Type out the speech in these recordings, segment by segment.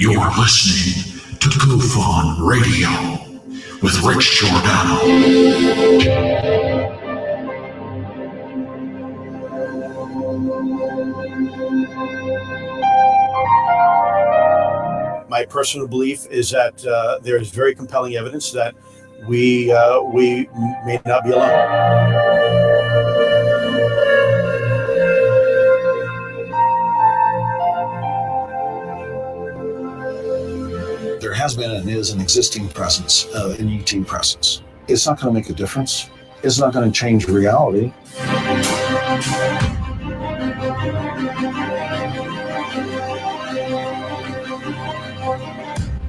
You're listening to Goof on Radio with Rich Giordano. My personal belief is that there is very compelling evidence that we may not be alone. There has been and is an existing presence, an ET presence. It's not going to make a difference. It's not going to change reality.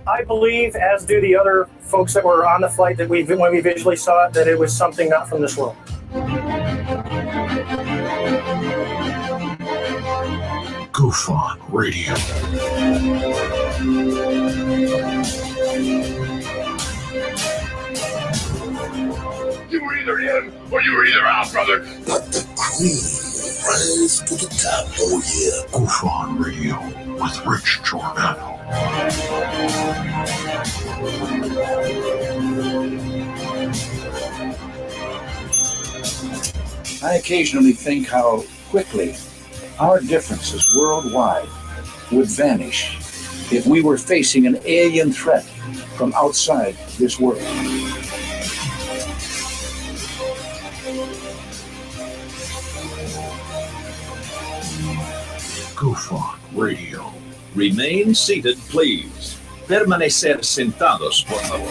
I believe, as do the other folks that were on the flight, that when we visually saw it, that it was something not from this world. Goof on Radio. You were either in or you were either out, brother. But the cream will rise to the top. Oh, yeah. Goof on Radio with Rich Giordano. I occasionally think how quickly our differences worldwide would vanish if we were facing an alien threat from outside this world. Goof on Radio. Remain seated, please. Permanecer sentados, por favor.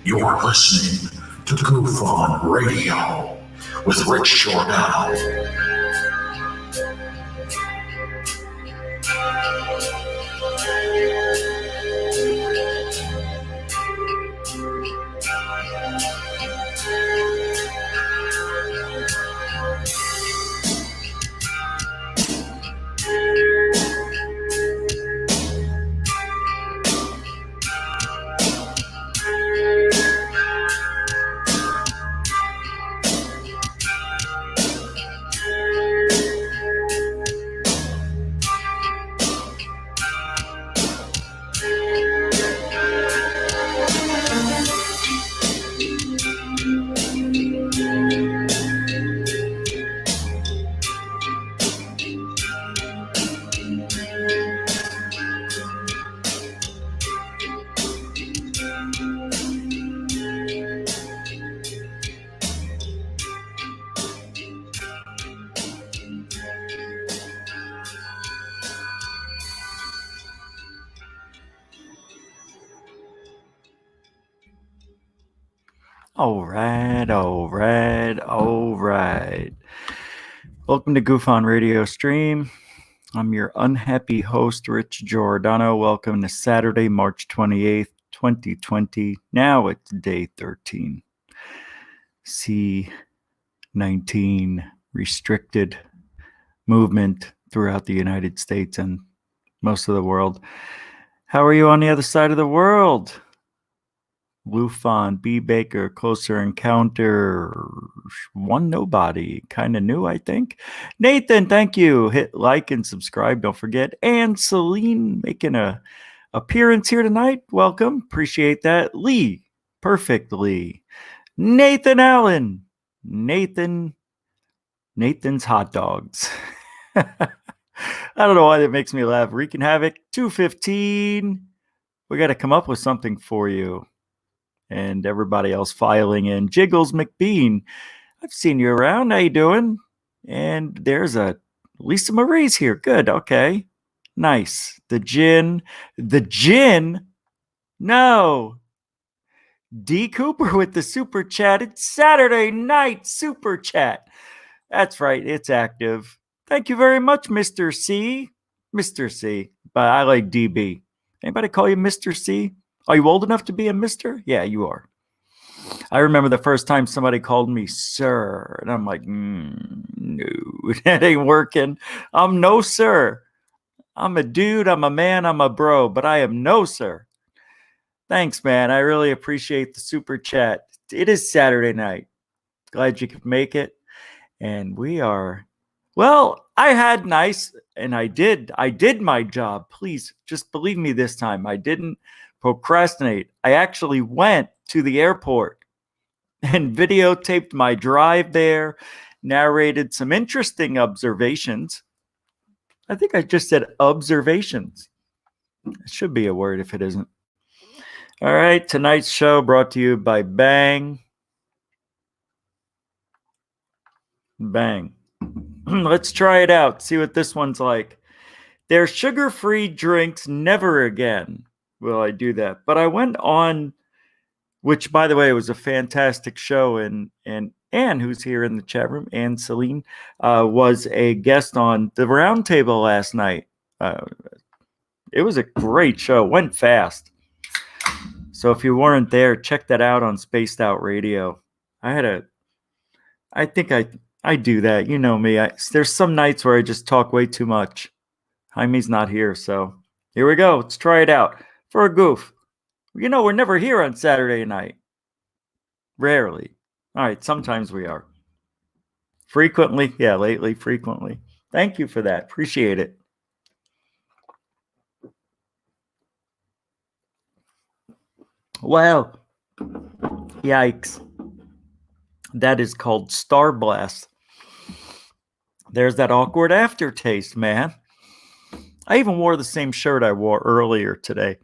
You're listening to Goof on Radio with Rich Giordano. All right. Welcome to Goof on Radio stream. I'm your unhappy host, Rich Giordano. Welcome to Saturday, March 28th, 2020. Now it's day 13. C-19 restricted movement throughout the United States and most of the world. How are you on the other side of the world? Lufon, B. Baker, Closer Encounter, One Nobody, kind of new, I think. Nathan, thank you. Hit like and subscribe, don't forget. And Celine making a appearance here tonight. Welcome, appreciate that. Lee, perfectly. Nathan Allen, Nathan's hot dogs. I don't know why that makes me laugh. Wreaking Havoc, 215. We got to come up with something for you. And everybody else filing in. Jiggles McBean, I've seen you around. How you doing? And there's a Lisa Marie's here. Good. Okay. Nice. The gin. No. D. Cooper with the super chat. It's Saturday night super chat. That's right. It's active. Thank you very much, Mr. C. Mr. C. But I like DB. Anybody call you Mr. C? Are you old enough to be a Mr.? Yeah, you are. I remember the first time somebody called me sir, and I'm like, no, that ain't working. I'm no sir. I'm a dude, I'm a man, I'm a bro, but I am no sir. Thanks, man. I really appreciate the super chat. It is Saturday night. Glad you could make it. And we are, well, I had nice, and I did my job. Please just believe me this time. I didn't procrastinate. I actually went to the airport and videotaped my drive there, narrated some interesting observations. I think I just said observations. It should be a word if it isn't. All right, tonight's show brought to you by Bang. Bang. Let's try it out, see what this one's like. They're sugar-free drinks never again will I do that. But I went on, which, by the way, was a fantastic show, and Anne, who's here in the chat room, Anne Celine, was a guest on the roundtable last night. It was a great show. Went fast. So if you weren't there, check that out on Spaced Out Radio. I think I do that. You know me. There's some nights where I just talk way too much. Jaime's not here, so here we go. Let's try it out for a goof. You know, we're never here on Saturday night. Rarely. All right, sometimes we are. Frequently. Yeah, lately, frequently. Thank you for that. Appreciate it. Well, yikes. That is called Star Blast. There's that awkward aftertaste, man. I even wore the same shirt I wore earlier today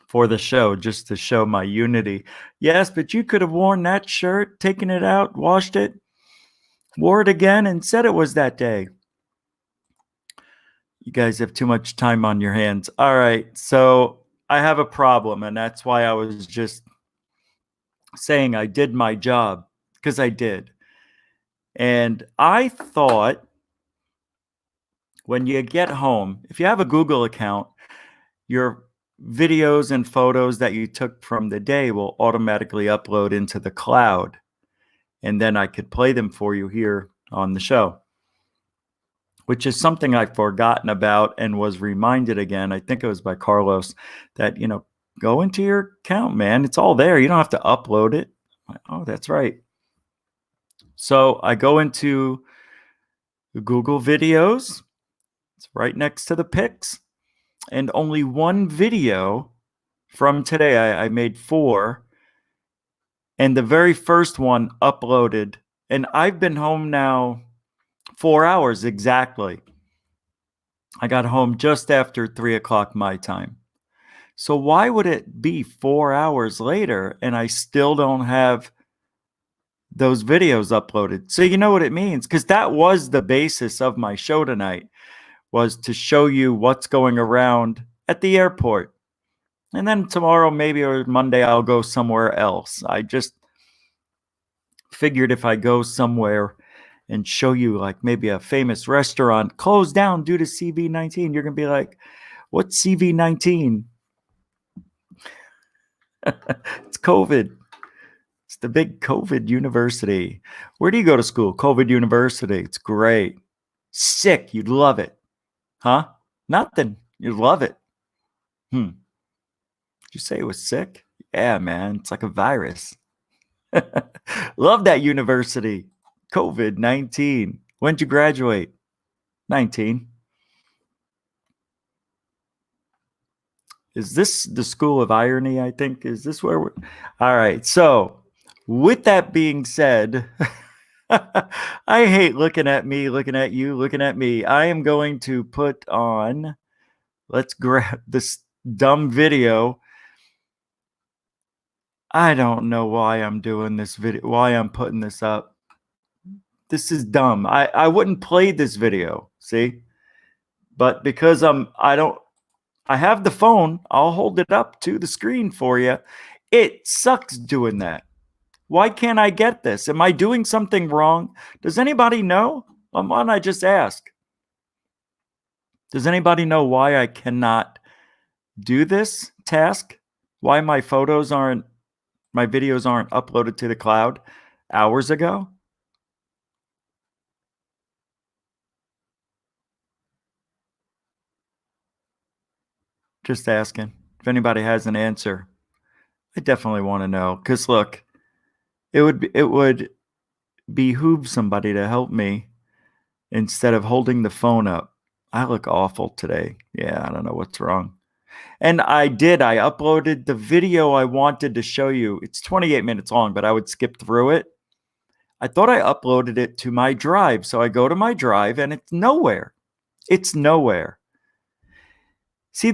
for the show, just to show my unity. Yes, but you could have worn that shirt, taken it out, washed it, wore it again, and said it was that day. You guys have too much time on your hands. All right, so I have a problem, and that's why I was just saying I did my job, because I did. And I thought when you get home, if you have a Google account, your videos and photos that you took from the day will automatically upload into the cloud. And then I could play them for you here on the show, which is something I've forgotten about and was reminded again. I think it was by Carlos that, you know, go into your account, man. It's all there. You don't have to upload it. Oh, that's right. So I go into Google Videos. It's right next to the pics. And only one video from today. I made 4. And the very first one uploaded. And I've been home now 4 hours exactly. I got home just after 3 o'clock my time. So why would it be 4 hours later and I still don't have those videos uploaded? So you know what it means? Because that was the basis of my show tonight, was to show you what's going around at the airport. And then tomorrow, maybe, or Monday, I'll go somewhere else. I just figured if I go somewhere and show you like maybe a famous restaurant closed down due to CV-19, you're going to be like, what's CV-19? It's COVID. It's the big COVID university. Where do you go to school? COVID University. It's great. Sick. You'd love it. Huh? Nothing. You'd love it. Did you say it was sick? Yeah, man. It's like a virus. Love that university. COVID-19. When'd you graduate? 19. Is this the school of irony, I think? Is this where we're... All right. So, with that being said, I hate looking at me, looking at you, looking at me. I am going to put on... Let's grab this dumb video. I don't know why I'm doing this video, why I'm putting this up. This is dumb. I wouldn't play this video, see? But because I have the phone, I'll hold it up to the screen for you. It sucks doing that. Why can't I get this? Am I doing something wrong? Does anybody know? Why don't I just ask? Does anybody know why I cannot do this task? Why my videos aren't uploaded to the cloud hours ago? Just asking. If anybody has an answer, I definitely want to know. Because look, it would behoove somebody to help me instead of holding the phone up. I look awful today. Yeah, I don't know what's wrong. And I uploaded the video I wanted to show you. It's 28 minutes long, but I would skip through it. I thought I uploaded it to my drive. So I go to my drive and it's nowhere. It's nowhere. See,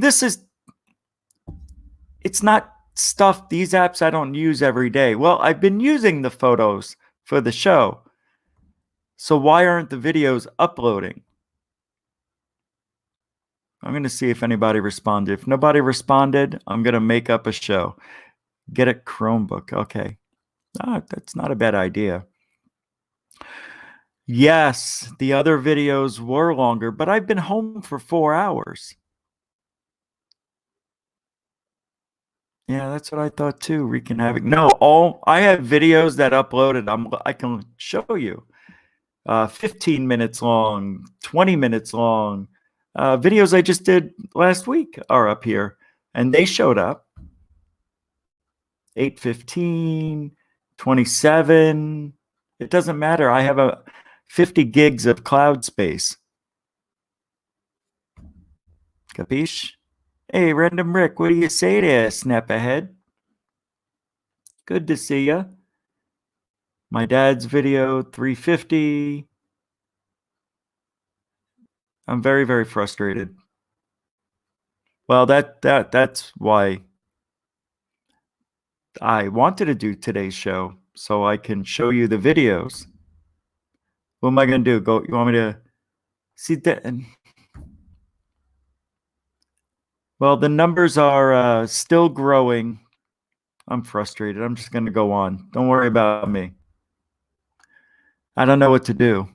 it's not stuff, these apps I don't use every day. Well, I've been using the photos for the show. So why aren't the videos uploading? I'm going to see if anybody responded. If nobody responded, I'm going to make up a show. Get a Chromebook. Okay. That's not a bad idea. Yes, the other videos were longer, but I've been home for 4 hours. Yeah, that's what I thought too. Wreaking havoc. No, I have videos that uploaded. I can show you. 15 minutes long, 20 minutes long. Videos I just did last week are up here, and they showed up. 8:15, 27. It doesn't matter. I have 50 gigs of cloud space. Capiche? Hey, Random Rick, what do you say there, Snap Ahead? Good to see ya. My dad's video, 350. I'm very, very frustrated. Well, that's why I wanted to do today's show, so I can show you the videos. What am I going to do? You want me to see that? Well, the numbers are still growing. I'm frustrated. I'm just going to go on. Don't worry about me. I don't know what to do.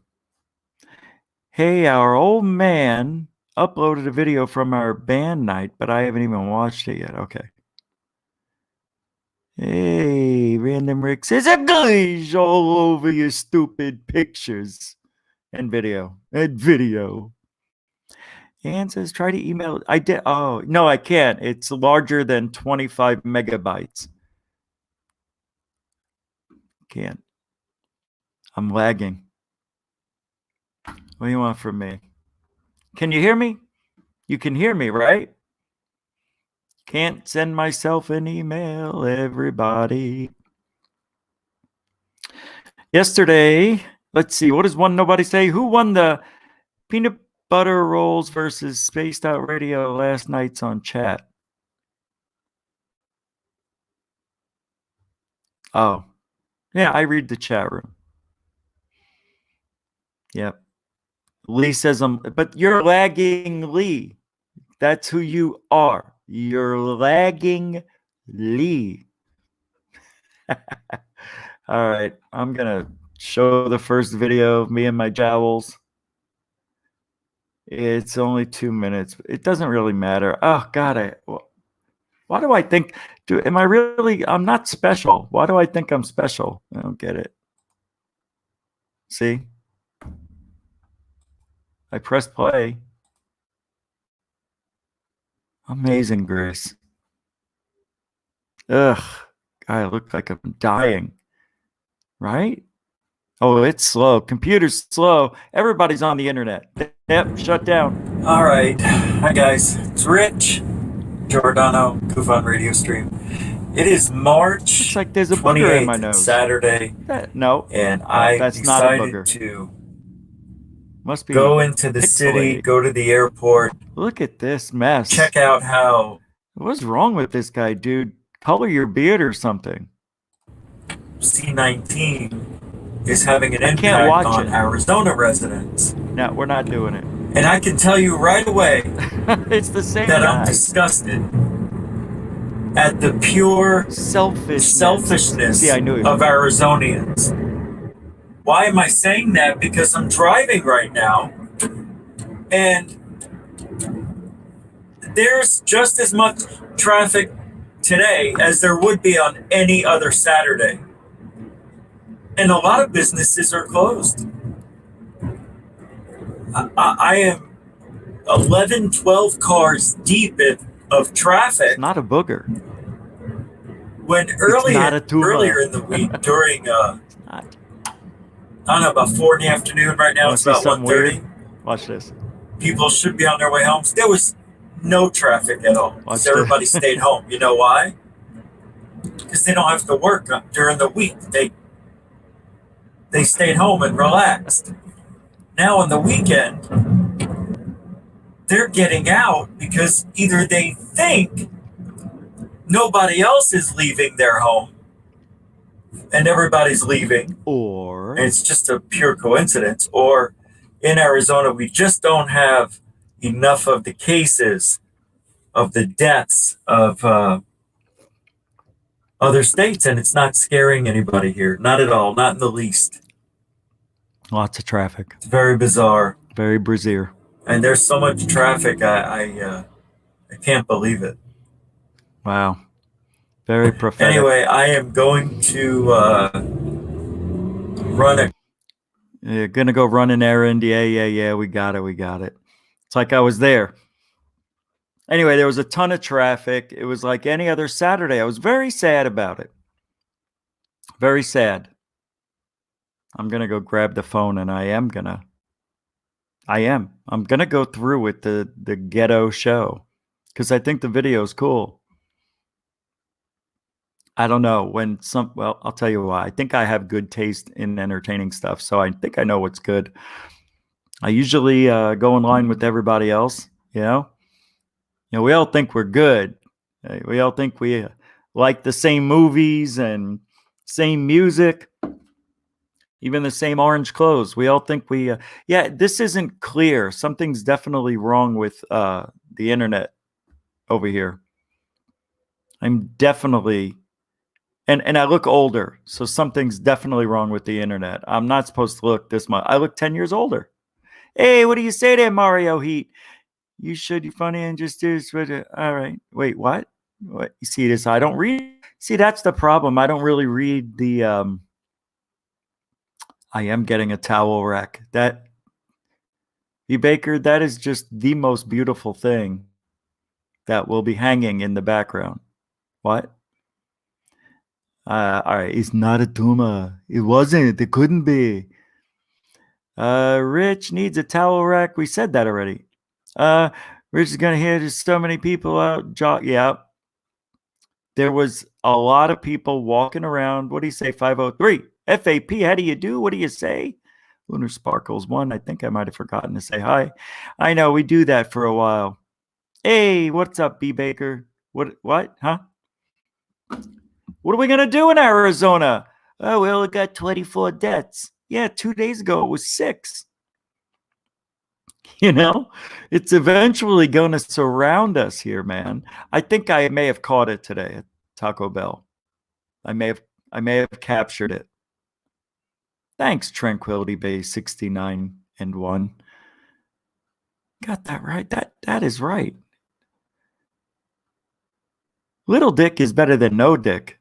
Hey, our old man uploaded a video from our band night, but I haven't even watched it yet. Okay. Hey, Random Rick says a glaze all over your stupid pictures and video. Ann says try to email. I did. Oh, no, I can't. It's larger than 25 megabytes. Can't. I'm lagging. What do you want from me? Can you hear me? You can hear me, right? Can't send myself an email, everybody. Yesterday, let's see, what does one nobody say? Who won the peanut butter rolls versus Spaced Out Radio last night's on chat? Oh, yeah, I read the chat room. Yep. Lee says, but you're lagging, Lee. That's who you are. You're lagging, Lee. All right, I'm going to show the first video of me and my jowls. It's only 2 minutes. It doesn't really matter. Oh, God, why do I think, I'm not special. Why do I think I'm special? I don't get it. See? I press play. Amazing Grace. Ugh. I look like I'm dying. Right? Oh, it's slow. Computer's slow. Everybody's on the internet. Yep, shut down. All right. Hi, guys. It's Rich Giordano, Kufan Radio Stream. It is March. It's like there's a booger in my nose. Saturday. No. And I decided to must be go into the city, go to the airport. Look at this mess. Check out how. What's wrong with this guy, dude? Color your beard or something. C19 is having an can't impact watch on it. Arizona residents. No, we're not doing it. And I can tell you right away It's the same that guy. I'm disgusted at the pure selfishness See, I knew it. of Arizonians. Why am I saying that? Because I'm driving right now, and there's just as much traffic today as there would be on any other Saturday. And a lot of businesses are closed. I am 11, 12 cars deep of traffic. It's not a booger. When earlier in the week, during I don't know, about 4 in the afternoon. Right now it's about 1:30. Watch this. People should be on their way home. There was no traffic at all. Watch Everybody this. stayed home. You know why? Because they don't have to work during the week. They stayed home and relaxed. Now on the weekend, they're getting out because either they think nobody else is leaving their home and everybody's leaving, or and it's just a pure coincidence, or in Arizona, we just don't have enough of the cases of the deaths of other states, and it's not scaring anybody here. Not at all. Not in the least. Lots of traffic. It's very bizarre. Very brazier. And there's so much traffic, I can't believe it. Wow. Very prophetic. Anyway, I am going to run a... You're going to go run an errand. Yeah. We got it. It's like I was there. Anyway, there was a ton of traffic. It was like any other Saturday. I was very sad about it. Very sad. I'm going to go grab the phone, and I'm going to go through with the ghetto show because I think the video is cool. I don't know well, I'll tell you why. I think I have good taste in entertaining stuff, so I think I know what's good. I usually go in line with everybody else, you know, we all think we're good. We all think we like the same movies and same music, even the same orange clothes. We all think this isn't clear. Something's definitely wrong with the internet over here. I'm definitely... And I look older, so something's definitely wrong with the internet. I'm not supposed to look this much. I look 10 years older. Hey, what do you say there, Mario Heat? You should be funny and just do this. All right. Wait, what? What? You see this? I don't read. See, that's the problem. I don't really read the... I am getting a towel rack. Baker, that is just the most beautiful thing that will be hanging in the background. What? All right, it's not a tumor. It wasn't. It couldn't be. Rich needs a towel rack. We said that already. Rich is gonna hear there's so many people out. Yeah. There was a lot of people walking around. What do you say? 503 FAP. How do you do? What do you say? Lunar Sparkles 1. I think I might have forgotten to say hi. I know we do that for a while. Hey, what's up, B Baker? What? Huh? What are we going to do in Arizona? Oh, we only got 24 deaths. Yeah, 2 days ago it was 6. It's eventually going to surround us here, man. I think I may have caught it today at Taco Bell. I may have captured it. Thanks, Tranquility Base 69 and 1. Got that right. That is right. Little dick is better than no dick.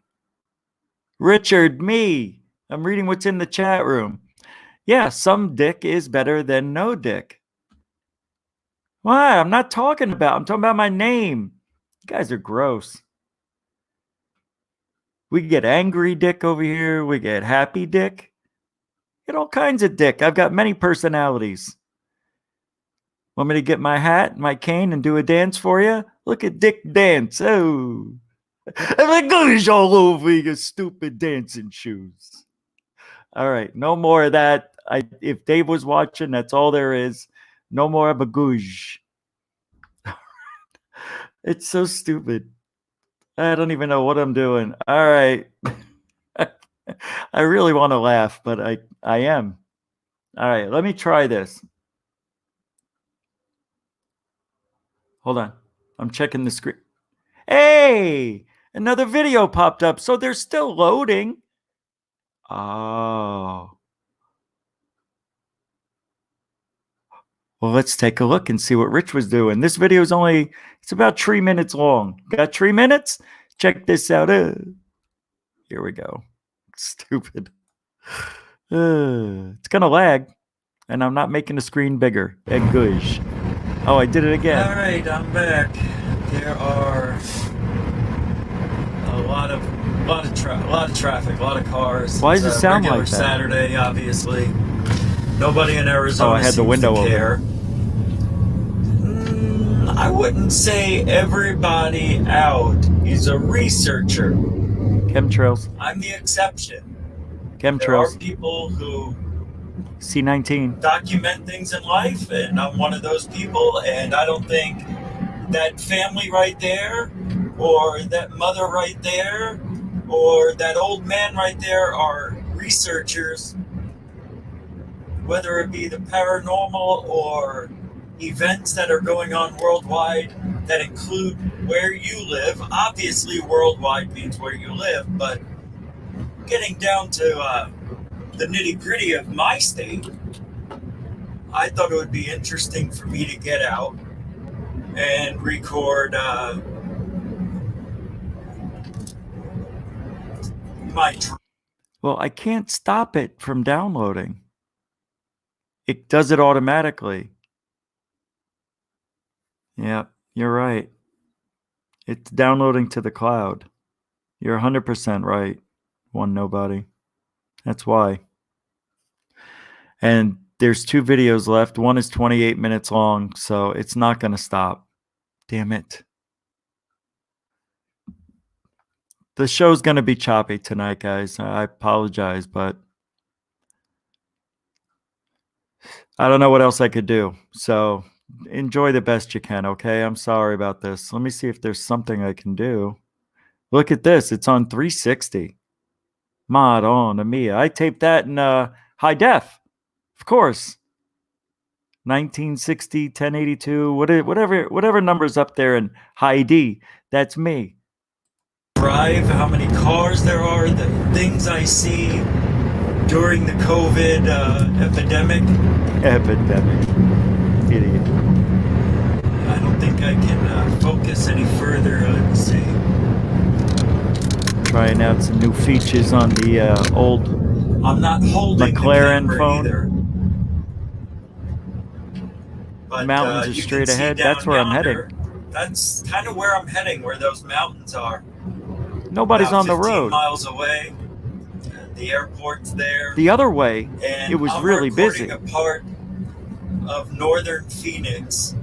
Richard, me. I'm reading what's in the chat room. Yeah, some dick is better than no dick. Why? I'm talking about my name. You guys are gross. We get angry dick over here. We get happy dick. Get all kinds of dick. I've got many personalities. Want me to get my hat, my cane, and do a dance for you? Look at Dick dance. Oh. I'm like, goosh all over your stupid dancing shoes. All right, no more of that. If Dave was watching, that's all there is. No more of a goosh. It's so stupid. I don't even know what I'm doing. All right. I really want to laugh, but I am. All right, let me try this. Hold on. I'm checking the screen. Hey, another video popped up. So they're still loading. Oh. Well, let's take a look and see what Rich was doing. This video is it's about 3 minutes long. Got 3 minutes? Check this out. Here we go. Stupid. It's going to lag, and I'm not making the screen bigger. Gosh. Oh, I did it again. All right, I'm back. There are a lot of traffic, a lot of cars. Why does it sound regular like that? Saturday, obviously. Nobody in Arizona I had the seems window to care. open. I wouldn't say everybody out is a researcher. Chemtrails. I'm the exception. Chemtrails. There are people who C-19. document things in life, and I'm one of those people, and I don't think that family right there, or that mother right there, or that old man right there are researchers, whether it be the paranormal or events that are going on worldwide that include where you live. Obviously, worldwide means where you live, but getting down to the nitty-gritty of my state, I thought it would be interesting for me to get out and record my Well, I can't stop it from downloading. It does it automatically. Yeah, you're right. It's downloading to the cloud. You're 100% right. One nobody. That's why. And there's 2 videos left. One is 28 minutes long, so it's not going to stop. Damn it. The show's going to be choppy tonight, guys. I apologize, but I don't know what else I could do. So enjoy the best you can, okay? I'm sorry about this. Let me see if there's something I can do. Look at this. It's on 360. Madonna mia. I taped that in high def. Of course. 1960, 1082, whatever number's up there in high D. That's me. drive, how many cars there are, the things I see during the COVID epidemic. Idiot. I don't think I can focus any further. Let's see. Trying out some new features on the old I'm not holding McLaren the phone. either. But, mountains are you straight can see ahead. down That's where I'm yonder. heading. That's kind of where I'm heading, where those mountains are. Nobody's About on the 15 road. miles away. The airport's there. The other way, And it was I'm really recording busy. a part of northern Phoenix.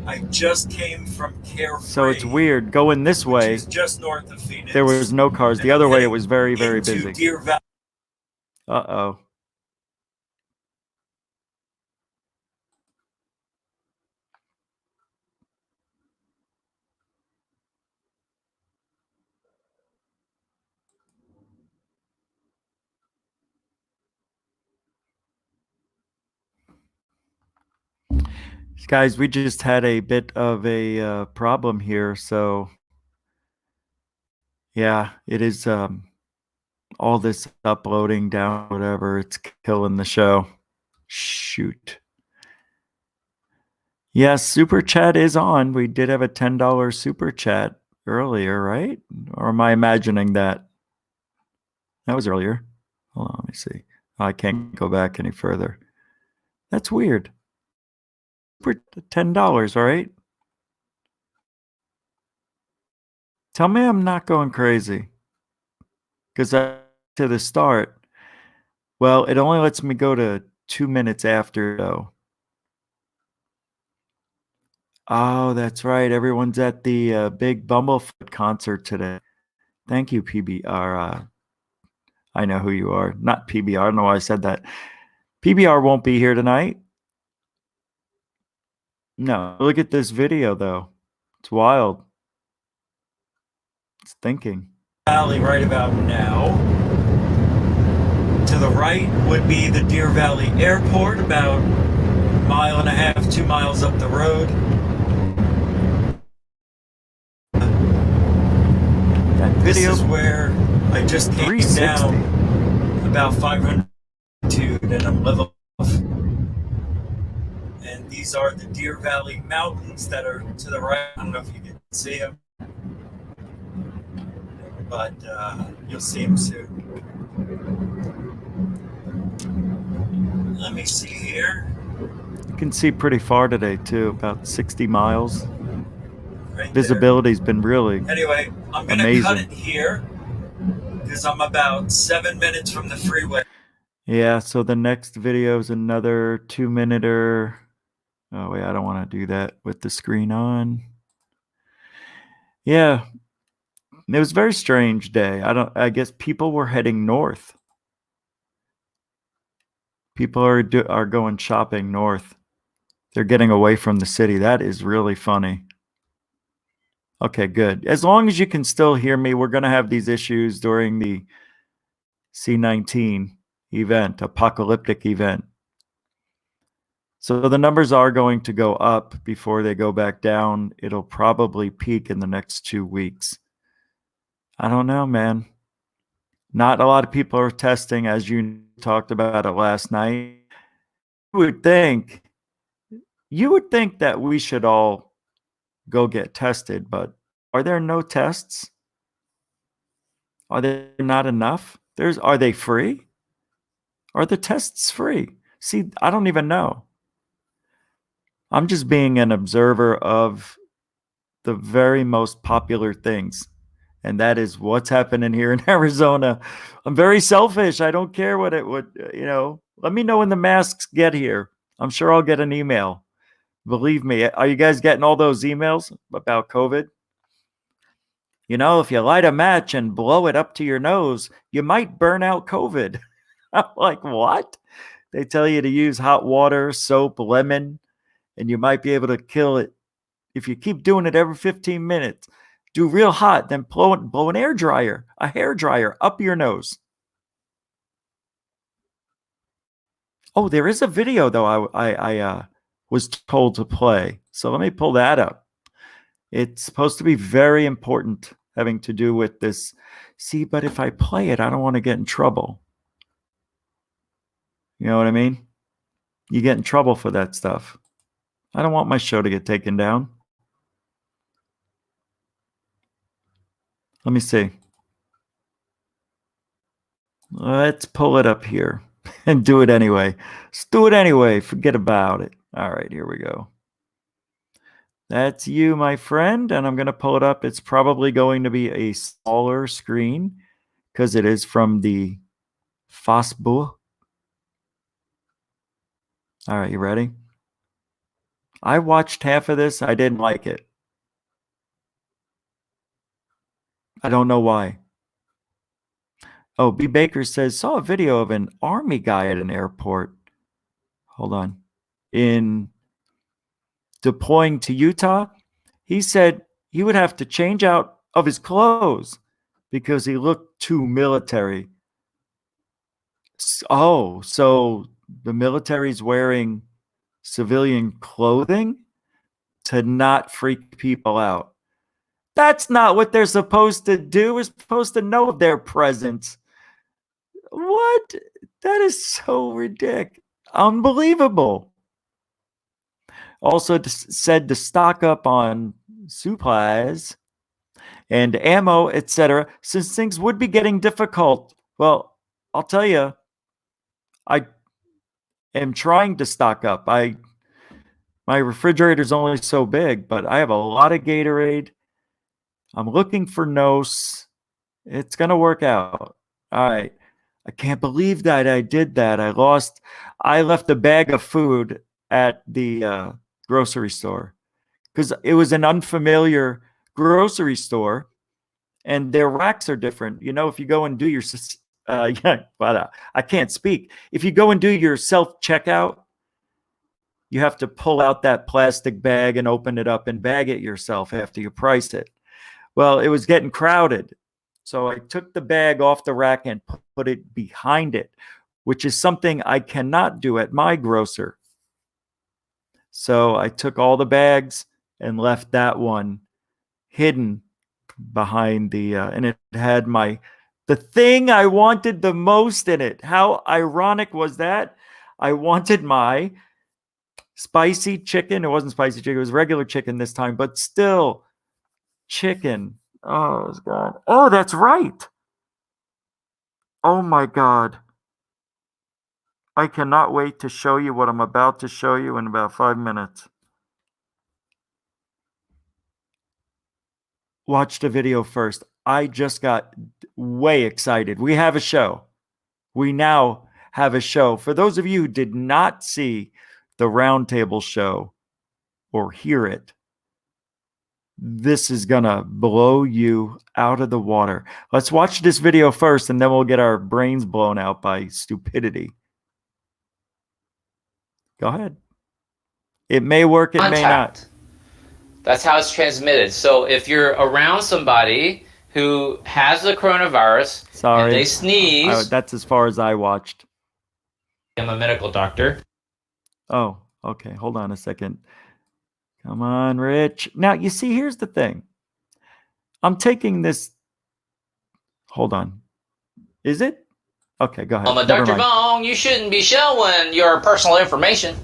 I just came from Carefree. So it's weird. Going this which way, is just north of Phoenix. there was no cars. The And other way, it heading was very, very into busy. Deer Valley. Uh-oh. Guys, we just had a bit of a problem here, so yeah, it is all this uploading down, whatever, it's killing the show. Shoot. Yes, super chat is on. We did have a $10 super chat earlier, right? Or am I imagining that? That was earlier. Hold on, let me see. I can't go back any further. That's weird. For $10, all right? Tell me I'm not going crazy. Because to the start, well, it only lets me go to 2 minutes after, though. Oh, that's right. Everyone's at the big Bumblefoot concert today. Thank you, PBR. I know who you are. Not PBR. I don't know why I said that. PBR won't be here tonight. No. Look at this video, though. It's wild. It's thinking. Valley right about now. the right would be the Deer Valley Airport, about 1.5 2 miles up the road. This is where I just came down about 500 altitude and I'm level off. And these are the Deer Valley Mountains that are to the right. I don't know if you can see them, but you'll see them soon. Let me see here. You can see pretty far today too, about 60 miles. Right Visibility's been really Anyway, I'm going to cut it here because I'm about 7 minutes from the freeway. Yeah, so the next video is another 2-minute-er. Oh wait, I don't want to do that with the screen on. Yeah, it was a very strange day. I guess people were heading north. People are going shopping north. They're getting away from the city. That is really funny. Okay, good. As long as you can still hear me, we're going to have these issues during the C19 event, apocalyptic event. So the numbers are going to go up before they go back down. It'll probably peak in the next 2 weeks. I don't know, man. Not a lot of people are testing, as you talked about it last night. You would think that we should all go get tested, but are there no tests? Are there not enough? Are they free? Are the tests free? See, I don't even know. I'm just being an observer of the very most popular things, and that is what's happening here in Arizona. I'm very selfish. I don't care what it would, let me know when the masks get here. I'm sure I'll get an email. Believe me. Are you guys getting all those emails about COVID? If you light a match and blow it up to your nose, you might burn out COVID. I'm like, what? They tell you to use hot water, soap, lemon, and you might be able to kill it. If you keep doing it every 15 minutes, do real hot, then blow an air dryer, a hair dryer up your nose. Oh, there is a video, though, I was told to play. So let me pull that up. It's supposed to be very important, having to do with this. See, but if I play it, I don't want to get in trouble. You know what I mean? You get in trouble for that stuff. I don't want my show to get taken down. Let me see. Let's pull it up here and do it anyway. Let's do it anyway. Forget about it. All right, here we go. That's you, my friend, and I'm going to pull it up. It's probably going to be a smaller screen because it is from the Facebook. All right, you ready? I watched half of this. I didn't like it. I don't know why. Oh, B. Baker says, saw a video of an army guy at an airport. Hold on. In deploying to Utah, he said he would have to change out of his clothes because he looked too military. Oh, so the military's wearing civilian clothing to not freak people out. That's not what they're supposed to do. We're supposed to know their presence. What? That is so ridiculous. Unbelievable. Also said to stock up on supplies and ammo, etc., since things would be getting difficult. Well, I'll tell you, I am trying to stock up. My refrigerator's only so big, but I have a lot of Gatorade. I'm looking for Nos. It's going to work out. All right. I can't believe that I did that. I left a bag of food at the grocery store because it was an unfamiliar grocery store and their racks are different. If you go and do your, I can't speak. If you go and do your self-checkout, you have to pull out that plastic bag and open it up and bag it yourself after you price it. Well, it was getting crowded. So I took the bag off the rack and put it behind it which is something I cannot do at my grocer. So I took all the bags and left that one hidden behind the, and it had the thing I wanted the most in it. How ironic was that? I wanted my spicy chicken. It wasn't spicy chicken. It was regular chicken this time, but still chicken. Oh, God. Oh, that's right. Oh, my God. I cannot wait to show you what I'm about to show you in about 5 minutes. Watch the video first. I just got way excited. We have a show. We now have a show. For those of you who did not see the roundtable show or hear it, this is going to blow you out of the water. Let's watch this video first, and then we'll get our brains blown out by stupidity. Go ahead. It may work, it may not. That's how it's transmitted. So if you're around somebody who has the coronavirus, sorry, and they sneeze. That's as far as I watched. I'm a medical doctor. Oh, okay. Hold on a second. Come on, Rich. Now, you see, here's the thing. I'm taking this. Hold on. Is it? Okay, go ahead. I'm a Dr. Vong. You shouldn't be showing your personal information.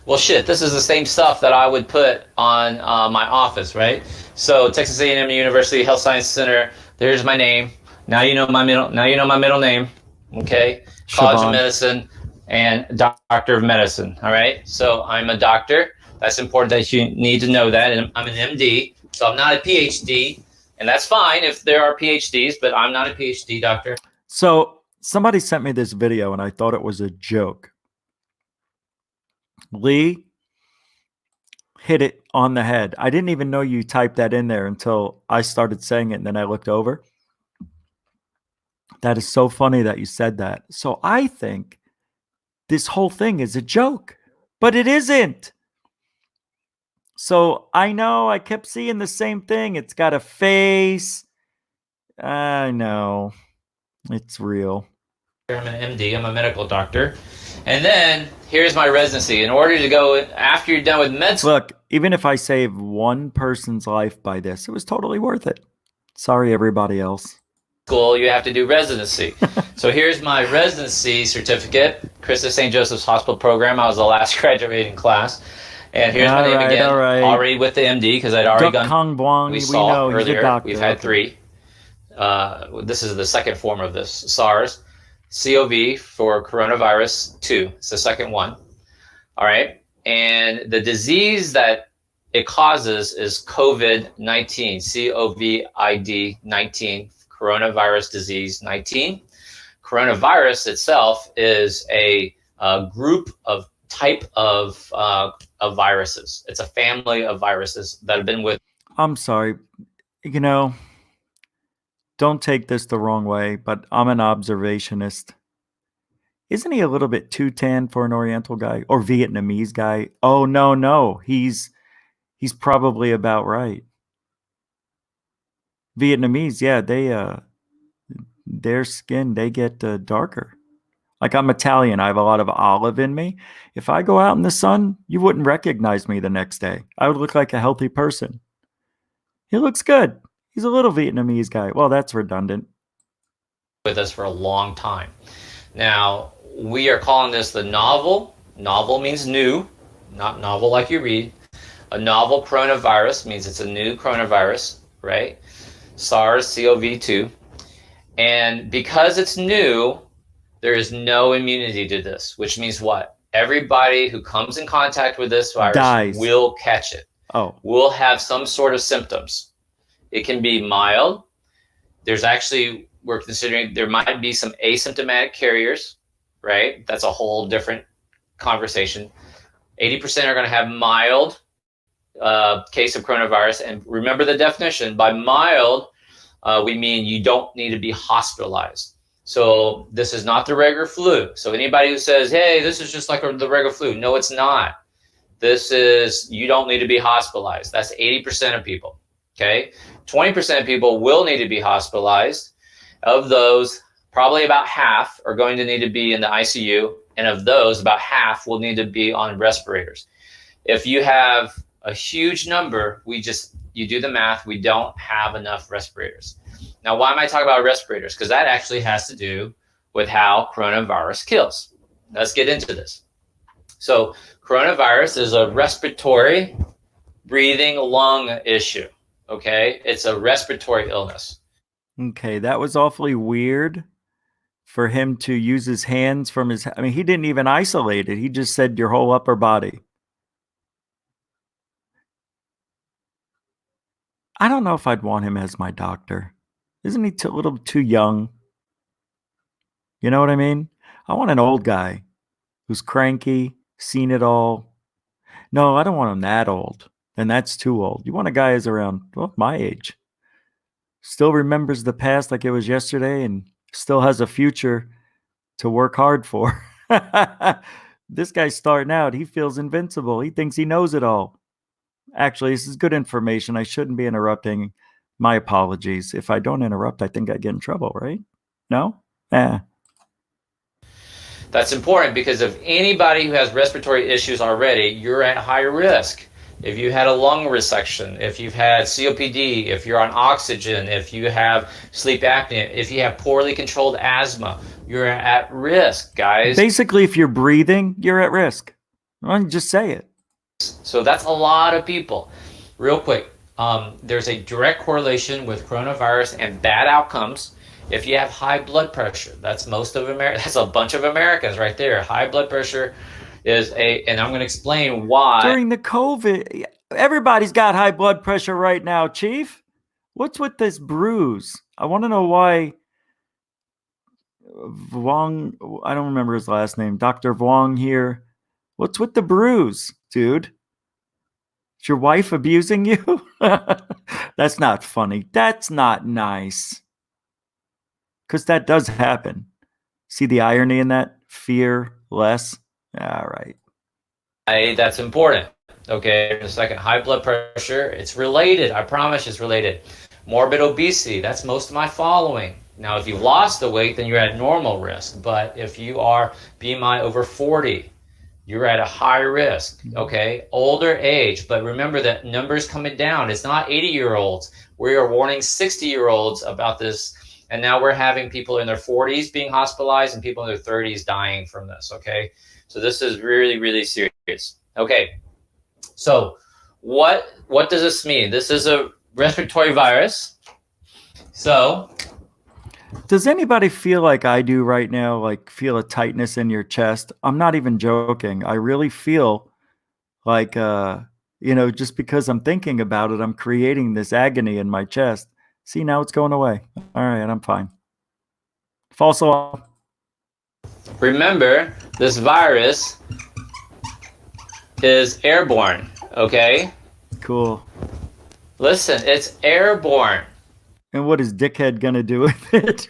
Well, shit, this is the same stuff that I would put on my office, right? So Texas A&M University Health Science Center. There's my name. Now you know my middle. Now you know my middle name. Okay. College of Medicine and Doctor of Medicine. All right. So I'm a doctor. That's important that you need to know that. And I'm an MD. So I'm not a PhD, and that's fine if there are PhDs, but I'm not a PhD doctor. So somebody sent me this video, and I thought it was a joke. Lee hit it on the head. I didn't even know you typed that in there until I started saying it, and then I looked over. That is so funny that you said that. So I think this whole thing is a joke, but it isn't. So I know I kept seeing the same thing. It's got a face. I know. It's real. I'm an MD. I'm a medical doctor. And then here's my residency. In order to go, after you're done with med school. Look, even if I save one person's life by this, it was totally worth it. Sorry, everybody else. School, you have to do residency. So here's my residency certificate, Christus St. Joseph's Hospital Program. I was the last graduating class. And here's my name again, already with the MD, because I'd already gone. We saw earlier, we've had 3. This is the second form of this, SARS. CoV for coronavirus 2. It's the second one. All right. And the disease that it causes is COVID-19, COVID-19, coronavirus disease 19. Coronavirus itself is a group of type of viruses. It's a family of viruses that have been with. I'm sorry. You know, don't take this the wrong way, but I'm an observationist. Isn't he a little bit too tan for an Oriental guy or Vietnamese guy? Oh, no. He's probably about right. Vietnamese, yeah, their skin, they get darker. Like, I'm Italian. I have a lot of olive in me. If I go out in the sun, you wouldn't recognize me the next day. I would look like a healthy person. He looks good. He's a little Vietnamese guy. Well, that's redundant. With us for a long time. Now, we are calling this the novel. Novel means new, not novel like you read. A novel coronavirus means it's a new coronavirus, right? SARS-CoV-2. And because it's new, there is no immunity to this, which means what? Everybody who comes in contact with this virus will catch it. Will have some sort of symptoms. It can be mild. There's actually, we're considering there might be some asymptomatic carriers, right? That's a whole different conversation. 80% are going to have mild case of coronavirus. And remember the definition. By mild, we mean you don't need to be hospitalized. So this is not the regular flu. So anybody who says, hey, this is just like the regular flu. No, it's not. This is, you don't need to be hospitalized. That's 80% of people. Okay. 20% of people will need to be hospitalized. Of those, probably about half are going to need to be in the ICU. And of those, about half will need to be on respirators. If you have a huge number, you do the math, we don't have enough respirators. Now, why am I talking about respirators? Because that actually has to do with how coronavirus kills. Let's get into this. So coronavirus is a respiratory breathing lung issue. Okay, it's a respiratory illness. Okay, that was awfully weird for him to use his hands from his. I mean, he didn't even isolate it. He just said your whole upper body. I don't know if I'd want him as my doctor. Isn't he a little too young? You know what I mean? I want an old guy who's cranky, seen it all. No, I don't want him that old. And that's too old. You want a guy who's around, well, my age. Still remembers the past like it was yesterday and still has a future to work hard for. This guy's starting out. He feels invincible. He thinks he knows it all. Actually, this is good information. I shouldn't be interrupting. My apologies. If I don't interrupt, I think I get in trouble, right? No? That's important because if anybody who has respiratory issues already, you're at higher risk. If you had a lung resection, if you've had COPD, if you're on oxygen, if you have sleep apnea, if you have poorly controlled asthma, you're at risk, guys. Basically, if you're breathing, you're at risk. Why don't you just say it? So that's a lot of people. Real quick, there's a direct correlation with coronavirus and bad outcomes. If you have high blood pressure, that's most of America. That's a bunch of Americans right there. High blood pressure is and I'm going to explain why. During the COVID, everybody's got high blood pressure right now, Chief. What's with this bruise? I want to know why Vuong, I don't remember his last name, Dr. Vuong here. What's with the bruise, dude? Is your wife abusing you? That's not funny. That's not nice. Because that does happen. See the irony in that? Fear less. All right. That's important. Okay, in a second. High blood pressure, it's related. I promise it's related. Morbid obesity, that's most of my following. Now, if you've lost the weight, then you're at normal risk. But if you are BMI over 40, you're at a high risk, okay? Older age, but remember that numbers coming down. It's not 80-year-olds. We are warning 60-year-olds about this, and now we're having people in their 40s being hospitalized and people in their 30s dying from this, okay? So this is really, really serious. Okay, so what does this mean? This is a respiratory virus. So does anybody feel like I do right now, like feel a tightness in your chest? I'm not even joking. I really feel like, just because I'm thinking about it, I'm creating this agony in my chest. See, now it's going away. All right, I'm fine. False alarm. Remember, this virus is airborne, okay? Cool. Listen, it's airborne. And what is Dickhead going to do with it?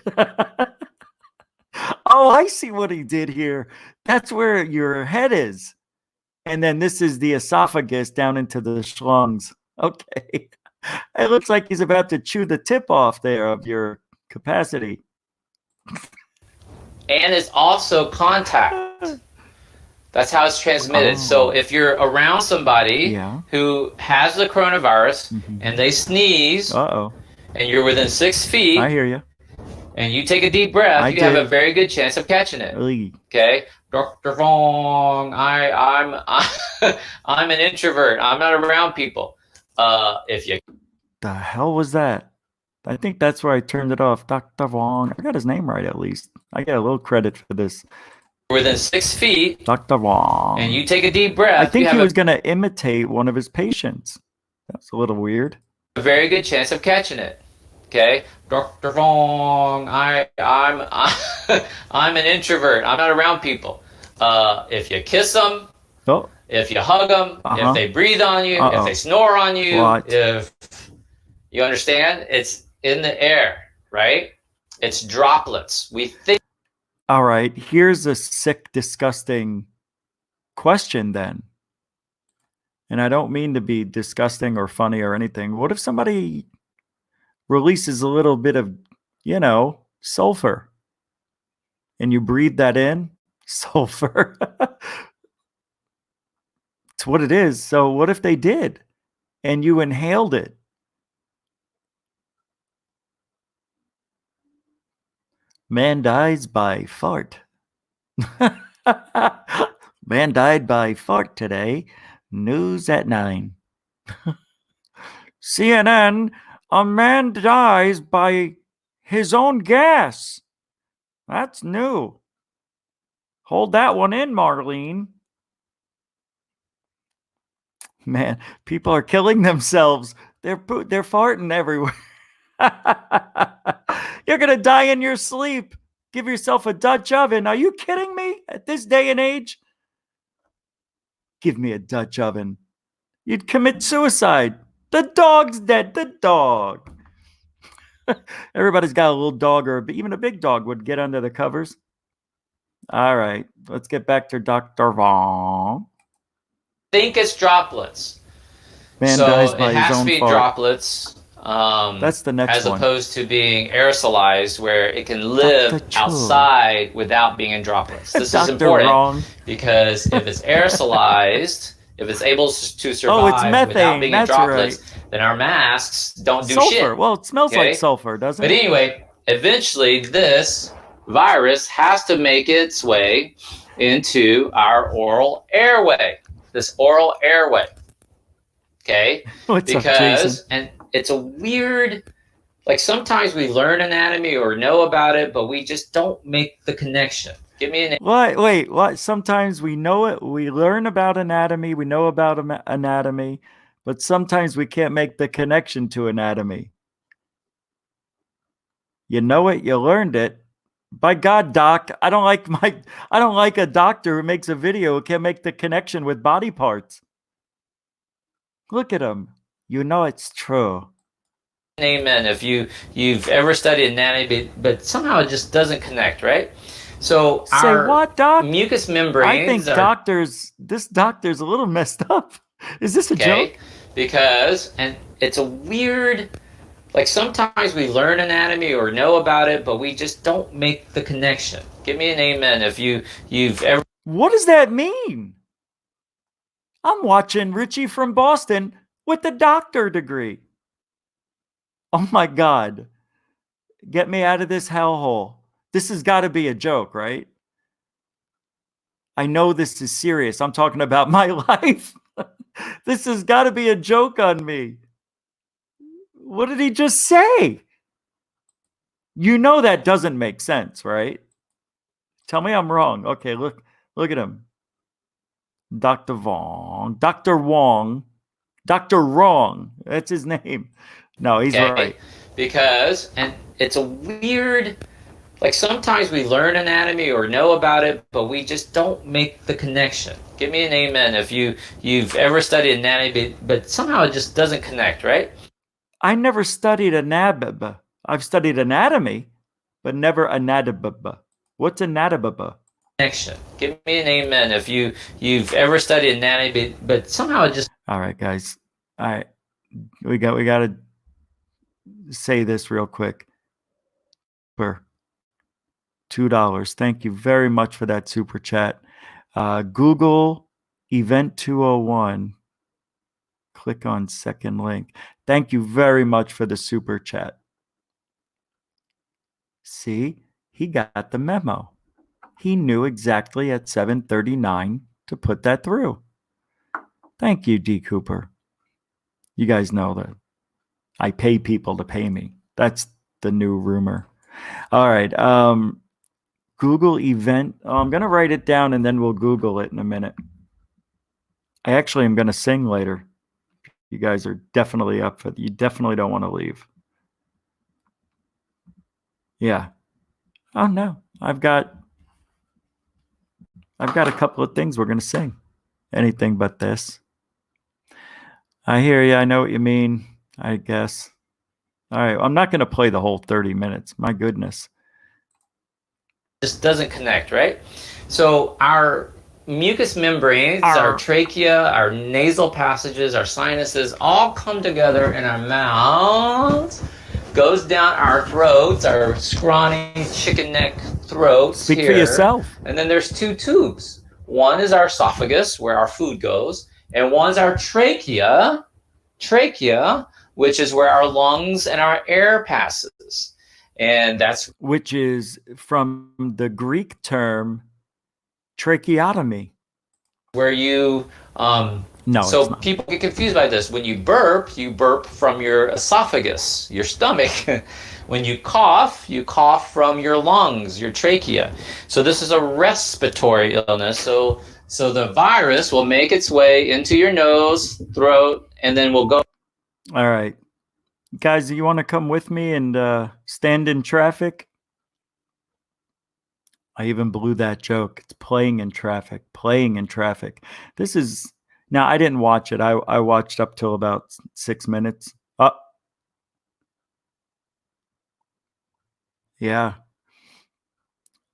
Oh, I see what he did here. That's where your head is. And then this is the esophagus down into the schlongs. Okay. It looks like he's about to chew the tip off there of your capacity. And it's also contact. That's how it's transmitted. So if you're around somebody who has the coronavirus and they sneeze, and you're within 6 feet, I hear you, and you take a deep breath, you have a very good chance of catching it. Okay, Dr. Vuong, I'm an introvert. I'm not around people. If you the hell was that? I think that's where I turned it off. Dr. Vuong. I got his name right at least. I get a little credit for this. Within 6 feet, Dr. Vuong, and you take a deep breath, I think he was going to imitate one of his patients. That's a little weird. A very good chance of catching it. Okay, Dr. Vuong, I'm an introvert. I'm not around people. If you kiss them, if you hug them, if they breathe on you, if they snore on you, if you understand, it's in the air, right? It's droplets. We think. All right, here's a sick, disgusting question then. And I don't mean to be disgusting or funny or anything. What if somebody releases a little bit of, sulfur and you breathe that in, sulfur. It's what it is. So what if they did and you inhaled it? Man dies by fart. Man died by fart today. News at 9. CNN, a man dies by his own gas. That's new. Hold that one in, Marlene. Man, people are killing themselves. They're farting everywhere. You're going to die in your sleep. Give yourself a Dutch oven. Are you kidding me? At this day and age? Give me a Dutch oven. You'd commit suicide. The dog's dead. The dog. Everybody's got a little dog, or even a big dog would get under the covers. All right. Let's get back to Dr. Vaughn. Think it's droplets. Man so dies by it has his own to be fart. droplets. That's the next as one. As opposed to being aerosolized, where it can live outside without being in droplets. This is important because if it's aerosolized, if it's able to survive without being in droplets, then our masks don't do shit. Well, it smells like sulfur, doesn't it? But anyway, eventually this virus has to make its way into our oral airway. This oral airway. Okay? Because and it's a weird, like sometimes we learn anatomy or know about it, but we just don't make the connection. Give me an Wait, what? Sometimes we know it, we learn about anatomy, we know about anatomy, but sometimes we can't make the connection to anatomy. You know it, you learned it. By God, Doc, I don't like a doctor who makes a video who can't make the connection with body parts. Look at him. You know it's true. Amen. If you've ever studied anatomy, but somehow it just doesn't connect, right? So say what, Doc? Mucous membranes. I think this doctor's a little messed up. Is this a joke? Because it's a weird. Like sometimes we learn anatomy or know about it, but we just don't make the connection. Give me an amen if you've ever. What does that mean? I'm watching Richie from Boston with a doctor degree. Oh my God. Get me out of this hellhole. This has got to be a joke, right? I know this is serious. I'm talking about my life. This has got to be a joke on me. What did he just say? You know that doesn't make sense, right? Tell me I'm wrong. Okay, look at him. Dr. Wong. Dr. Wong. Dr. Wrong. That's his name. No, he's right. Because, and it's a weird, like sometimes we learn anatomy or know about it, but we just don't make the connection. Give me an amen if you've ever studied anatomy, but somehow it just doesn't connect, right? I never studied anatomy. I've studied anatomy, but never anatomy. What's anatomy? Connection. Give me an amen if you've ever studied anatomy, but somehow it just. All right, guys. All right, we got to say this real quick. For $2, thank you very much for that super chat. Google Event 201. Click on second link. Thank you very much for the super chat. See, he got the memo. He knew exactly at 7:39 to put that through. Thank you, D. Cooper. You guys know that I pay people to pay me. That's the new rumor. All right. Google event. I'm going to write it down and then we'll Google it in a minute. I actually am going to sing later. You guys are definitely up for it. You definitely don't want to leave. Yeah. Oh, no. I've got a couple of things we're going to sing. Anything but this. I hear you. I know what you mean, I guess. All right. I'm not going to play the whole 30 minutes. My goodness. Just doesn't connect, right? So our mucous membranes, our trachea, our nasal passages, our sinuses all come together in our mouths, goes down our throats, our scrawny chicken neck throats Speak here. for yourself. And then there's two tubes. One is our esophagus, where our food goes, and one's our trachea, which is where our lungs and our air passes. And that's which is from the Greek term tracheotomy. Where you no, so people get confused by this. When you burp from your esophagus, your stomach. When you cough from your lungs, your trachea. So this is a respiratory illness. So the virus will make its way into your nose, throat, and then will go. All right. Guys, do you want to come with me and stand in traffic? I even blew that joke. It's playing in traffic. This is, now I didn't watch it. I watched up till about 6 minutes. Yeah.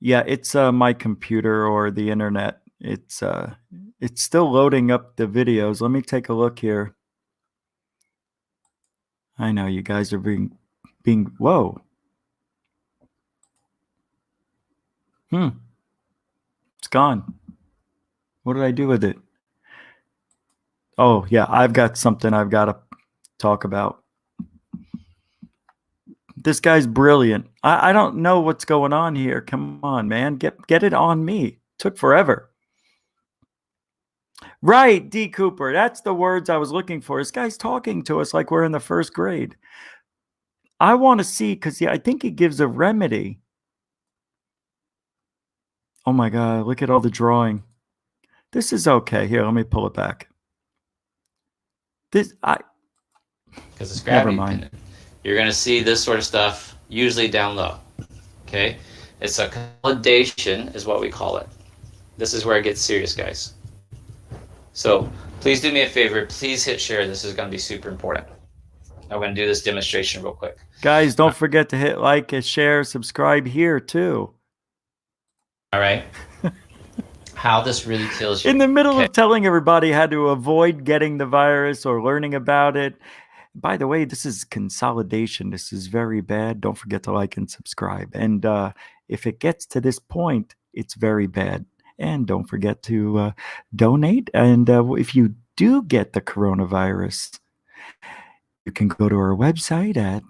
Yeah, it's my computer or the internet. It's still loading up the videos. Let me take a look here. I know you guys are being whoa. It's gone. What did I do with it? Oh, yeah, I've got something I've got to talk about. This guy's brilliant. I don't know what's going on here. Come on, man. Get it on me. Took forever. Right, D. Cooper. That's the words I was looking for. This guy's talking to us like we're in the first grade. I want to see, because I think he gives a remedy. Oh my God, look at all the drawing. This is okay. Here, let me pull it back. Because it's gravity dependent. You're going to see this sort of stuff usually down low. Okay? It's a consolidation is what we call it. This is where it gets serious, guys. So please do me a favor. Please hit share. This is going to be super important. I'm going to do this demonstration real quick. Guys, don't forget to hit like, share, subscribe here too. All right. How this really kills you. In the middle of telling everybody how to avoid getting the virus or learning about it. By the way, this is consolidation. This is very bad. Don't forget to like and subscribe. And if it gets to this point, it's very bad. And don't forget to donate. And if you do get the coronavirus, you can go to our website at,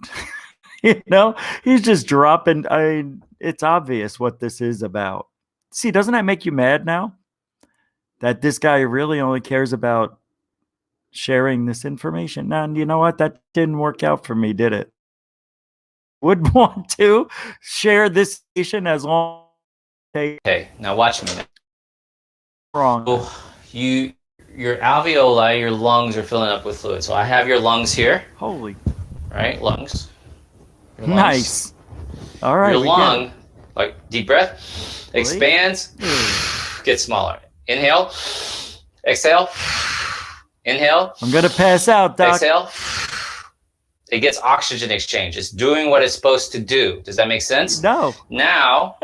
he's just dropping. It's obvious what this is about. See, doesn't that make you mad now? That this guy really only cares about sharing this information. Now, you know what? That didn't work out for me, did it? Would want to share this station as long as okay, now watch me. Wrong. So your alveoli, your lungs are filling up with fluid. So I have your lungs here. Holy. Right, lungs. Nice. All right. Your lung, like deep breath, expands, gets smaller. Inhale, exhale, inhale. I'm going to pass out, Doc. Exhale. It gets oxygen exchange. It's doing what it's supposed to do. Does that make sense? No. Now,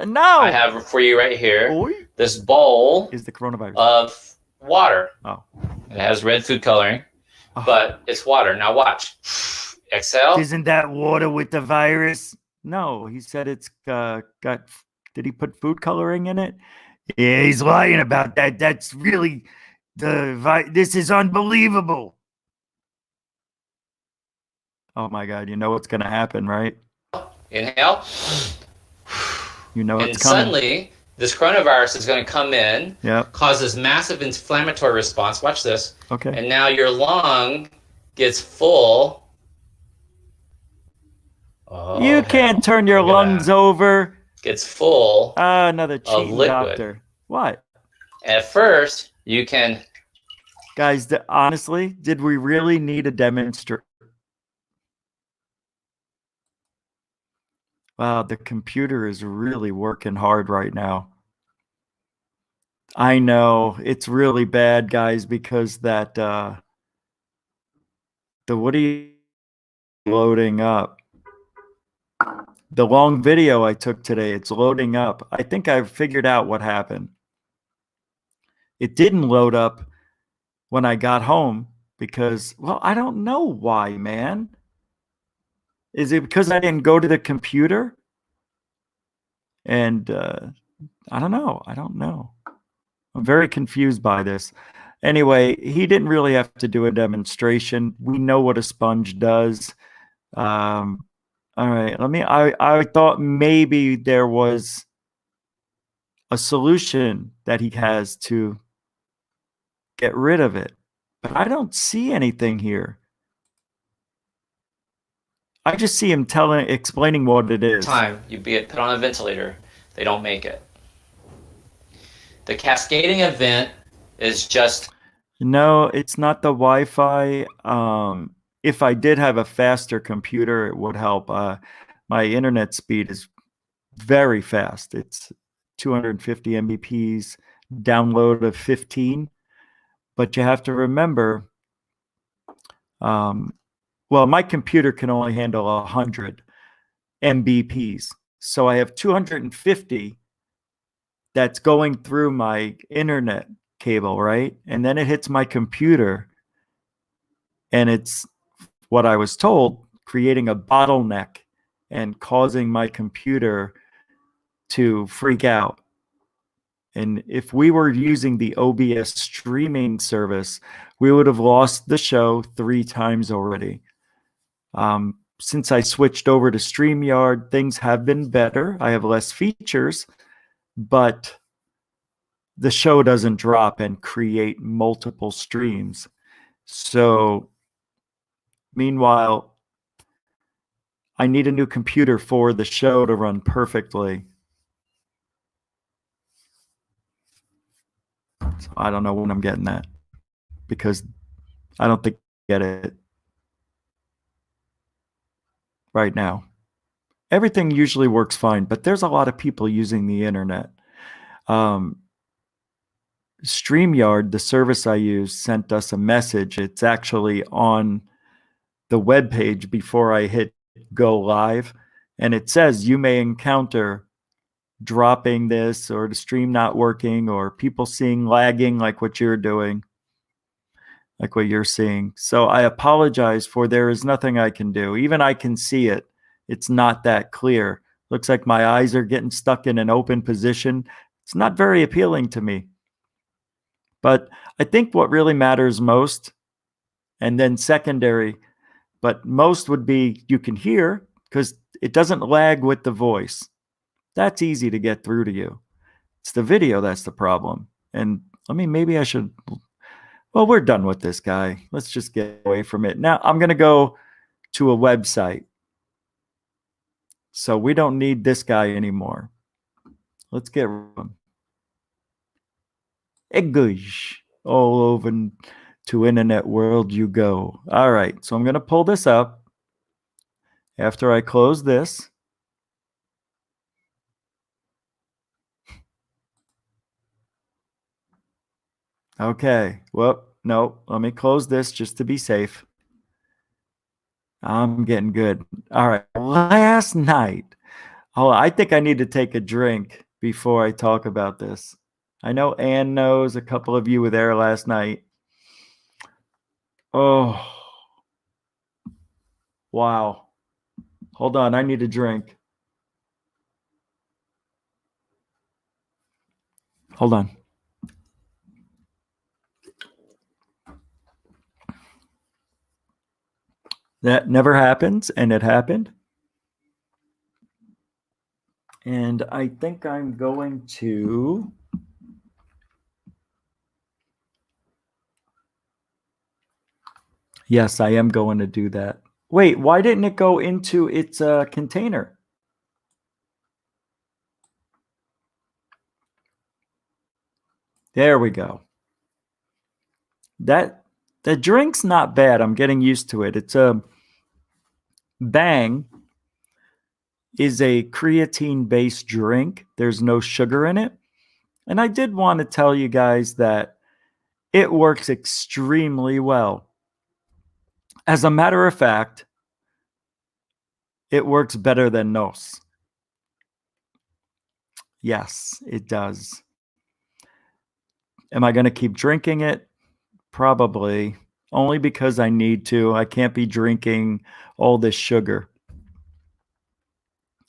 no. I have for you right here this bowl is the coronavirus of water. Oh. It has red food coloring, but it's water. Now watch. Exhale. Isn't that water with the virus? No, he said it's got. Did he put food coloring in it? Yeah, he's lying about that. That's really this is unbelievable. Oh my God! You know what's going to happen, right? Inhale. You know and it's coming. Suddenly, this coronavirus is going to come in, cause this massive inflammatory response. Watch this. Okay. And now your lung gets full. Oh, you can't turn your lungs over. Gets full. Another cheating doctor. What? At first, you can. Guys, honestly, did we really need a demonstration? Wow, the computer is really working hard right now. I know it's really bad, guys, because that the what are you loading up? The long video I took today, it's loading up. I think I've figured out what happened. It didn't load up when I got home because, well, I don't know why, man. Is it because I didn't go to the computer? And I don't know. I'm very confused by this. Anyway, he didn't really have to do a demonstration. We know what a sponge does. All right, I thought maybe there was a solution that he has to get rid of it, but I don't see anything here. I just see him explaining what it is. Time you get put on a ventilator, they don't make it. The cascading event is just... No, it's not the Wi-Fi. If I did have a faster computer, it would help. My internet speed is very fast. It's 250 Mbps, download of 15. But you have to remember, well, my computer can only handle 100 Mbps. So I have 250 that's going through my internet cable, right? And then it hits my computer, and it's what I was told, creating a bottleneck and causing my computer to freak out. And if we were using the OBS streaming service, we would have lost the show 3 times already. Since I switched over to StreamYard, things have been better. I have less features, but the show doesn't drop and create multiple streams. So meanwhile, I need a new computer for the show to run perfectly. So I don't know when I'm getting that, because I don't think I get it right now. Everything usually works fine, but there's a lot of people using the internet. StreamYard, the service I use, sent us a message. It's actually on the web page before I hit go live, and it says you may encounter dropping this, or the stream not working, or people seeing lagging like what you're doing, like what you're seeing. So I apologize for there is nothing I can do. Even I can see it. It's not that clear. Looks like my eyes are getting stuck in an open position. It's not very appealing to me. But I think what really matters most, and then secondary, but most would be you can hear, because it doesn't lag with the voice. That's easy to get through to you. It's the video that's the problem. And I mean, maybe I should... Well, we're done with this guy. Let's just get away from it. Now, I'm going to go to a website. So we don't need this guy anymore. Let's get rid of him. Egoish. All over to internet world you go. All right, so I'm going to pull this up after I close this. Okay, well, no, let me close this just to be safe. I'm getting good. All right, last night, I think I need to take a drink before I talk about this. I know Ann knows. A couple of you were there last night. Oh, wow. Hold on, I need a drink. Hold on. That never happens, and it happened. And I think I'm going to... Yes, I am going to do that. Wait, why didn't it go into its container? There we go. The drink's not bad. I'm getting used to it. It's a Bang is a creatine-based drink. There's no sugar in it. And I did want to tell you guys that it works extremely well. As a matter of fact, it works better than Nos. Yes, it does. Am I going to keep drinking it? Probably. Only because I need to. I can't be drinking all this sugar.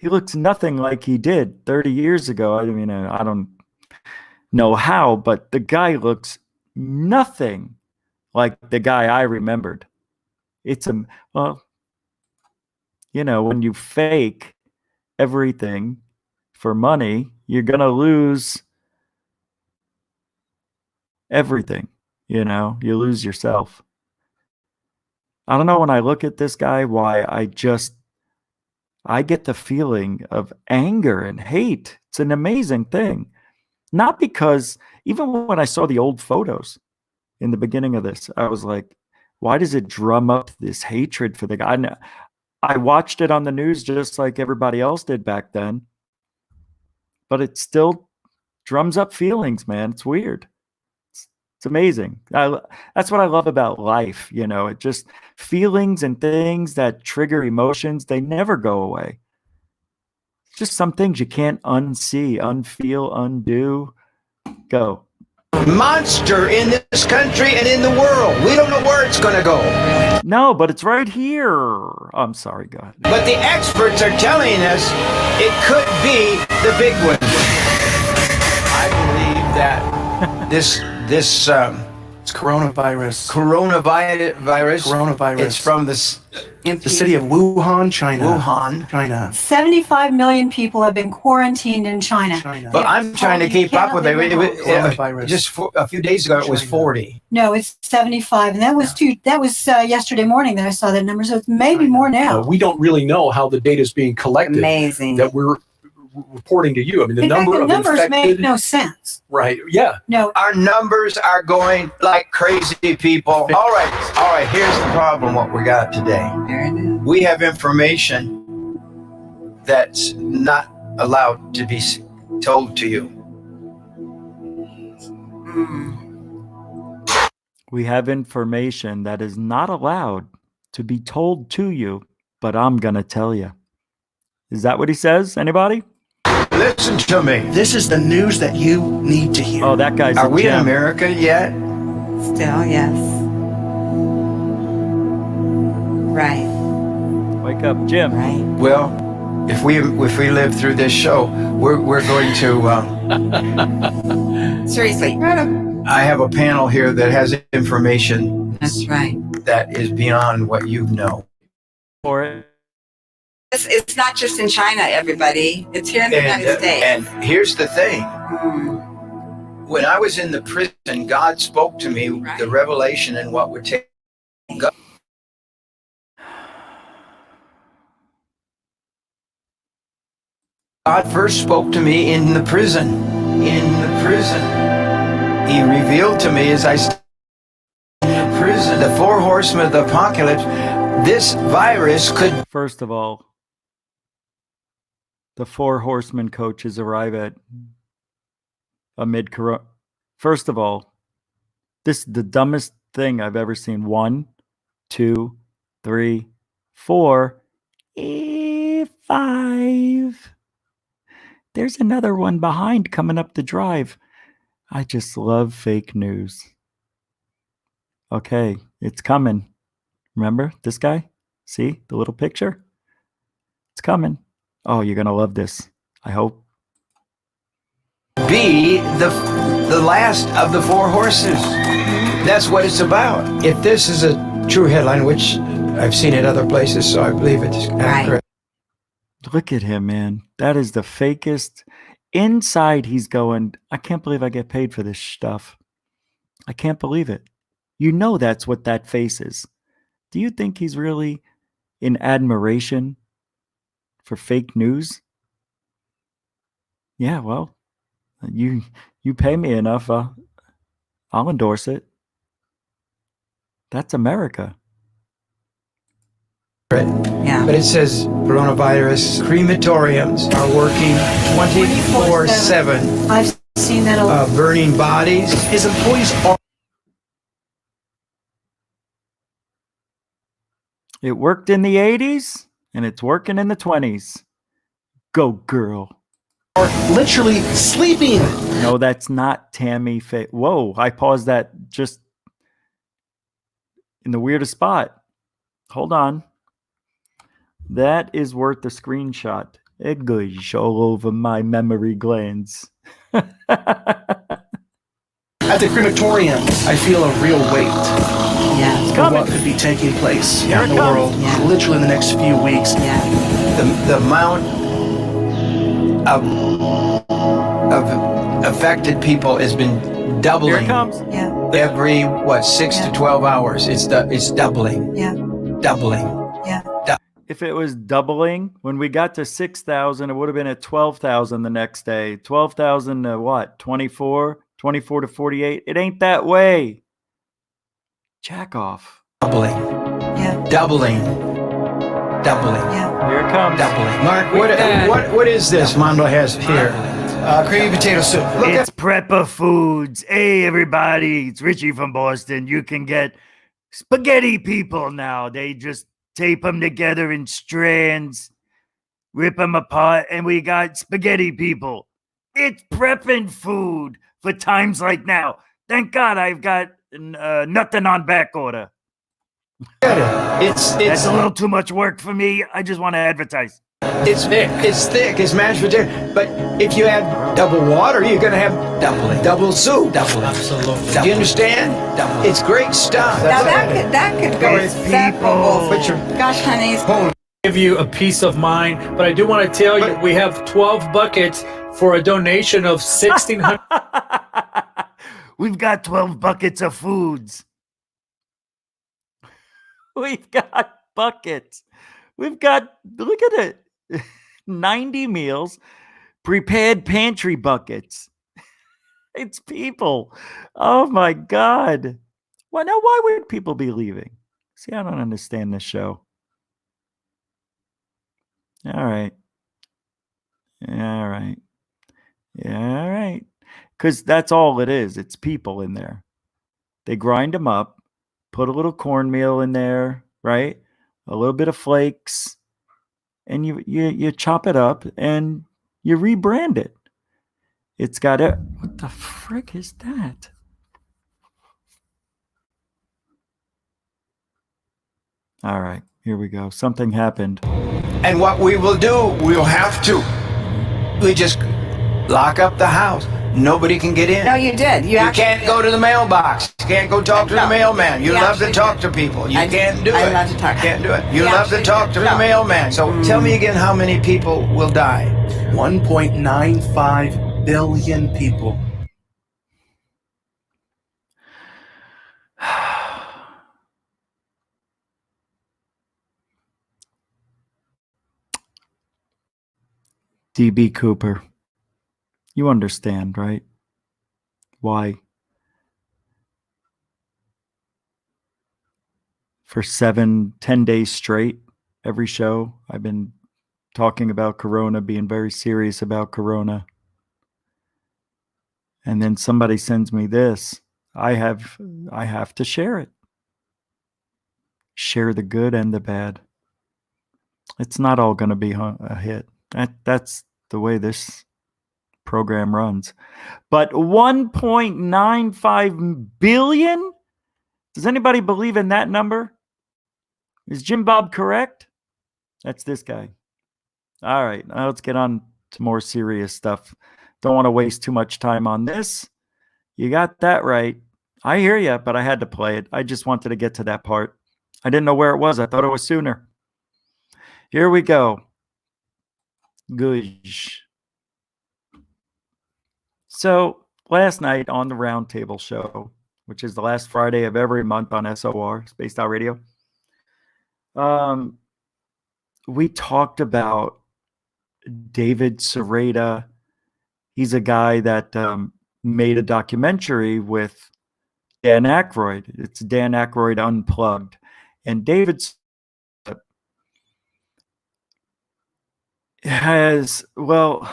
He looks nothing like he did 30 years ago. I mean, I don't know how, but the guy looks nothing like the guy I remembered. It's well, you know, when you fake everything for money, you're going to lose everything. You know, you lose yourself. I don't know, when I look at this guy, why I get the feeling of anger and hate. It's an amazing thing. Not because, even when I saw the old photos in the beginning of this, I was like, why does it drum up this hatred for the guy? I watched it on the news just like everybody else did back then, but it still drums up feelings, man. It's weird. It's amazing. That's what I love about life. You know, it just feelings and things that trigger emotions, they never go away. It's just some things you can't unsee, unfeel, undo. Go. Monster in this country and in the world. We don't know where it's going to go. No, but it's right here. I'm sorry, God. But the experts are telling us it could be the big one. I believe that this it's coronavirus. Coronavirus. It's from the city of Wuhan, China. 75 million people have been quarantined in China. But I'm trying to keep up with it. Just a few days ago, it was 40. No, it's 75, and that was yesterday morning that I saw that number. So it's maybe more now. We don't really know how the data is being collected. Amazing. That we're reporting to you. I mean, the numbers infected, make no sense. Right? Yeah. No. Our numbers are going like crazy, people. All right. Here's the problem. What we got today. We have information that's not allowed to be told to you. We have information that is not allowed to be told to you, but I'm going to tell you. Is that what he says? Anybody? Listen to me. This is the news that you need to hear. Oh, that guy's Are we in America yet? Still, yes. Right. Wake up, Jim. Right. Well, if we live through this show, we're going to. Seriously. I have a panel here that has information. That's right. That is beyond what you know. For it. It's not just in China, everybody. It's here in the United States. And here's the thing. When I was in the prison, God spoke to me the revelation and what would take. God first spoke to me in the prison. He revealed to me as I stayed in the prison, the 4 horsemen of the apocalypse, this virus could. First of all, the 4 horsemen coaches arrive at amid corona. First of all, this is the dumbest thing I've ever seen. 1, 2, 3, 4, 5. There's another one behind coming up the drive. I just love fake news. Okay, it's coming. Remember this guy? See the little picture? It's coming. Oh, you're going to love this. I hope. Be the last of the 4 horses. That's what it's about. If this is a true headline, which I've seen it other places, so I believe it's accurate. Look at him, man. That is the fakest. Inside, he's going, I can't believe I get paid for this stuff. I can't believe it. You know that's what that face is. Do you think he's really in admiration for fake news? Yeah, well, you pay me enough, I'll endorse it. That's America. Yeah. But it says coronavirus crematoriums are working 24/7. I've seen that a lot. Burning bodies. His employees are. It worked in the 80s, and it's working in the 20s. Go, girl. Are literally sleeping. No, that's not Tammy Faye. Whoa, I paused that just in the weirdest spot. Hold on. That is worth the screenshot. Gosh, all over my memory glands. At the crematorium, I feel a real weight. Yeah. It's For coming. what could be taking place Here in it the comes. world, Yeah. literally in the next few weeks. Yeah. The amount of affected people has been Here it doubling comes. Yeah. every 6 Yeah. to 12 hours. It's doubling, Yeah. doubling. Yeah. If it was doubling, when we got to 6,000, it would have been at 12,000 the next day. 12,000 to what? 24? 24 to 48? It ain't that way. Jack off. Doubling, Yeah. doubling, doubling, Yeah. Here it comes. doubling. Mark, what is this Mondo has here? Creamy potato soup. Look at It's Prepper Foods. Hey, everybody. It's Richie from Boston. You can get spaghetti people now. They just tape them together in strands, rip them apart, and we got spaghetti people. It's prepping food for times like now. Thank God I've got nothing on back order. It's That's a little too much work for me. I just want to advertise. It's thick. It's thick. It's mashed potato. But if you add double water, you're gonna have doubling, double soup, doubling. Absolutely. Do you understand? Doubling. It's great stuff. Now that could go There's several. people. Gosh, honey. Give you a peace of mind, but I do want to tell you we have 12 buckets for a donation of $1,600. We've got 12 buckets of foods. We've got buckets. We've got, look at it, 90 meals, prepared pantry buckets. It's people. Oh my God. Well, now why would people be leaving? See, I don't understand this show. All right. All right. Yeah, all right. Because that's all it is. It's people in there. They grind them up, put a little cornmeal in there, right? A little bit of flakes, and you chop it up and you rebrand it. It's got a, what the frick is that? All right, here we go. Something happened. And what we will do, we'll have to. We just lock up the house. Nobody can get in. No, you did. You can't go to the mailbox. You can't go talk to the mailman. You love to talk to people. You can't do it. I love to talk. Can't do it. You You love to actually talk did. to the No. mailman. So tell me again how many people will die. 1.95 billion people. DB Cooper. You understand, right? Why? For 10 days straight, every show, I've been talking about Corona, being very serious about Corona. And then somebody sends me this. I have to share it. Share the good and the bad. It's not all going to be a hit. That's the way this program runs. But 1.95 billion? Does anybody believe in that number? Is Jim Bob correct? That's this guy. All right, now let's get on to more serious stuff. Don't want to waste too much time on this. You got that right. I hear you, but I had to play it. I just wanted to get to that part. I didn't know where it was. I thought it was sooner. Here we go. Goosh. So last night on the Roundtable Show, which is the last Friday of every month on SOR, Spaced Out Radio, we talked about David Sereda. He's a guy that made a documentary with Dan Aykroyd. It's Dan Aykroyd Unplugged. And David has, well,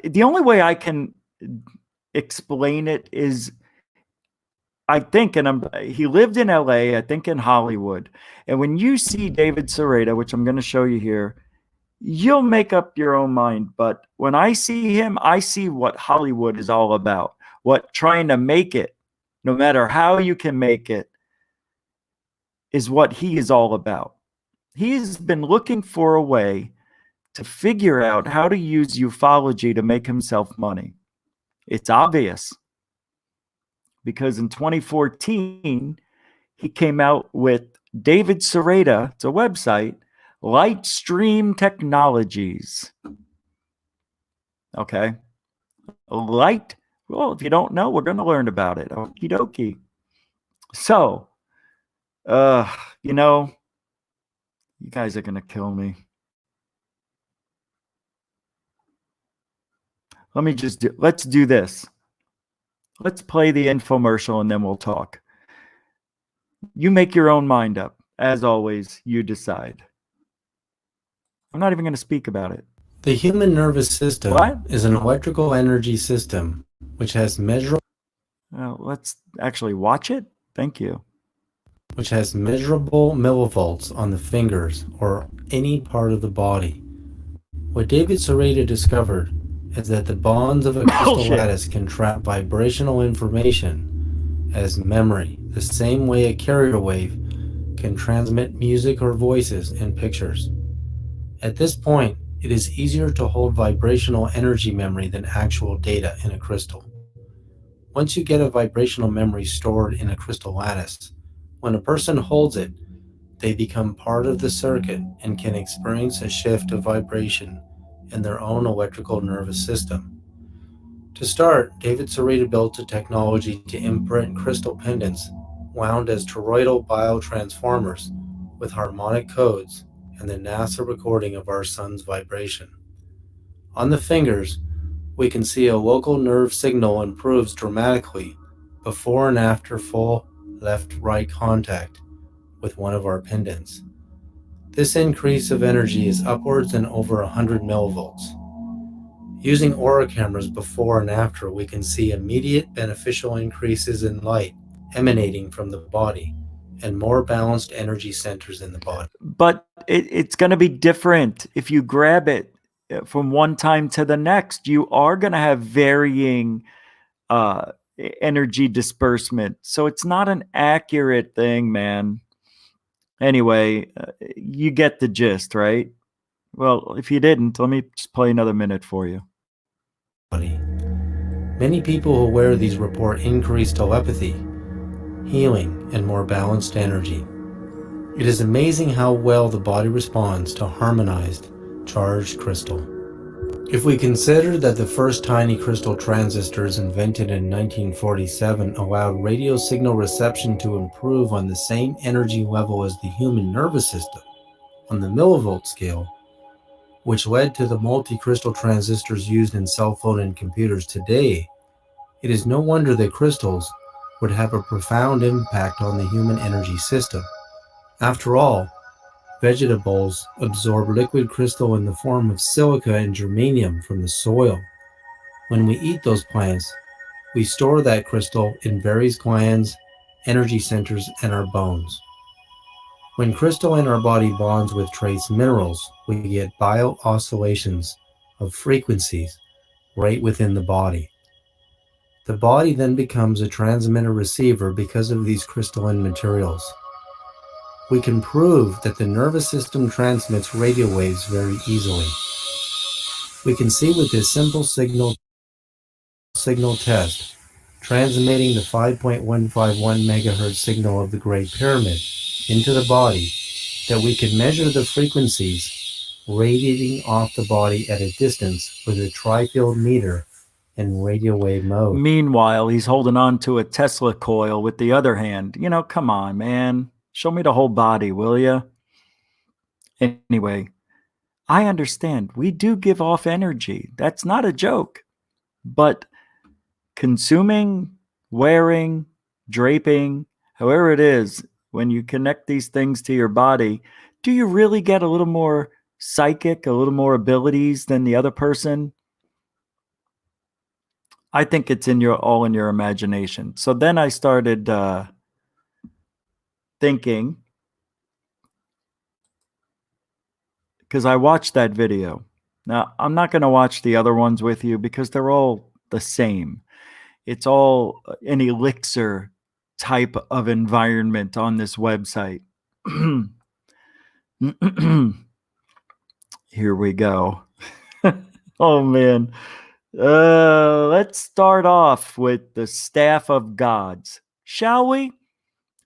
the only way I can explain it is, I think, and he lived in LA, I think in Hollywood. And when you see David Sereda, which I'm going to show you here, you'll make up your own mind. But when I see him, I see what Hollywood is all about, what trying to make it, no matter how you can make it, is what he is all about. He's been looking for a way to figure out how to use ufology to make himself money. It's obvious because in 2014, he came out with David Sereda, it's a website, Lightstream Technologies. Okay. Well, if you don't know, we're going to learn about it. Okie dokie. So, you guys are going to kill me. Let's do this. Let's play the infomercial and then we'll talk. You make your own mind up. As always, you decide. I'm not even going to speak about it. The human nervous system is an electrical energy system which has measurable. Let's actually watch it. Thank you. Which has measurable millivolts on the fingers or any part of the body. What David Sereda discovered is that the bonds of a crystal lattice can trap vibrational information as memory, the same way a carrier wave can transmit music or voices and pictures. At this point, it is easier to hold vibrational energy memory than actual data in a crystal. Once you get a vibrational memory stored in a crystal lattice, when a person holds it, they become part of the circuit and can experience a shift of vibration in their own electrical nervous system. To start, David Sereda built a technology to imprint crystal pendants wound as toroidal biotransformers with harmonic codes and the NASA recording of our sun's vibration. On the fingers, we can see a local nerve signal improves dramatically before and after full left-right contact with one of our pendants. This increase of energy is upwards and over 100 millivolts. Using aura cameras before and after, we can see immediate beneficial increases in light emanating from the body and more balanced energy centers in the body. But it's going to be different if you grab it from one time to the next. You are going to have varying energy disbursement. So it's not an accurate thing, man. Anyway, you get the gist, right? Well, if you didn't, let me just play another minute for you. Many people who wear these report increased telepathy, healing, and more balanced energy. It is amazing how well the body responds to harmonized, charged crystal. If we consider that the first tiny crystal transistors invented in 1947 allowed radio signal reception to improve on the same energy level as the human nervous system, on the millivolt scale, which led to the multi-crystal transistors used in cell phone and computers today, it is no wonder that crystals would have a profound impact on the human energy system. After all, vegetables absorb liquid crystal in the form of silica and germanium from the soil. When we eat those plants, we store that crystal in various glands, energy centers, and our bones. When crystal in our body bonds with trace minerals, we get bio-oscillations of frequencies right within the body. The body then becomes a transmitter-receiver because of these crystalline materials. We can prove that the nervous system transmits radio waves very easily. We can see with this simple signal test, transmitting the 5.151 megahertz signal of the Great Pyramid into the body, that we can measure the frequencies radiating off the body at a distance with a tri-field meter in radio wave mode. Meanwhile, he's holding on to a Tesla coil with the other hand. Come on, man. Show me the whole body, will you? Anyway, I understand. We do give off energy. That's not a joke. But consuming, wearing, draping, however it is, when you connect these things to your body, do you really get a little more psychic, a little more abilities than the other person? I think it's all in your imagination. So then I started thinking, because I watched that video. Now, I'm not going to watch the other ones with you because they're all the same. It's all an elixir type of environment on this website. Here we go. Oh, man. Let's start off with the staff of gods, shall we?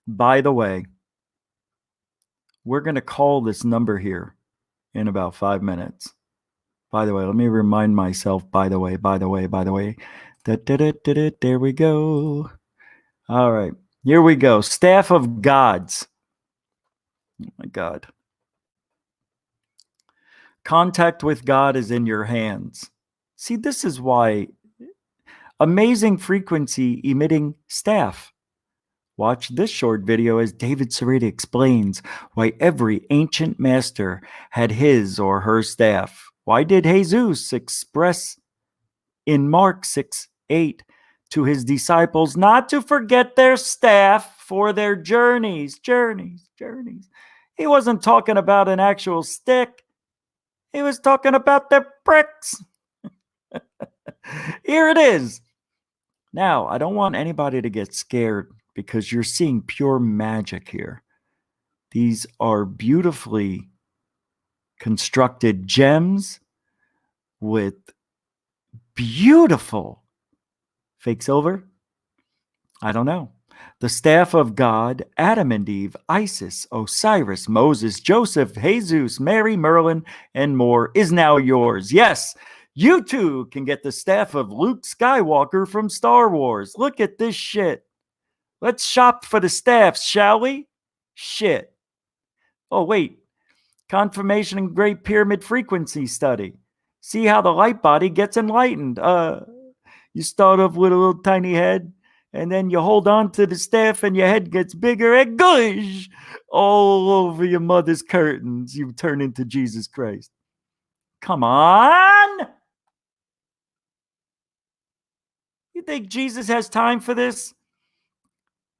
By the way, we're going to call this number here in about 5 minutes. By the way, let me remind myself, by the way. There we go. All right, here we go. Staff of gods. Oh my God. Contact with God is in your hands. See, this is why amazing frequency emitting staff. Watch this short video as David Sarita explains why every ancient master had his or her staff. Why did Jesus express in Mark 6:8 to his disciples not to forget their staff for their journeys? He wasn't talking about an actual stick. He was talking about their pricks. Here it is. Now, I don't want anybody to get scared because you're seeing pure magic here. These are beautifully constructed gems with beautiful fake silver. I don't know. The staff of God, Adam and Eve, Isis, Osiris, Moses, Joseph, Jesus, Mary, Merlin, and more is now yours. Yes, you too can get the staff of Luke Skywalker from Star Wars. Look at this shit. Let's shop for the staffs, shall we? Shit. Oh, wait. Confirmation and Great Pyramid Frequency Study. See how the light body gets enlightened. You start off with a little tiny head, and then you hold on to the staff, and your head gets bigger, and gosh, all over your mother's curtains, you turn into Jesus Christ. Come on! You think Jesus has time for this?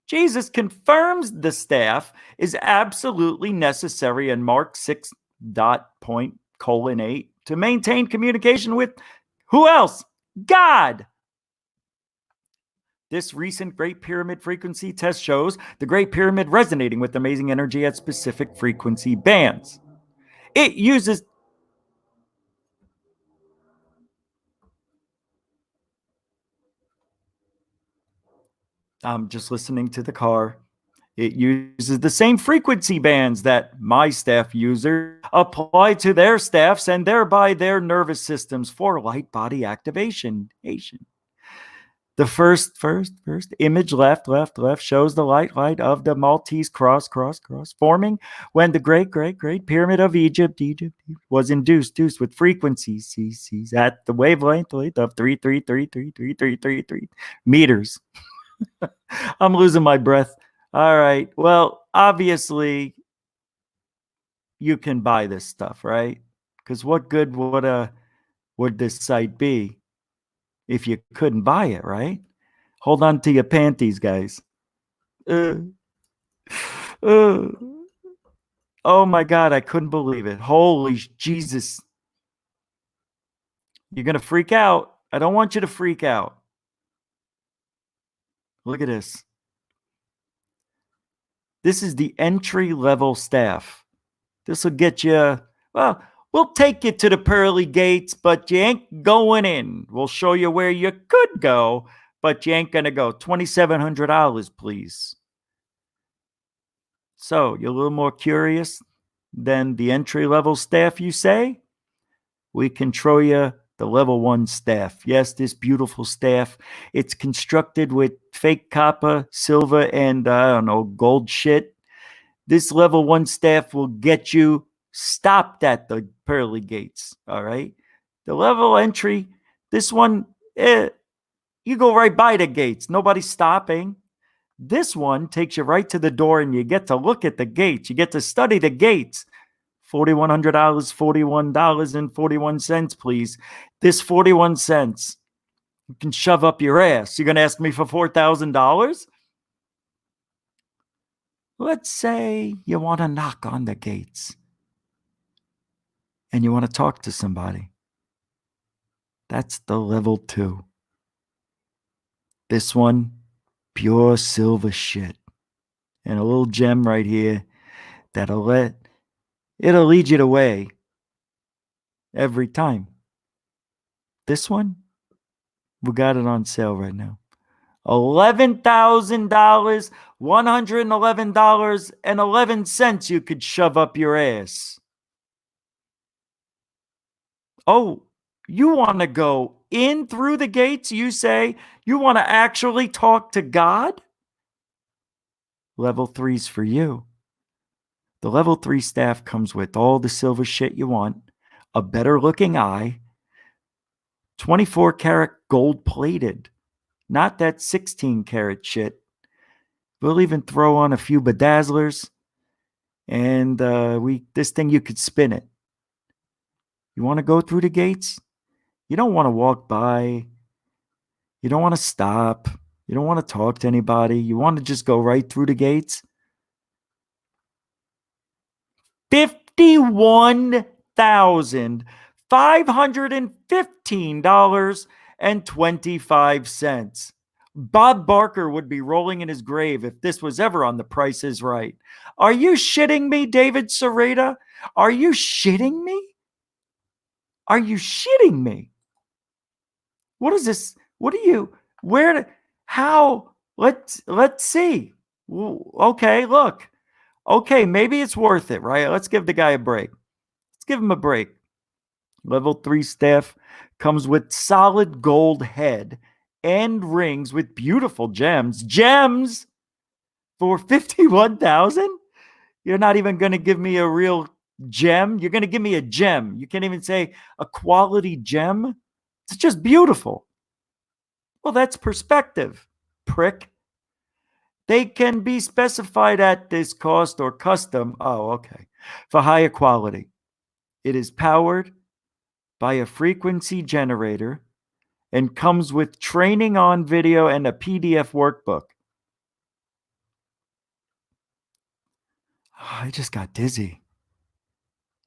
Jesus confirms the staff is absolutely necessary in Mark 6:8 to maintain communication with who else? God. This recent Great Pyramid frequency test shows the Great Pyramid resonating with amazing energy at specific frequency bands. It uses I'm just listening to the car. It uses the same frequency bands that my staff users apply to their staffs and thereby their nervous systems for light body activation. The first image left shows the light of the Maltese cross forming when the great pyramid of Egypt was induced with frequencies at the wavelength of 3333333 meters. I'm losing my breath. All right. Well, obviously, you can buy this stuff, right? Because what good would this site be if you couldn't buy it, right? Hold on to your panties, guys. Oh my God, I couldn't believe it. Holy Jesus. You're going to freak out. I don't want you to freak out. Look at this. This is the entry-level staff. This will get you, well, we'll take you to the pearly gates, but you ain't going in. We'll show you where you could go, but you ain't going to go. $2,700, please. So, you're a little more curious than the entry-level staff, you say? We can show you the level 1 staff. Yes, this beautiful staff. It's constructed with fake copper, silver, and, I don't know, gold shit. This level 1 staff will get you stopped at the pearly gates, all right? The level entry, this one, you go right by the gates. Nobody's stopping. This one takes you right to the door, and you get to look at the gates. You get to study the gates. $4,100, $41.41, please. This 41 cents you can shove up your ass. You're going to ask me for $4,000? Let's say you want to knock on the gates and you want to talk to somebody. That's the level 2. This one, pure silver shit. And a little gem right here that'll lead you the way every time. This one, we got it on sale right now. $11,000, $111.11 you could shove up your ass. Oh, you want to go in through the gates? You say you want to actually talk to God? Level 3's for you. The level 3 staff comes with all the silver shit you want, a better looking eye, 24 karat gold plated, not that 16 karat shit. We'll even throw on a few bedazzlers, and this thing, you could spin it. You want to go through the gates? You don't want to walk by. You don't want to stop. You don't want to talk to anybody. You want to just go right through the gates? $51,515.25. Bob Barker would be rolling in his grave if this was ever on The Price is Right. Are you shitting me, David Sereda? Are you shitting me? Are you shitting me? What is this? What are you? Where? How? Let's see. Okay, look. Okay, maybe it's worth it, right? Let's give the guy a break. Let's give him a break. Level 3 staff comes with solid gold head and rings with beautiful gems. Gems for $51,000? You're not even going to give me a real gem. You're going to give me a gem. You can't even say a quality gem. It's just beautiful. Well, that's perspective, prick. They can be specified at this cost or custom. Oh, okay. For higher quality. It is powered by a frequency generator and comes with training on video and a PDF workbook. Oh, I just got dizzy.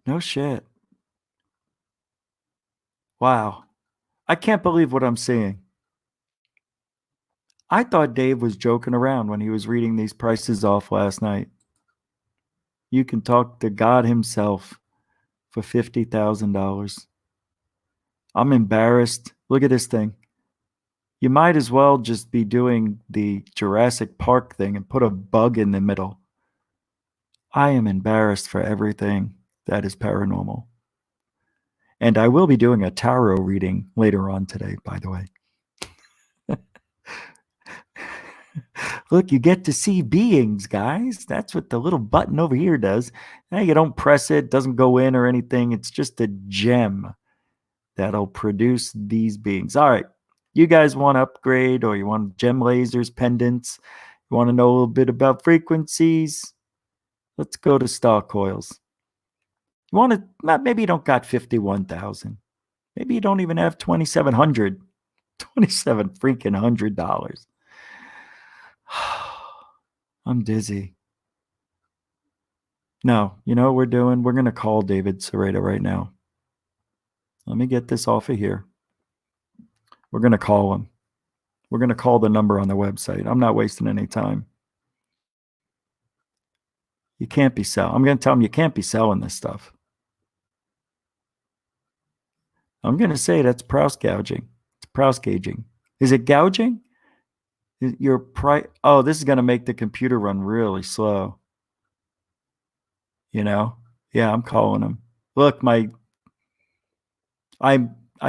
No shit. Wow. I can't believe what I'm seeing. I thought Dave was joking around when he was reading these prices off last night. You can talk to God himself for $50,000. I'm embarrassed. Look at this thing. You might as well just be doing the Jurassic Park thing and put a bug in the middle. I am embarrassed for everything that is paranormal. And I will be doing a tarot reading later on today, by the way. Look, you get to see beings, guys. That's what the little button over here does. Now you don't press it, doesn't go in or anything. It's just a gem that'll produce these beings. All right. You guys want to upgrade, or you want gem lasers, pendants? You want to know a little bit about frequencies? Let's go to star coils. You want to, maybe you don't got 51,000. Maybe you don't even have 2,700. $27 freaking $100. I'm dizzy. No, you know what we're doing? We're going to call David Sereda right now. Let me get this off of here. We're going to call him. We're going to call the number on the website. I'm not wasting any time. You can't be selling. I'm going to tell him you can't be selling this stuff. I'm going to say that's price gouging. It's price gauging. Is it gouging? Your price. Oh, this is going to make the computer run really slow. You know? Yeah, I'm calling him. Look, I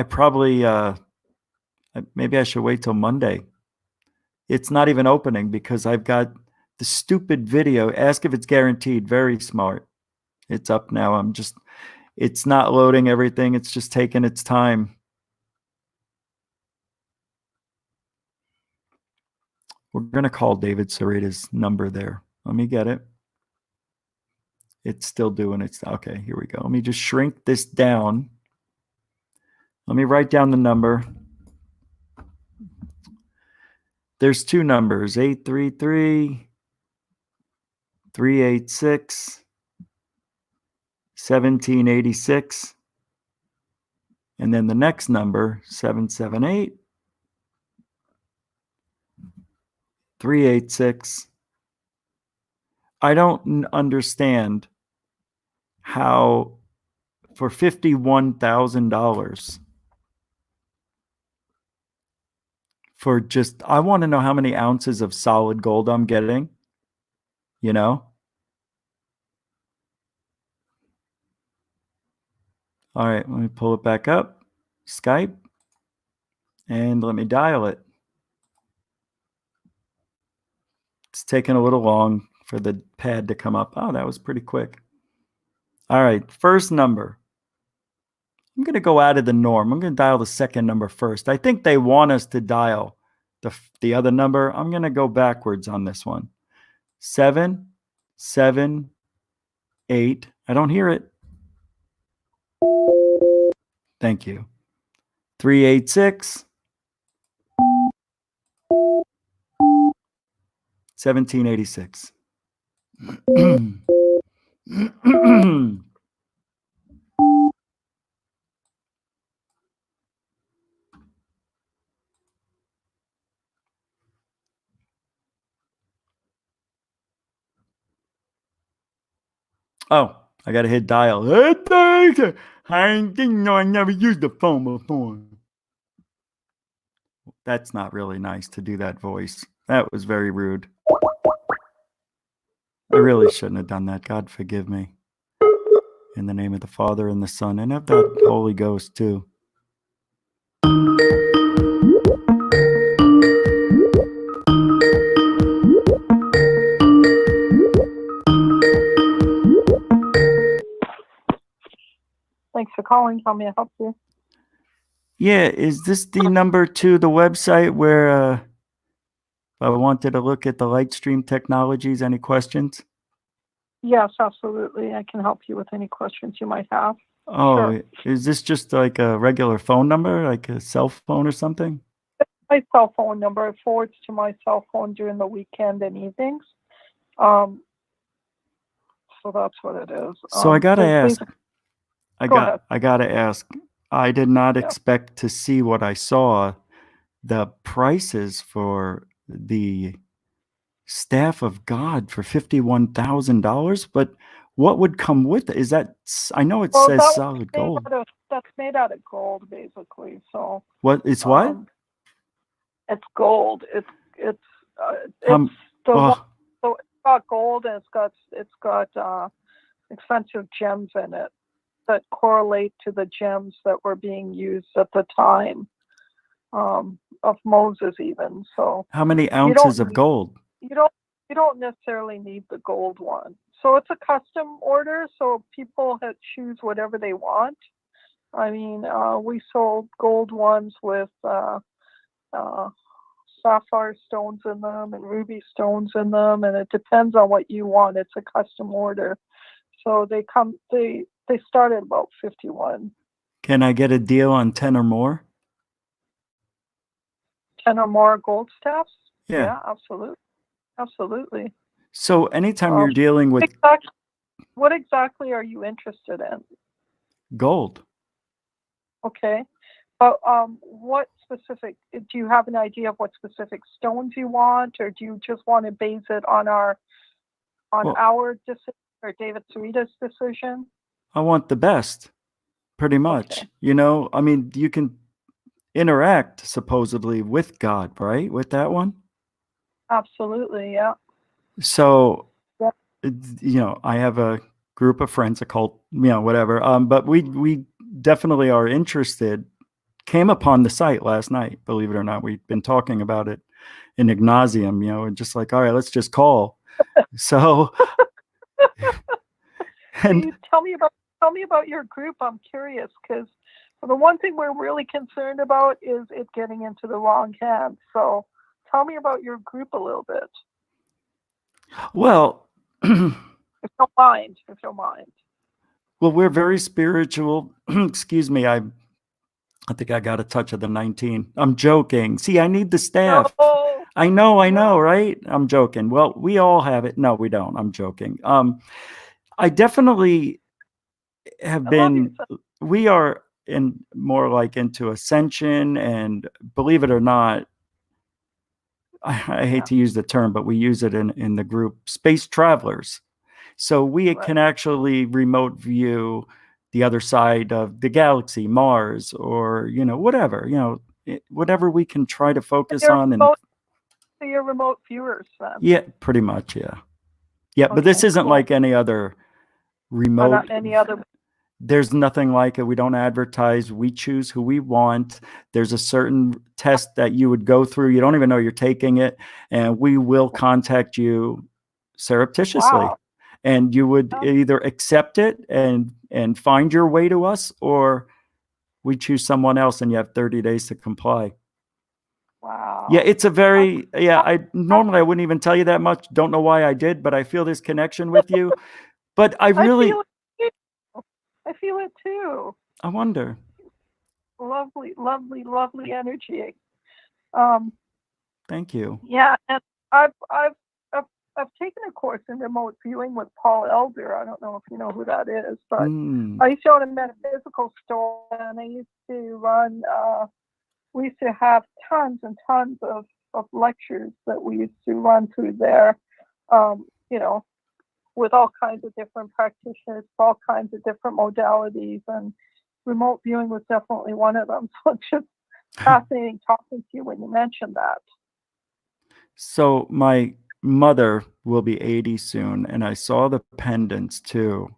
probably maybe I should wait till Monday. It's not even opening because I've got the stupid video. Ask if it's guaranteed. Very smart. It's up now. It's not loading everything. It's just taking its time. We're going to call David Sereda's number there. Let me get it. It's still doing it. Okay, here we go. Let me just shrink this down. Let me write down the number. There's two numbers, 833-386-1786. And then the next number, 778-386. I don't understand how for $51,000 for just, I want to know how many ounces of solid gold I'm getting, you know? All right, let me pull it back up, Skype, and let me dial it. It's taking a little long for the pad to come up. Oh, that was pretty quick. All right, first number. I'm going to go out of the norm. I'm going to dial the second number first. I think they want us to dial the other number. I'm going to go backwards on this one. 7, 7, 8. I don't hear it. Thank you. 386. 1786. Oh, I got to hit dial. I didn't know I never used the phone before. That's not really nice to do that voice. That was very rude. I really shouldn't have done that. God forgive me. In the name of the Father and the Son and of the Holy Ghost too. Thanks for calling. How may I help you? Yeah, is this the number to the website where if I wanted to look at the light stream technologies? Any questions? Yes, absolutely. I can help you with any questions you might have. Oh, Sure. is this just like a regular phone number, like a cell phone or something? My cell phone number, it forwards to my cell phone during the weekend and evenings. So that's what it is. So I gotta ask. Go ahead. I gotta ask. I did not expect to see what I saw. The prices for the staff of God for $51,000, but what would come with it? Is that, I know it says solid gold. That's made out of gold, basically. So What? It's what? It's gold. It's Oh. So it's got gold and it's got expensive gems in it that correlate to the gems that were being used at the time of Moses, even. So how many ounces of gold? You don't necessarily need the gold one. So it's a custom order, so people choose whatever they want. I mean, we sold gold ones with sapphire stones in them and ruby stones in them, and it depends on what you want. It's a custom order. So they start at about 51. Can I get a deal on 10 or more? 10 or more gold staffs? Yeah, absolutely. So anytime you're dealing with what exactly are you interested in? gold. Okay. But what specific, do you have an idea of what specific stones you want, or do you just want to base it on our decision or David Sarita's decision? I want the best, pretty much. Okay. You know, I mean, you can interact supposedly with God, right? With that one? Absolutely, yeah. So, you know, I have a group of friends, a cult, you know, whatever. But we definitely are interested. Came upon the site last night, believe it or not. We've been talking about it in Ignatium, you know, and just like, all right, let's just call. So, and tell me about your group. I'm curious, because the one thing we're really concerned about is it getting into the wrong hands. So tell me about your group a little bit. Well, if you don't mind. Well, we're very spiritual. Excuse me. I think I got a touch of the 19. I'm joking. See, I need the staff. No. I know, right? I'm joking. Well, we all have it. No, we don't. I'm joking. I definitely have been, we are in more like into ascension, and believe it or not, I hate to use the term, but we use it in the group, space travelers. So we can actually remote view the other side of the galaxy, Mars, or whatever, whatever we can try to focus on. And So you're remote viewers then? yeah, pretty much, yeah. But Okay, this isn't cool. like any other remote. Not any other. There's nothing like it. We don't advertise. We choose who we want. There's a certain test that you would go through. You don't even know you're taking it, and we will contact you surreptitiously. Wow. And you would either accept it and find your way to us, or we choose someone else, and you have 30 days to comply. Wow. Yeah, it's a very I normally I wouldn't even tell you that much. Don't know why I did, but I feel this connection with you. But I really I feel it too. I wonder. Lovely, lovely, lovely energy. Thank you. Yeah, and I've taken a course in remote viewing with Paul Elder. I don't know if you know who that is, but I used to own a metaphysical store, and I used to run. We used to have tons and tons of lectures that we used to run through there. With all kinds of different practitioners, all kinds of different modalities, and remote viewing was definitely one of them. So it's just fascinating talking to you when you mentioned that. So my mother will be 80 soon, and I saw the pendants too.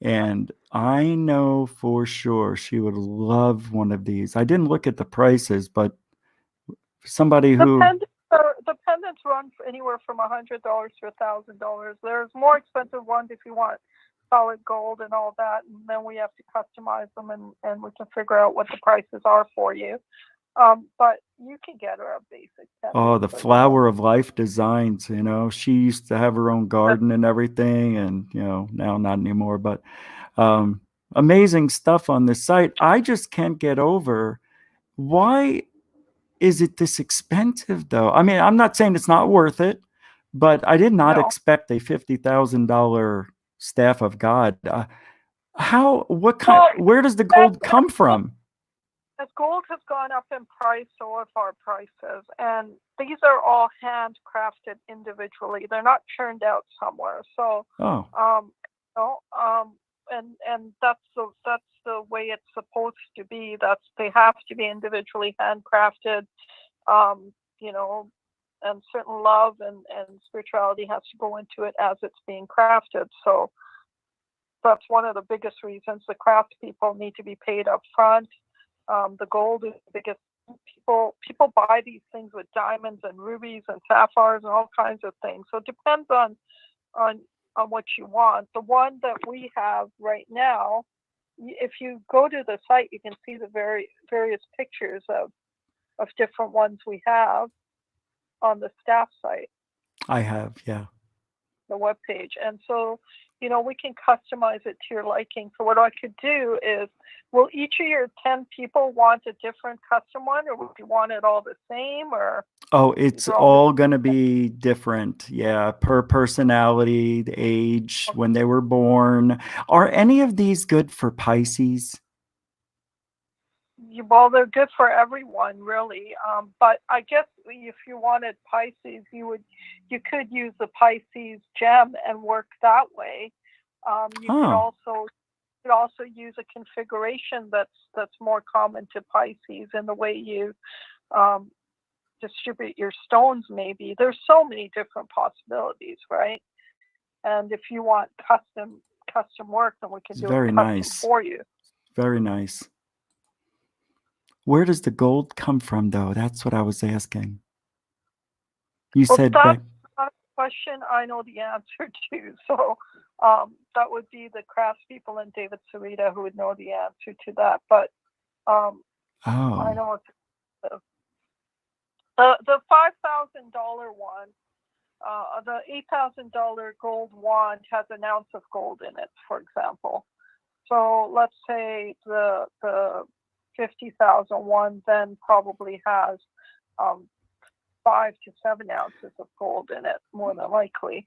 And I know for sure she would love one of these. I didn't look at the prices, but somebody who... The pendants run for anywhere from $100 to $1,000. There's more expensive ones if you want solid gold and all that, and then we have to customize them, and we can figure out what the prices are for you. But you can get her a basic pendant. Oh, the Flower of Life designs, she used to have her own garden and everything, and now not anymore, but amazing stuff on this site. I just can't get over why is it this expensive though? I mean, I'm not saying it's not worth it, but I did not expect a $50,000 staff of God. Where does the gold come from? As gold has gone up in price, so have our prices, and these are all handcrafted individually. They're not churned out somewhere. So, and that's the way it's supposed to be. They have to be individually handcrafted, and certain love and spirituality has to go into it as it's being crafted. So that's one of the biggest reasons the craft people need to be paid up front. The gold is the biggest. People buy these things with diamonds and rubies and sapphires and all kinds of things. So it depends on what you want. The one that we have right now, if you go to the site, you can see the various pictures of different ones we have on the staff site. I have, yeah. The webpage. And so, we can customize it to your liking. So what I could do is, will each of your 10 people want a different custom one, or would you want it all the same? Or it's all going to be different. Yeah, per personality, the age, when they were born. Are any of these good for Pisces? Well, they're good for everyone, really. But I guess if you wanted Pisces, you could use the Pisces gem and work that way. You could also use a configuration that's more common to Pisces in the way you distribute your stones. Maybe there's so many different possibilities, right? And if you want custom work, then we can do it custom for you. Very nice. Where does the gold come from, though? That's what I was asking. You said that's a question I know the answer to. So that would be the craftspeople and David Sarita who would know the answer to that. But I know it's the $5,000 one. The $8,000 gold wand has an ounce of gold in it, for example. So let's say the $50,000 one then probably has 5 to 7 ounces of gold in it, more than likely.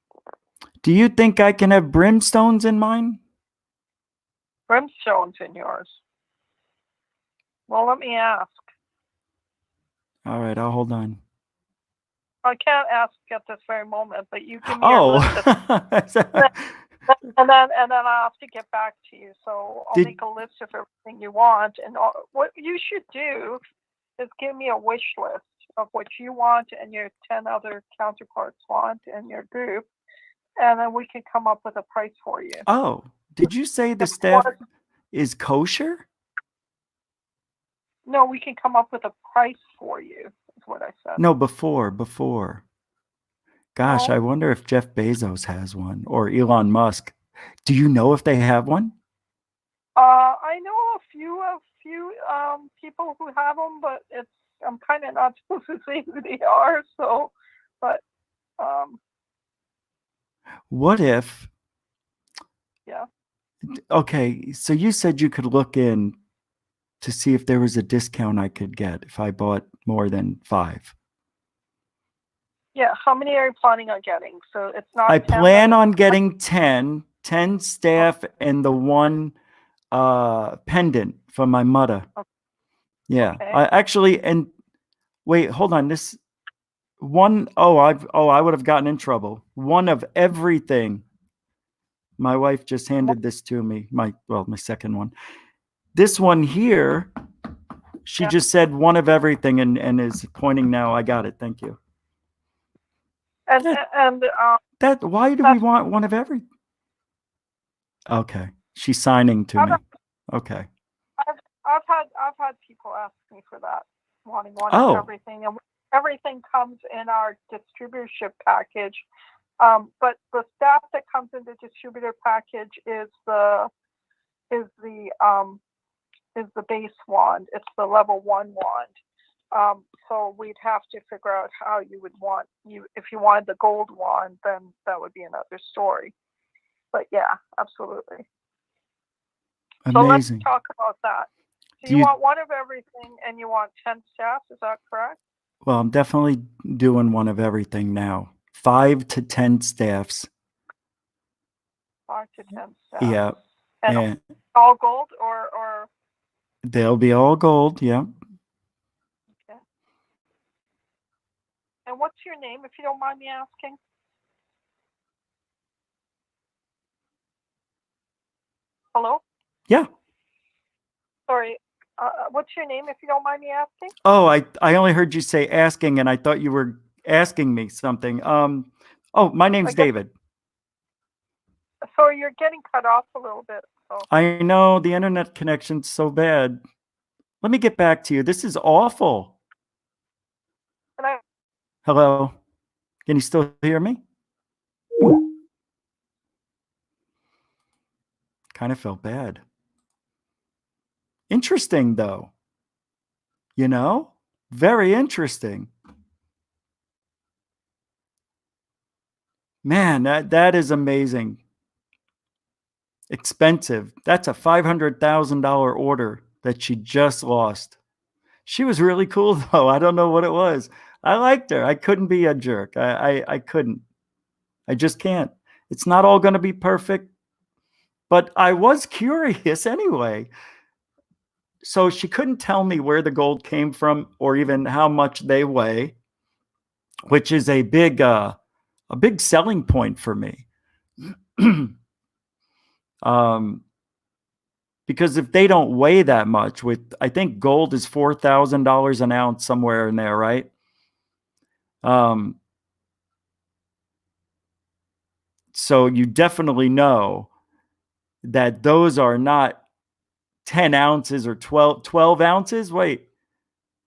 Do you think I can have brimstones in mine? Brimstones in yours? Well, let me ask. All right, I'll hold on. I can't ask at this very moment, but you give me a list of I'll have to get back to you. So I'll Did- make a list of everything you want, and what you should do is give me a wish list of what you want and your 10 other counterparts want in your group, and then we can come up with a price for you. Oh, did you say the staff is kosher? No, we can come up with a price for you, is what I said. No, before. Gosh, Oh. I wonder if Jeff Bezos has one or Elon Musk. Do you know if they have one? I know a few people who have them, but I'm kind of not supposed to say who they are. So, but What if? yeah. Okay, so you said you could look in to see if there was a discount I could get if I bought more than 5. Yeah, how many are you planning on getting? So it's not. I 10, plan but on getting 10 staff and the one pendant for my mother. Yeah. Okay. I actually, and wait, hold on. This one, I would have gotten in trouble. One of everything. My wife just handed this to me. My second one. This one here, she just said one of everything and is pointing now. I got it. Thank you. And why do we want one of everything? Okay. She's signing to me. Okay. I've had people ask me for that, wanting one Oh. of everything, and everything comes in our distributorship package. But the staff that comes in the distributor package is the base wand. It's the level 1 wand. So we'd have to figure out how you would want if you wanted the gold wand, then that would be another story. But yeah, absolutely. Amazing. So let's talk about that. So Do you you- want one of everything and you want 10 staff, is that correct? Well, I'm definitely doing one of everything now. 5 to 10 staffs. 5 to 10 staff. Yeah. And all gold or They'll be all gold. Yeah. okay. And what's your name, if you don't mind me asking? Hello? Yeah. Sorry. What's your name, if you don't mind me asking? Oh, I only heard you say asking, and I thought you were asking me something. My name's David. So you're getting cut off a little bit. So. I know the internet connection's so bad. Let me get back to you. This is awful. Hello? Can you still hear me? Kind of felt bad. Interesting, though. You know? Very interesting. Man, that is amazing. Expensive. That's a $500,000 order that she just lost. She was really cool, though. I don't know what it was. I liked her. I couldn't be a jerk. I couldn't. I just can't. It's not all going to be perfect, but I was curious anyway. So she couldn't tell me where the gold came from or even how much they weigh, which is a big selling point for me. Because if they don't weigh that much, I think gold is $4,000 an ounce somewhere in there, right? So you definitely know that those are not 10 ounces or 12 ounces. Wait,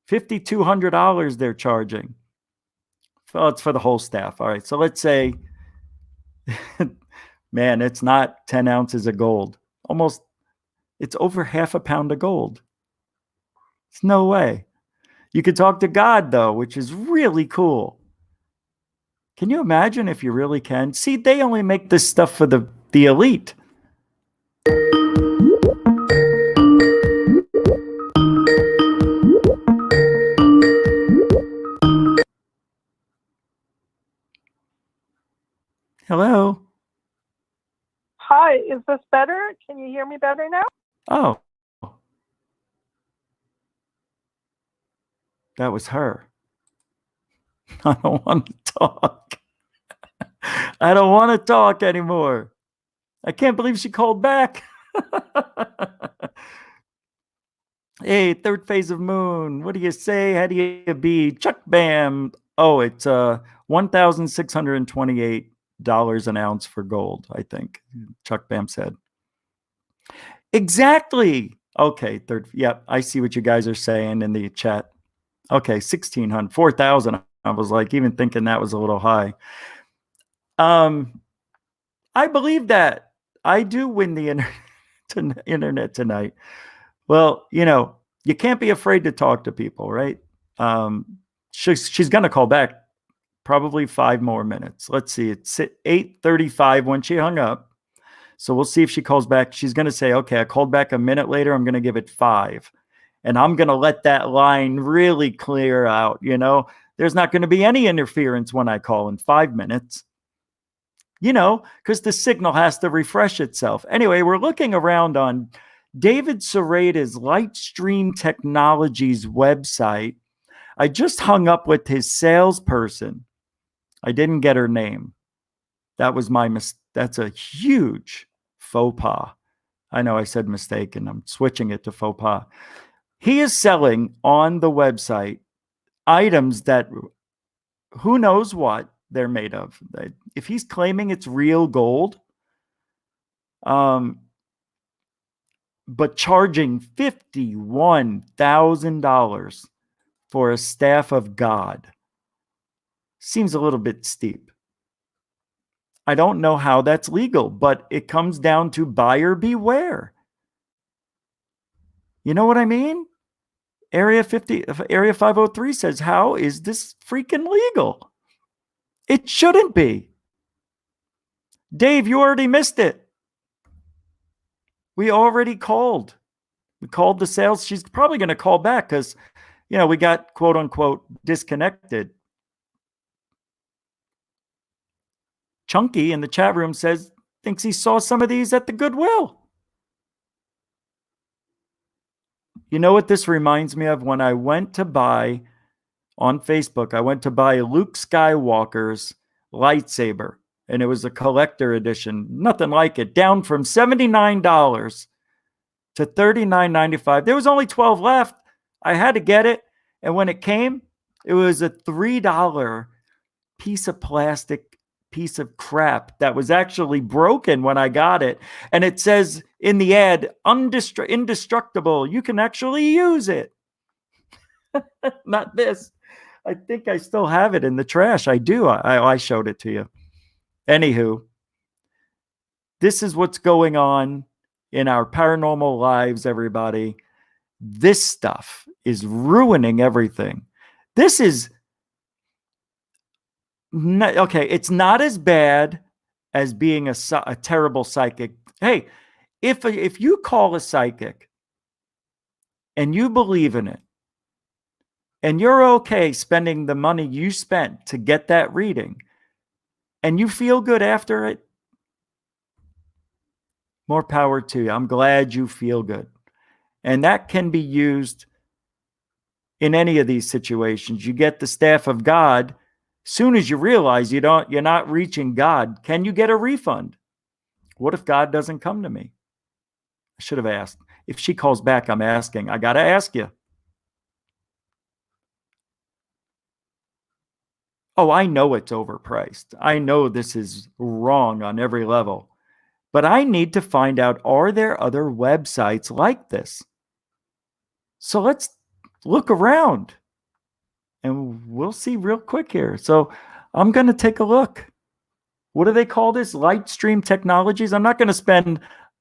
$5,200 they're charging. Well, it's for the whole staff. All right. So let's say, man, it's not 10 ounces of gold. Almost, it's over half a pound of gold. It's no way. You could talk to God, though, which is really cool. Can you imagine if you really can? See, they only make this stuff for the elite. Hello? Hi, is this better? Can you hear me better now? Oh. That was her. I don't want to talk. I don't want to talk anymore. I can't believe she called back. Hey, third phase of moon. What do you say? How do you be? Chuck Bam. Oh, it's $1,628 an ounce for gold, I think. Chuck Bam said. Exactly. Okay, third. Yep, I see what you guys are saying in the chat. Okay, 1,600, 4,000. I was like, even thinking that was a little high. I believe that. I do win the internet tonight. Well, you know, you can't be afraid to talk to people, right? She's going to call back probably 5 more minutes. Let's see. It's 8:35 when she hung up. So we'll see if she calls back. She's going to say, okay, I called back a minute later. I'm going to give it 5. And I'm going to let that line really clear out. You know, there's not going to be any interference when I call in 5 minutes. You know, because the signal has to refresh itself. Anyway, we're looking around on David Serrata's Lightstream Technologies website. I just hung up with his salesperson. I didn't get her name. That was my mistake. That's a huge faux pas. I know I said mistake, and I'm switching it to faux pas. He is selling on the website items that who knows what they're made of. If he's claiming it's real gold, but charging $51,000 for a staff of God seems a little bit steep. I don't know how that's legal, but it comes down to buyer beware. You know what I mean? Area 503 says, how is this freaking legal? It shouldn't be. Dave, you already missed it. We already called. We called the sales. She's probably going to call back because, you know, we got quote unquote disconnected. Chunky in the chat room says, thinks he saw some of these at the Goodwill. You know what this reminds me of? When I went to buy on Facebook, I went to buy Luke Skywalker's lightsaber, and it was a collector edition. Nothing like it. Down from $79 to $39.95. There was only 12 left. I had to get it. And when it came, it was a $3 piece of plastic, piece of crap that was actually broken when I got it. And it says in the ad, indestructible. You can actually use it. Not this. I think I still have it in the trash. I do. I showed it to you. Anywho, this is what's going on in our paranormal lives, everybody. This stuff is ruining everything. This is not, okay, it's not as bad as being a terrible psychic. Hey, if you call a psychic and you believe in it, and you're okay spending the money you spent to get that reading, and you feel good after it, more power to you. I'm glad you feel good. And that can be used in any of these situations. You get the staff of God. Soon as you realize you're not reaching God, can you get a refund? What if God doesn't come to me? I should have asked. If she calls back, I'm asking. I got to ask you. Oh, I know it's overpriced. I know this is wrong on every level. But I need to find out, are there other websites like this? So let's look around. And we'll see real quick here. So I'm going to take a look. What do they call this? Lightstream Technologies. I'm not going to spend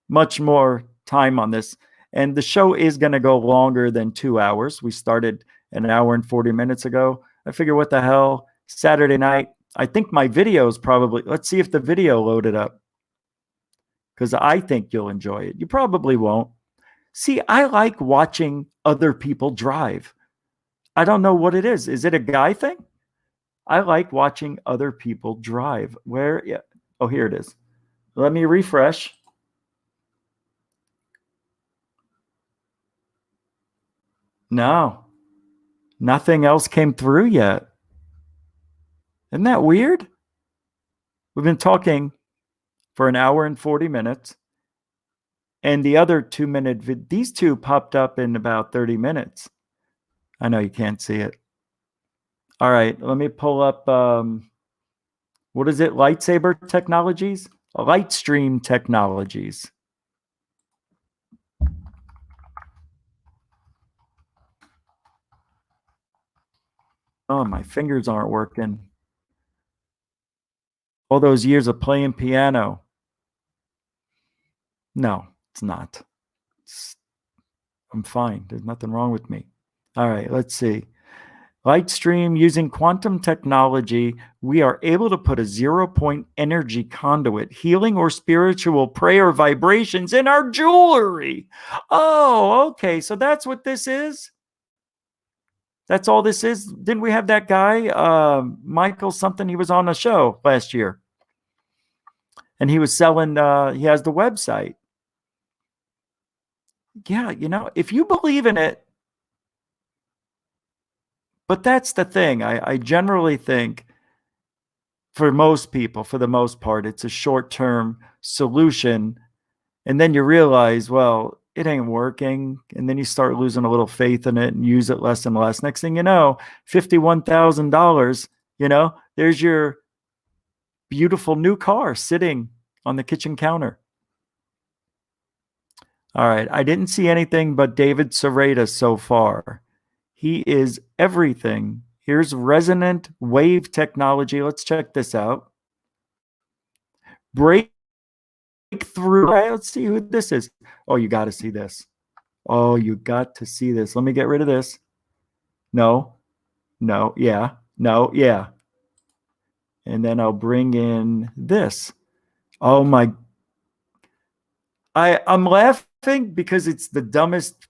much more time on this. And the show is going to go longer than 2 hours. We started an hour and 40 minutes ago. I figure, what the hell? Saturday night. I think my video is probably, let's see if the video loaded up. Because I think you'll enjoy it. You probably won't. See, I like watching other people drive. I don't know what it is. Is it a guy thing? I like watching other people drive. Where? Yeah. Oh, here it is. Let me refresh. No. Nothing else came through yet. Isn't that weird? We've been talking for an hour and 40 minutes. And the other 2-minute, these two popped up in about 30 minutes. I know you can't see it. All right, let me pull up, what is it? Lightsaber Technologies? Lightstream Technologies. Oh, my fingers aren't working. All those years of playing piano. No, it's not. I'm fine. There's nothing wrong with me. All right, let's see. Lightstream, using quantum technology, we are able to put a 0-point energy conduit, healing or spiritual prayer vibrations in our jewelry. Oh, okay. So that's what this is? That's all this is? Didn't we have that guy, Michael something? He was on a show last year. And he was selling, he has the website. Yeah, you know, if you believe in it, but that's the thing. I generally think for most people, for the most part, it's a short-term solution. And then you realize, well, it ain't working. And then you start losing a little faith in it and use it less and less. Next thing you know, $51,000, you know, there's your beautiful new car sitting on the kitchen counter. All right. I didn't see anything but David Sereda so far. He is everything. Here's resonant wave technology. Let's check this out. Breakthrough. All right, let's see who this is. Oh, you got to see this. Oh, you got to see this. Let me get rid of this. No, yeah, no, yeah. And then I'll bring in this. Oh my. I'm laughing because it's the dumbest.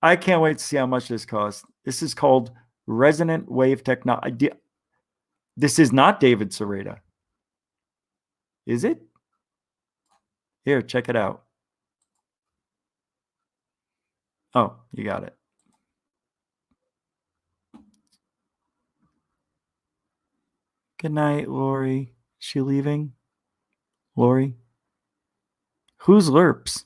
I can't wait to see how much this costs. This is called resonant wave technology. This is not David Sereda. Is it? Here, check it out. Oh, you got it. Good night, Lori. Is she leaving? Lori? Who's Lerps?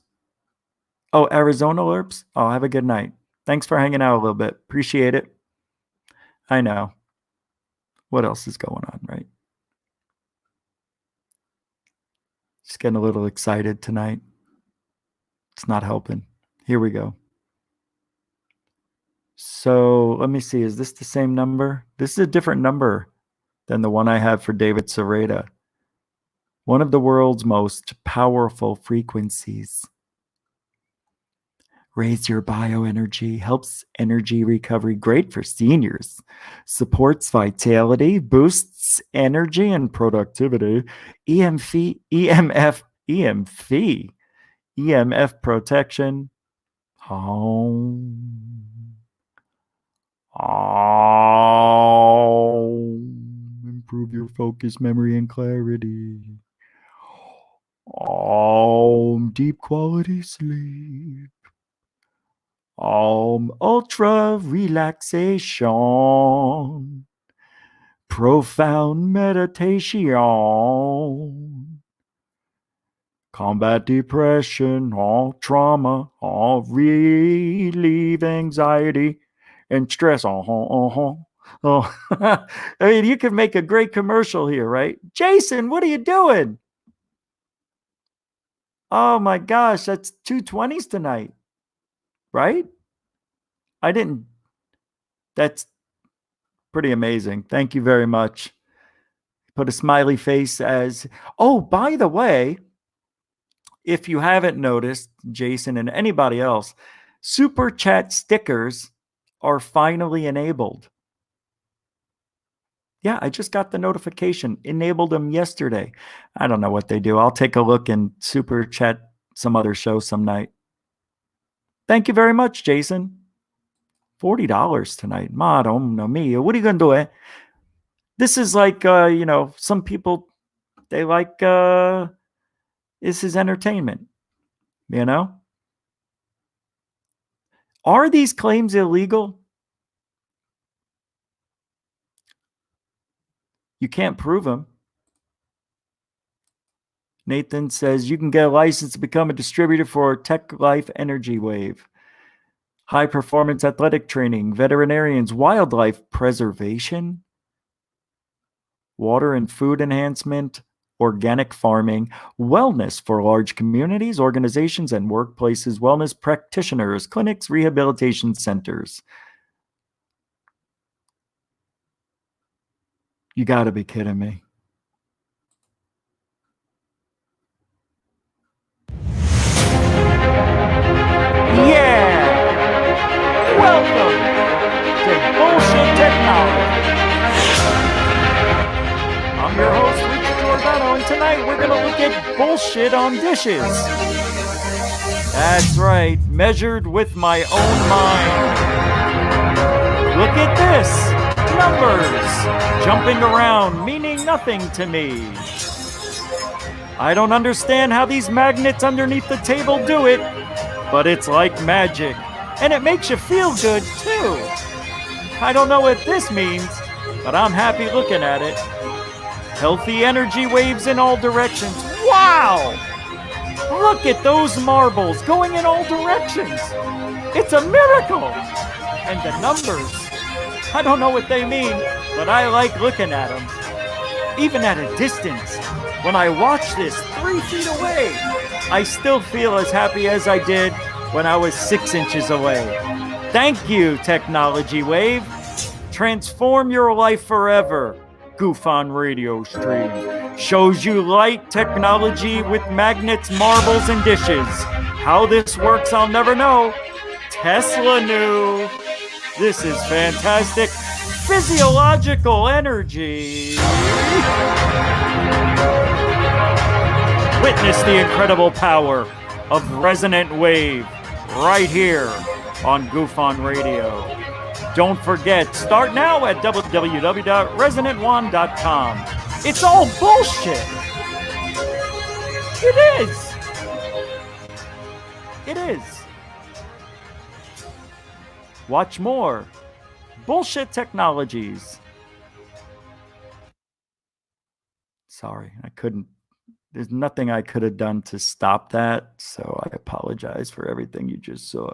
Oh, Arizona Lerps? Oh, have a good night. Thanks for hanging out a little bit. Appreciate it. I know. What else is going on, right? Just getting a little excited tonight. It's not helping. Here we go. So let me see. Is this the same number? This is a different number than the one I have for David Sereda. One of the world's most powerful frequencies. Raise your bioenergy, helps energy recovery, great for seniors, supports vitality, boosts energy and productivity, EMF protection. Improve your focus, memory, and clarity. Deep quality sleep. Ultra relaxation. Profound meditation. Combat depression, all trauma, all relieve anxiety and stress. Oh. I mean, you could make a great commercial here, right? Jason, what are you doing? Oh my gosh, that's 220s tonight, right? That's pretty amazing. Thank you very much. Put a smiley face as, oh, by the way, if you haven't noticed, Jason and anybody else, super chat stickers are finally enabled. Yeah, I just got the notification. Enabled them yesterday. I don't know what they do. I'll take a look and super chat some other show some night. Thank you very much, Jason. $40 tonight. Ma, don't know me. What are you going to do? Eh? This is like, some people, they like, this is entertainment, Are these claims illegal? You can't prove them. Nathan says you can get a license to become a distributor for Tech Life Energy Wave. High performance athletic training, veterinarians, wildlife preservation, water and food enhancement, organic farming, wellness for large communities, organizations, and workplaces, wellness practitioners, clinics, rehabilitation centers. You gotta be kidding me. Yeah! Welcome to Bullshit Technology. I'm your host, Richard Giordano, and tonight we're going to look at bullshit on dishes. That's right, measured with my own mind. Look at this. Numbers jumping around, meaning nothing to me. I don't understand how these magnets underneath the table do it, but it's like magic. And it makes you feel good, too. I don't know what this means, but I'm happy looking at it. Healthy energy waves in all directions. Wow! Look at those marbles going in all directions. It's a miracle. And the numbers, I don't know what they mean, but I like looking at them. Even at a distance, when I watch this 3 feet away, I still feel as happy as I did when I was 6 inches away. Thank you, Technology Wave. Transform your life forever. Goof on Radio Stream shows you light technology with magnets, marbles, and dishes. How this works, I'll never know. Tesla knew. This is fantastic. Physiological energy. Witness the incredible power of resonant wave right here on Goof on Radio. Don't forget, start now at www.resonantone.com. It's all bullshit. It is. It is. Watch more bullshit technologies. Sorry, I couldn't. There's nothing I could have done to stop that, so I apologize for everything you just saw.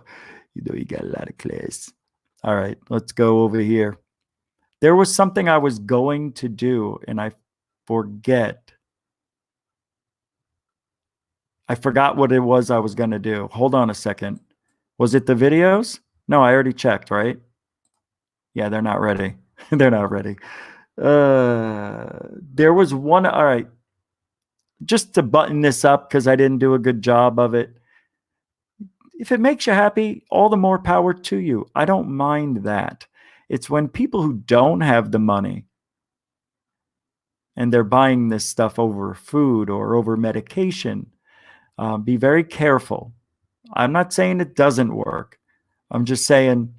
You know, you got a lot of class. All right, let's go over here. There was something I was going to do, and I forgot what it was I was going to do. Hold on a second. Was it the videos? No, I already checked, right? Yeah, they're not ready. They're not ready. There was one. All right. Just to button this up, because I didn't do a good job of it. If it makes you happy, all the more power to you. I don't mind that. It's when people who don't have the money and they're buying this stuff over food or over medication, be very careful. I'm not saying it doesn't work. I'm just saying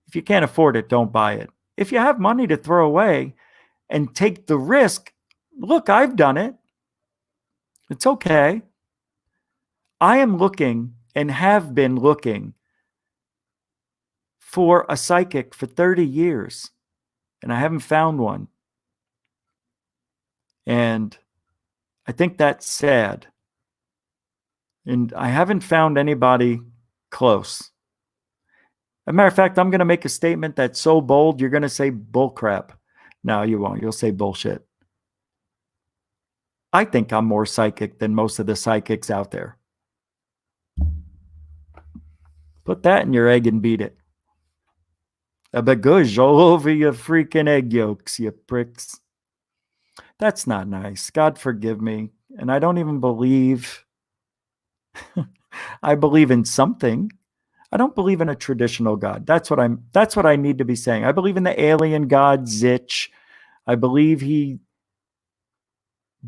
if you can't afford it, don't buy it. If you have money to throw away and take the risk, look, I've done it. It's okay. I am looking and have been looking for a psychic for 30 years, and I haven't found one. And I think that's sad. And I haven't found anybody close. As a matter of fact, I'm going to make a statement that's so bold, you're going to say bullcrap. No, you won't. You'll say bullshit. I think I'm more psychic than most of the psychics out there. Put that in your egg and beat it. A bagouge all over your freaking egg yolks, you pricks. That's not nice. God forgive me. And I don't even believe. I believe in something. I don't believe in a traditional God. That's what I need to be saying. I believe in the alien God, Zich. I believe he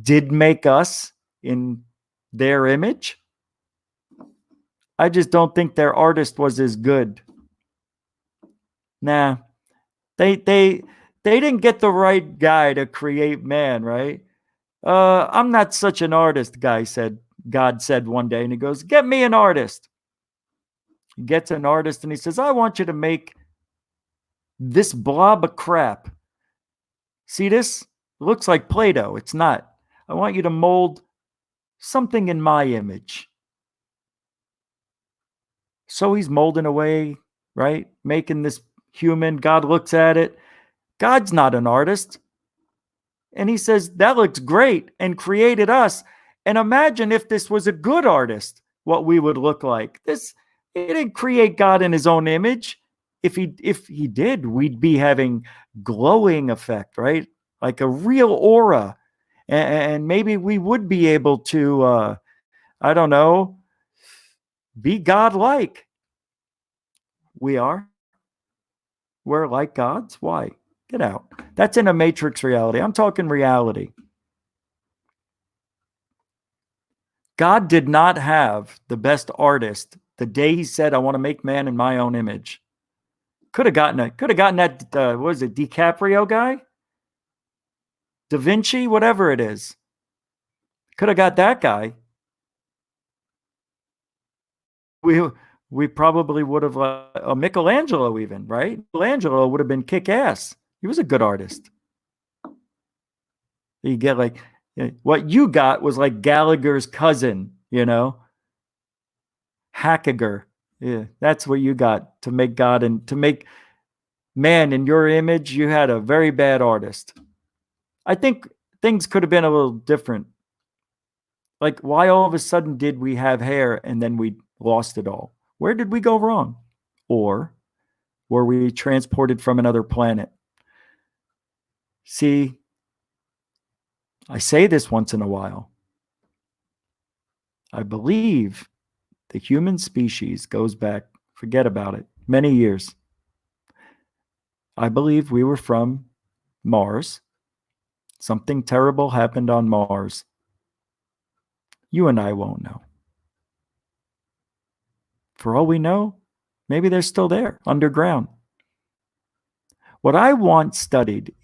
did make us in their image. I just don't think their artist was as good. Nah. They didn't get the right guy to create man, right? I'm not such an artist, God said one day, and he goes, get me an artist. He gets an artist and he says, I want you to make this blob of crap. See this? It looks like Play-Doh. It's not. I want you to mold something in my image. So he's molding away, right? Making this human. God looks at it. God's not an artist. And he says, that looks great, and created us. And imagine if this was a good artist, what we would look like. He didn't create God in his own image. If he did, we'd be having glowing effect, right? Like a real aura. And maybe we would be able to, I don't know, be God-like. We are. We're like gods. Why? Get out. That's in a matrix reality. I'm talking reality. God did not have the best artist the day he said, I want to make man in my own image. Could have gotten that, what was it, DiCaprio guy? Da Vinci, whatever it is. Could have got that guy. We probably would have, Michelangelo even, right? Michelangelo would have been kick-ass. He was a good artist. You get like, what you got was like Gallagher's cousin, Hackiger. Yeah, that's what you got to make God and to make man in your image. You had a very bad artist. I think things could have been a little different. Like, why all of a sudden did we have hair and then we lost it all? Where did we go wrong? Or were we transported from another planet? See, I say this once in a while. I believe the human species goes back, forget about it, many years. I believe we were from Mars. Something terrible happened on Mars. You and I won't know. For all we know, maybe they're still there, underground. What I want studied,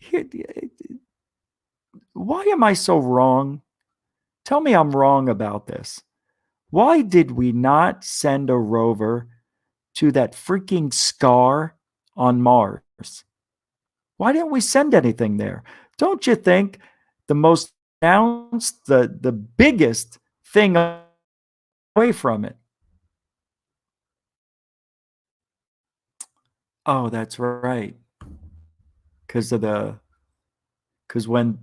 why am I so wrong? Tell me I'm wrong about this. Why did we not send a rover to that freaking scar on Mars? Why didn't we send anything there? Don't you think the most announced, the biggest thing away from it? Oh, that's right. Because when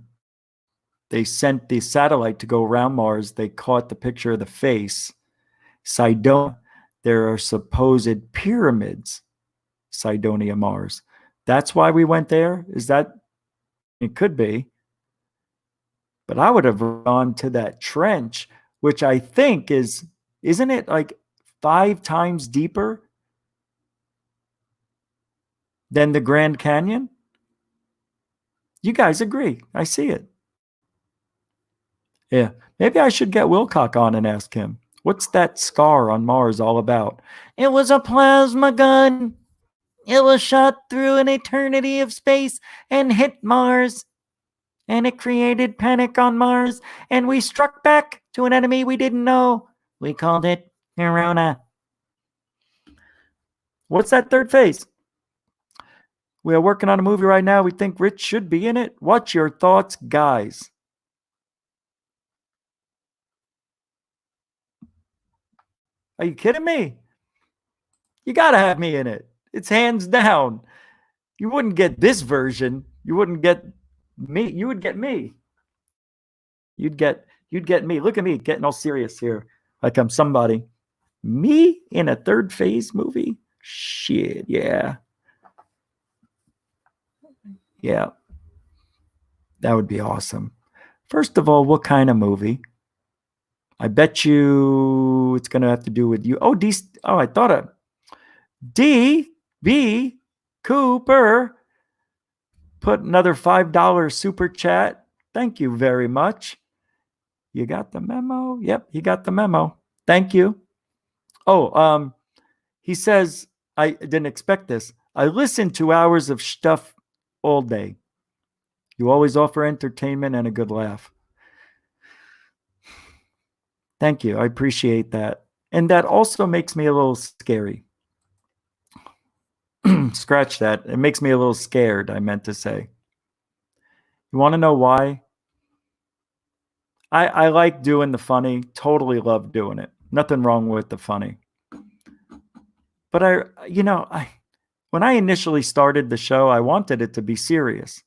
they sent the satellite to go around Mars, they caught the picture of the face. Cydonia, there are supposed pyramids, Cydonia, Mars. That's why we went there? Is that? It could be. But I would have gone to that trench, which I think isn't it like 5 times deeper than the Grand Canyon? You guys agree. I see it. Yeah. Maybe I should get Wilcock on and ask him, what's that scar on Mars all about? It was a plasma gun. It was shot through an eternity of space and hit Mars. And it created panic on Mars. And we struck back to an enemy we didn't know. We called it Corona. What's that third phase? We are working on a movie right now. We think Rich should be in it. What's your thoughts, guys? Are you kidding me? You got to have me in it. It's hands down. You wouldn't get this version. You wouldn't get me. You would get me. You'd get me. Look at me getting all serious here. Like I'm somebody. Me in a third phase movie? Shit, yeah. Yeah. That would be awesome. First of all, what kind of movie? I bet you it's going to have to do with you. I thought of D.B. Cooper put another $5 super chat. Thank you very much. You got the memo? Yep, he got the memo. Thank you. Oh, he says, I didn't expect this. I listen to hours of stuff all day. You always offer entertainment and a good laugh. Thank you. I appreciate that. And that also makes me a little scary. Scratch that. It makes me a little scared, I meant to say. You want to know why? I like doing the funny. Totally love doing it. Nothing wrong with the funny. But when I initially started the show, I wanted it to be serious.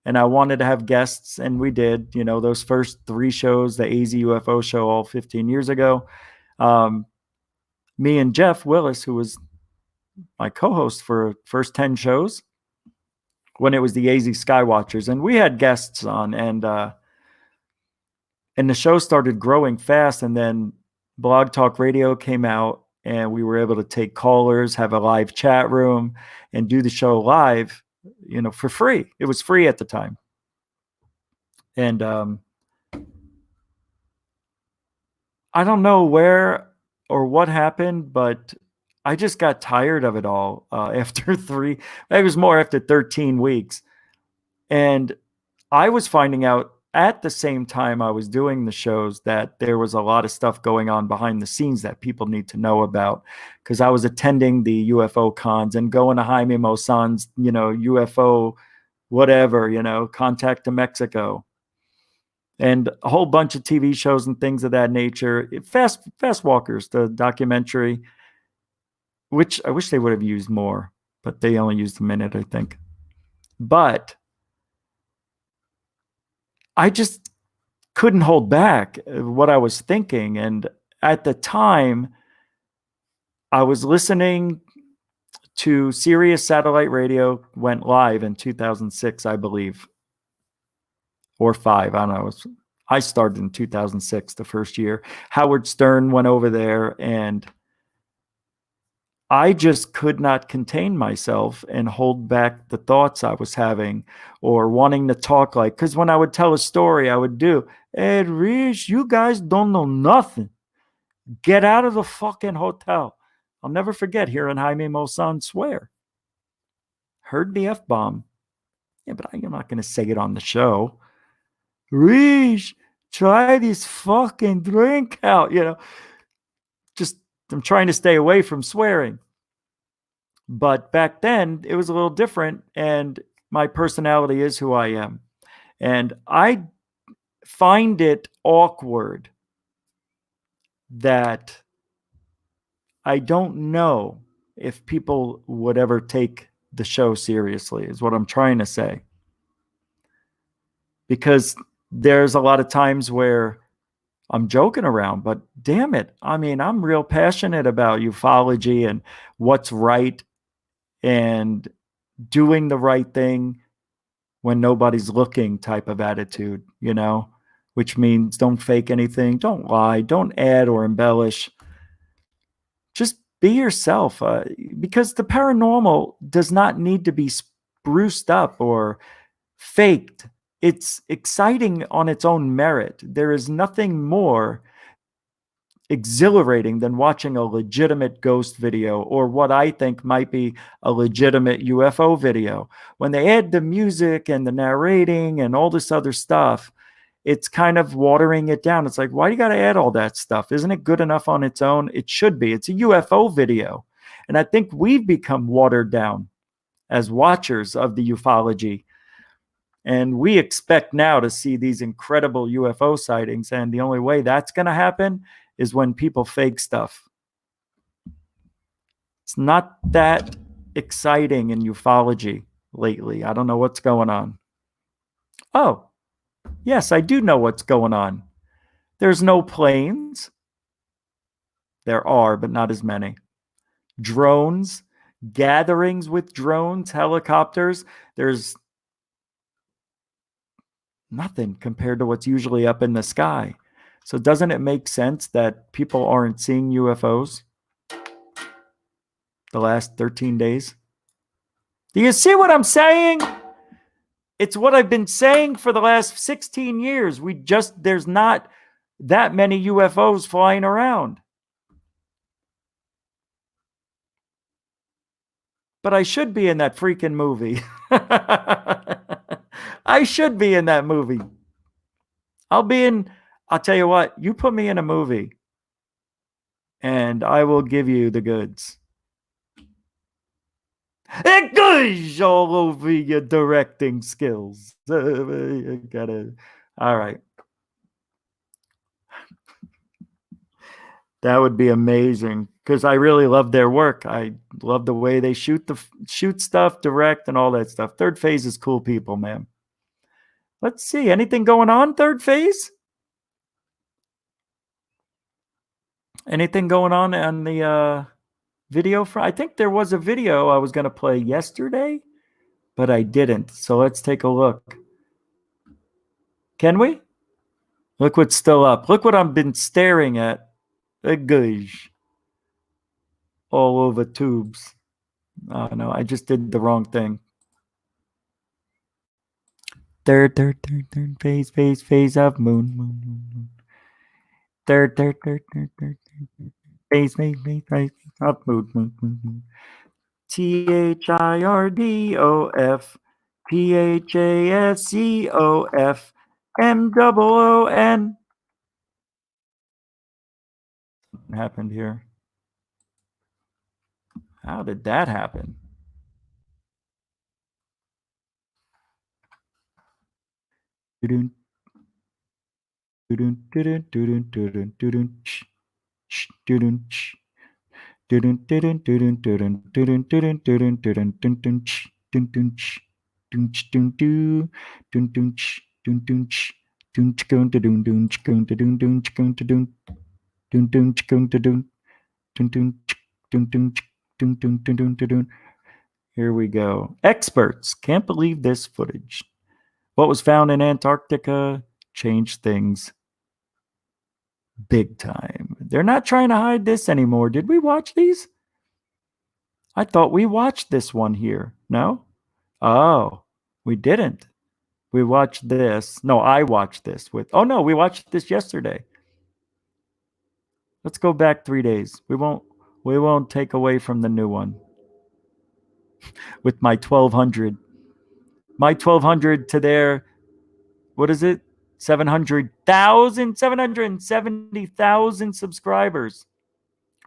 And I wanted to have guests, and we did. Those first 3 shows, the AZ UFO show all 15 years ago. Me and Jeff Willis, who was my co-host for first 10 shows, when it was the AZ Skywatchers, and we had guests on, and the show started growing fast, and then Blog Talk Radio came out, and we were able to take callers, have a live chat room, and do the show live, for free. It was free at the time. And I don't know where or what happened, but I just got tired of it all after 3. It was more after 13 weeks. And I was finding out at the same time I was doing the shows that there was a lot of stuff going on behind the scenes that people need to know about, because I was attending the UFO cons and going to Jaime Maussan's, UFO whatever, Contact to Mexico, and a whole bunch of TV shows and things of that nature. Fast Walkers, the documentary, which I wish they would have used more, but they only used a minute, I think. But I just couldn't hold back what I was thinking. And at the time, I was listening to Sirius Satellite Radio, went live in 2006, I believe, or 5. I don't know. I started in 2006, the first year. Howard Stern went over there, and I just could not contain myself and hold back the thoughts I was having or wanting to talk because when I would tell a story, I would do, "Hey, Rich, you guys don't know nothing. Get out of the fucking hotel." I'll never forget hearing Jaime Maussan swear. Heard the F-bomb. Yeah, but I'm not going to say it on the show. "Rich, try this fucking drink out." Just I'm trying to stay away from swearing. But back then, it was a little different, and my personality is who I am. And I find it awkward that I don't know if people would ever take the show seriously, is what I'm trying to say. Because there's a lot of times where I'm joking around, but damn it, I'm real passionate about ufology and what's right and doing the right thing when nobody's looking type of attitude, which means don't fake anything, don't lie, don't add or embellish. Just be yourself, because the paranormal does not need to be spruced up or faked. It's exciting on its own merit. There is nothing more exhilarating than watching a legitimate ghost video, or what I think might be a legitimate UFO video. When they add the music and the narrating and all this other stuff, it's kind of watering it down. It's like, why do you got to add all that stuff? Isn't it good enough on its own? It should be. It's a UFO video. And I think we've become watered down as watchers of the ufology. And we expect now to see these incredible UFO sightings. And the only way that's going to happen is when people fake stuff. It's not that exciting in ufology lately. I don't know what's going on. Oh, yes, I do know what's going on. There's no planes. There are, but not as many. Drones, gatherings with drones, helicopters. There's nothing compared to what's usually up in the sky. So doesn't it make sense that people aren't seeing UFOs the last 13 days? Do you see what I'm saying? It's what I've been saying for the last 16 years. There's not that many UFOs flying around. But I should be in that freaking movie. I should be in that movie. I'll tell you what, you put me in a movie and I will give you the goods. It goes all over your directing skills. All right. That would be amazing because I really love their work. I love the way they shoot stuff, direct, and all that stuff. Third Phase is cool people, man. Let's see. Anything going on, Third Phase? Anything going on the video front? I think there was a video I was going to play yesterday, but I didn't. So let's take a look. Can we? Look what's still up. Look what I've been staring at. A gosh. All over tubes. Oh no, I just did the wrong thing. Third phase of moon. Third phase of moon. THIRDOF PHASCOF MOON. What happened here? How did that happen? Here we go. Experts can't believe this footage. What was found in Antarctica changed things big time. They're not trying to hide this anymore. Did we watch these? I thought we watched this one here. No? Oh, we didn't. We watched this. No, I watched this with. Oh no, we watched this yesterday. Let's go back 3 days. We won't take away from the new one. With my 1200. My 1200 to their, what is it? 770,000 subscribers.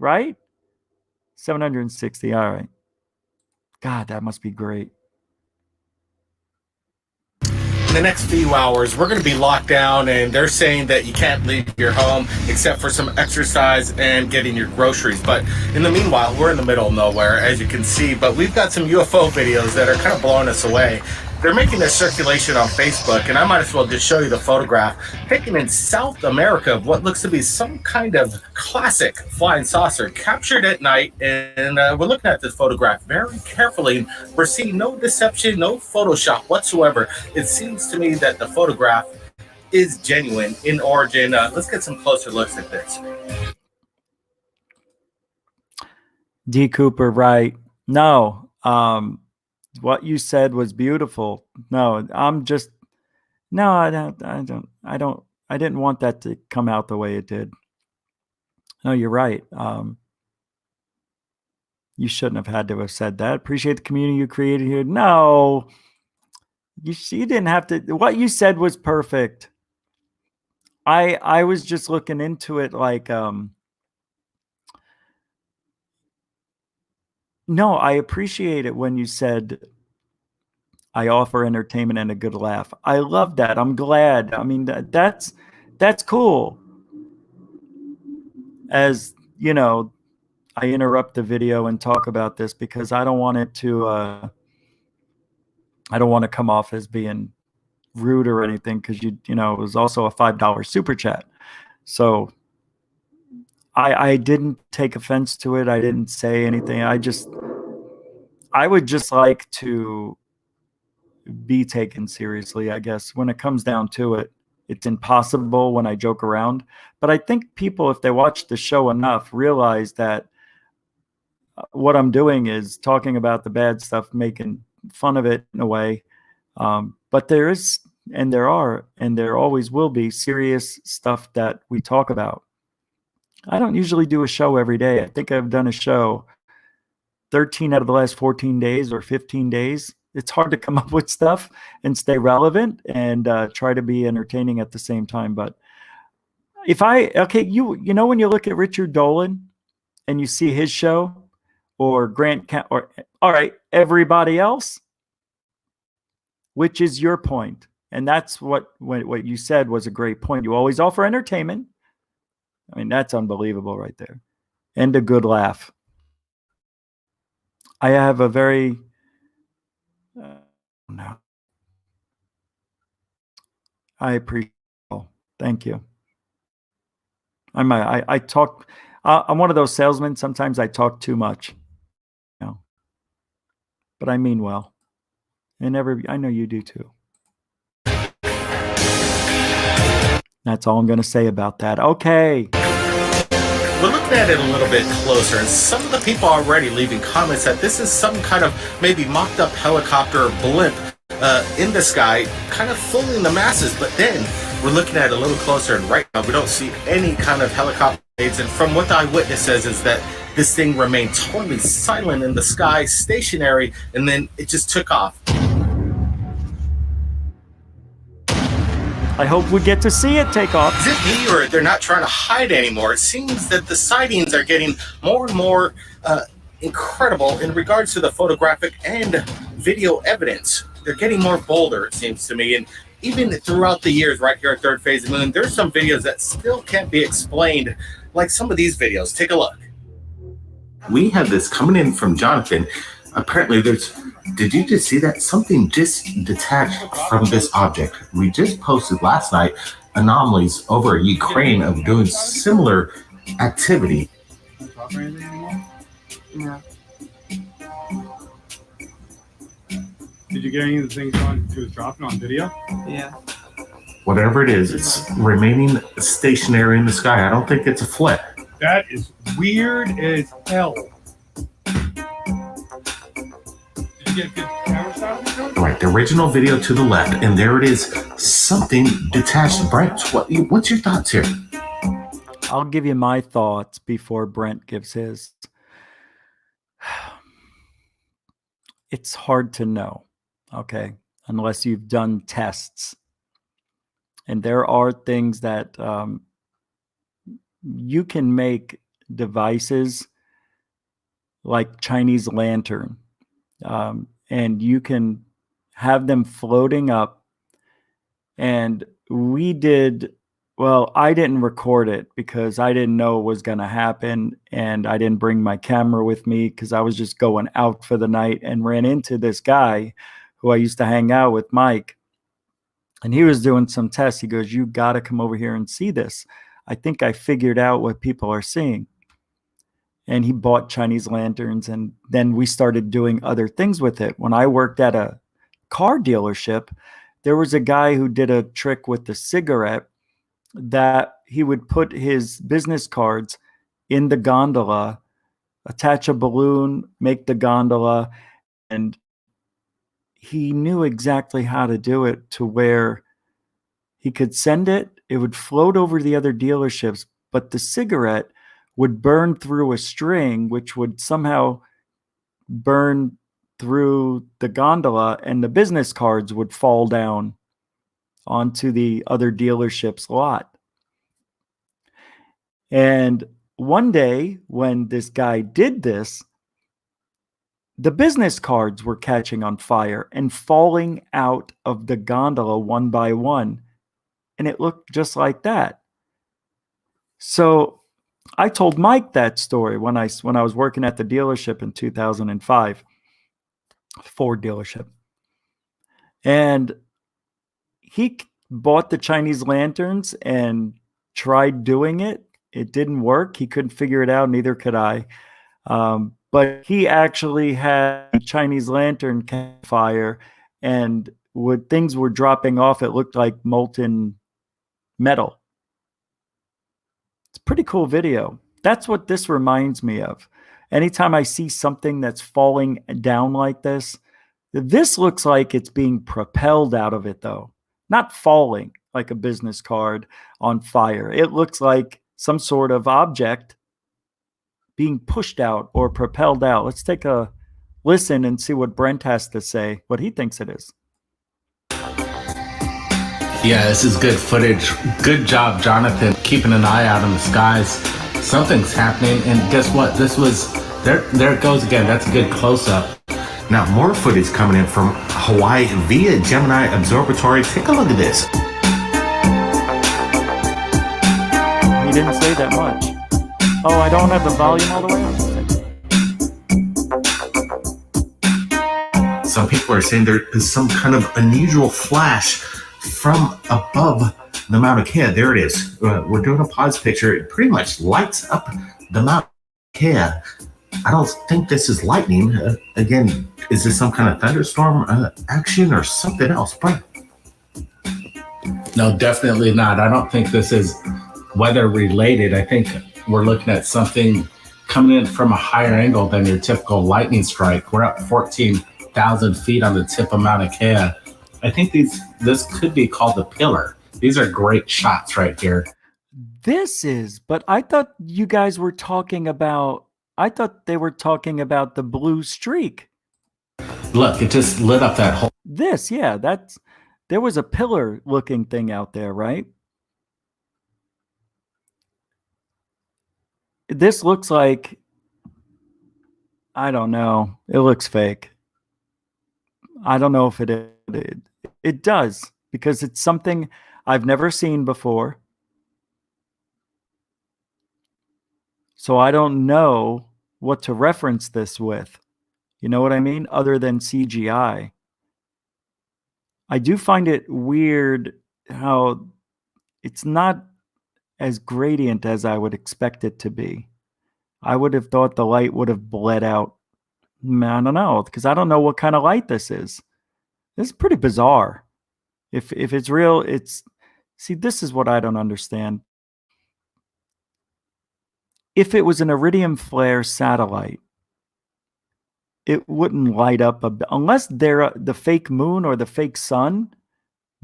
Right? 760. All right. God, that must be great. In the next few hours, we're going to be locked down, and they're saying that you can't leave your home except for some exercise and getting your groceries. But in the meanwhile, we're in the middle of nowhere, as you can see. But we've got some UFO videos that are kind of blowing us away. They're making a circulation on Facebook, and I might as well just show you the photograph taken in South America of what looks to be some kind of classic flying saucer captured at night. And we're looking at this photograph very carefully. We're seeing no deception, no Photoshop whatsoever. It seems to me that the photograph is genuine in origin. Let's get some closer looks at this. D. Cooper, right? No. What you said was beautiful. No, I'm just no, I didn't want that to come out the way it did. No, you're right. You shouldn't have had to have said that. Appreciate the community you created here. No, you didn't have to. What you said was perfect. I was just looking into it like no, I appreciate it when you said I offer entertainment and a good laugh. I love that. I'm glad. I mean, that's cool. As you know, I interrupt the video and talk about this because I don't want it to. I don't want to come off as being rude or anything because it was also a $5 super chat. So I didn't take offense to it. I didn't say anything. I would just like to be taken seriously, I guess. When it comes down to it, it's impossible when I joke around. But I think people, if they watch the show enough, realize that what I'm doing is talking about the bad stuff, making fun of it in a way. But there is, and there are, and there always will be serious stuff that we talk about. I don't usually do a show every day. I think I've done a show 13 out of the last 14 days or 15 days. It's hard to come up with stuff and stay relevant and try to be entertaining at the same time. But if you know, when you look at Richard Dolan and you see his show or Grant, or all right, everybody else, which is your point? And that's what you said was a great point. You always offer entertainment. I mean, that's unbelievable right there. And a good laugh. I have a very... no. I appreciate it. Thank you. I talk... I'm one of those salesmen. Sometimes I talk too much. You know, but I mean well. And I know you do too. That's all I'm going to say about that. Okay. We're looking at it a little bit closer, and some of the people are already leaving comments that this is some kind of maybe mocked up helicopter or blimp in the sky, kind of fooling the masses. But then we're looking at it a little closer, and right now we don't see any kind of helicopter blades. And from what the eyewitness says is that this thing remained totally silent in the sky, stationary, and then it just took off. I hope we get to see it take off. Is it me, or they're not trying to hide anymore? It seems that the sightings are getting more and more incredible in regards to the photographic and video evidence. They're getting more bolder, it seems to me. And even throughout the years, right here at Third Phase of the Moon, there's some videos that still can't be explained, like some of these videos. Take a look. We have this coming in from Jonathan. Apparently did you just see that? Something just detached from this object. We just posted last night anomalies over Ukraine of doing similar activity. No. Did you get any of the things she was dropping on video? Yeah. Whatever it is, it's remaining stationary in the sky. I don't think it's a flip. That is weird as hell. Get good camera shots? Right, the original video to the left, and there it is, something detached. Brent, what's your thoughts here? I'll give you my thoughts before Brent gives his. It's hard to know, okay, unless you've done tests. And there are things that you can make devices like Chinese lantern. And you can have them floating up. And I didn't record it because I didn't know it was going to happen. And I didn't bring my camera with me because I was just going out for the night and ran into this guy who I used to hang out with, Mike. And he was doing some tests. He goes, "You got to come over here and see this. I think I figured out what people are seeing." And he bought Chinese lanterns, and then we started doing other things with it. When I worked at a car dealership, there was a guy who did a trick with the cigarette that he would put his business cards in the gondola, attach a balloon, make the gondola, and he knew exactly how to do it to where he could send it. It would float over the other dealerships, but the cigarette would burn through a string, which would somehow burn through the gondola, and the business cards would fall down onto the other dealership's lot. And one day when this guy did this, the business cards were catching on fire and falling out of the gondola one by one. And it looked just like that. So I told Mike that story when I was working at the dealership in 2005, Ford dealership. And he bought the Chinese lanterns and tried doing it. It didn't work. He couldn't figure it out. Neither could I. But he actually had a Chinese lantern catch fire, and when things were dropping off, it looked like molten metal. It's a pretty cool video. That's what this reminds me of. Anytime I see something that's falling down like this looks like it's being propelled out of it, though. Not falling like a business card on fire. It looks like some sort of object being pushed out or propelled out. Let's take a listen and see what Brent has to say, what he thinks it is. Yeah, this is good footage. Good job, Jonathan, keeping an eye out in the skies. Something's happening, and guess what? This was, there it goes again. That's a good close-up. Now, more footage coming in from Hawaii via Gemini Observatory. Take a look at this. He didn't say that much. Oh, I don't have the volume all the way up. Some people are saying there is some kind of unusual flash from above the Mauna Kea. There it is. We're doing a pause picture. It pretty much lights up the Mauna Kea. I don't think this is lightning. Again, is this some kind of thunderstorm action or something else? But No, definitely not. I don't think this is weather related. I think we're looking at something coming in from a higher angle than your typical lightning strike. We're up 14,000 feet on the tip of Mauna Kea. I think this could be called the pillar. These are great shots right here. This is, but I thought you guys were talking about, I thought they were talking about the blue streak. Look, it just lit up that whole. This, yeah, there was a pillar looking thing out there, right? This looks like, I don't know. It looks fake. I don't know if it does, because it's something I've never seen before. So I don't know what to reference this with. You know what I mean? Other than CGI. I do find it weird how it's not as gradient as I would expect it to be. I would have thought the light would have bled out. I don't know, because I don't know what kind of light this is. This is pretty bizarre. If it's real, see, this is what I don't understand. If it was an iridium flare satellite, it wouldn't light up unless the fake moon or the fake sun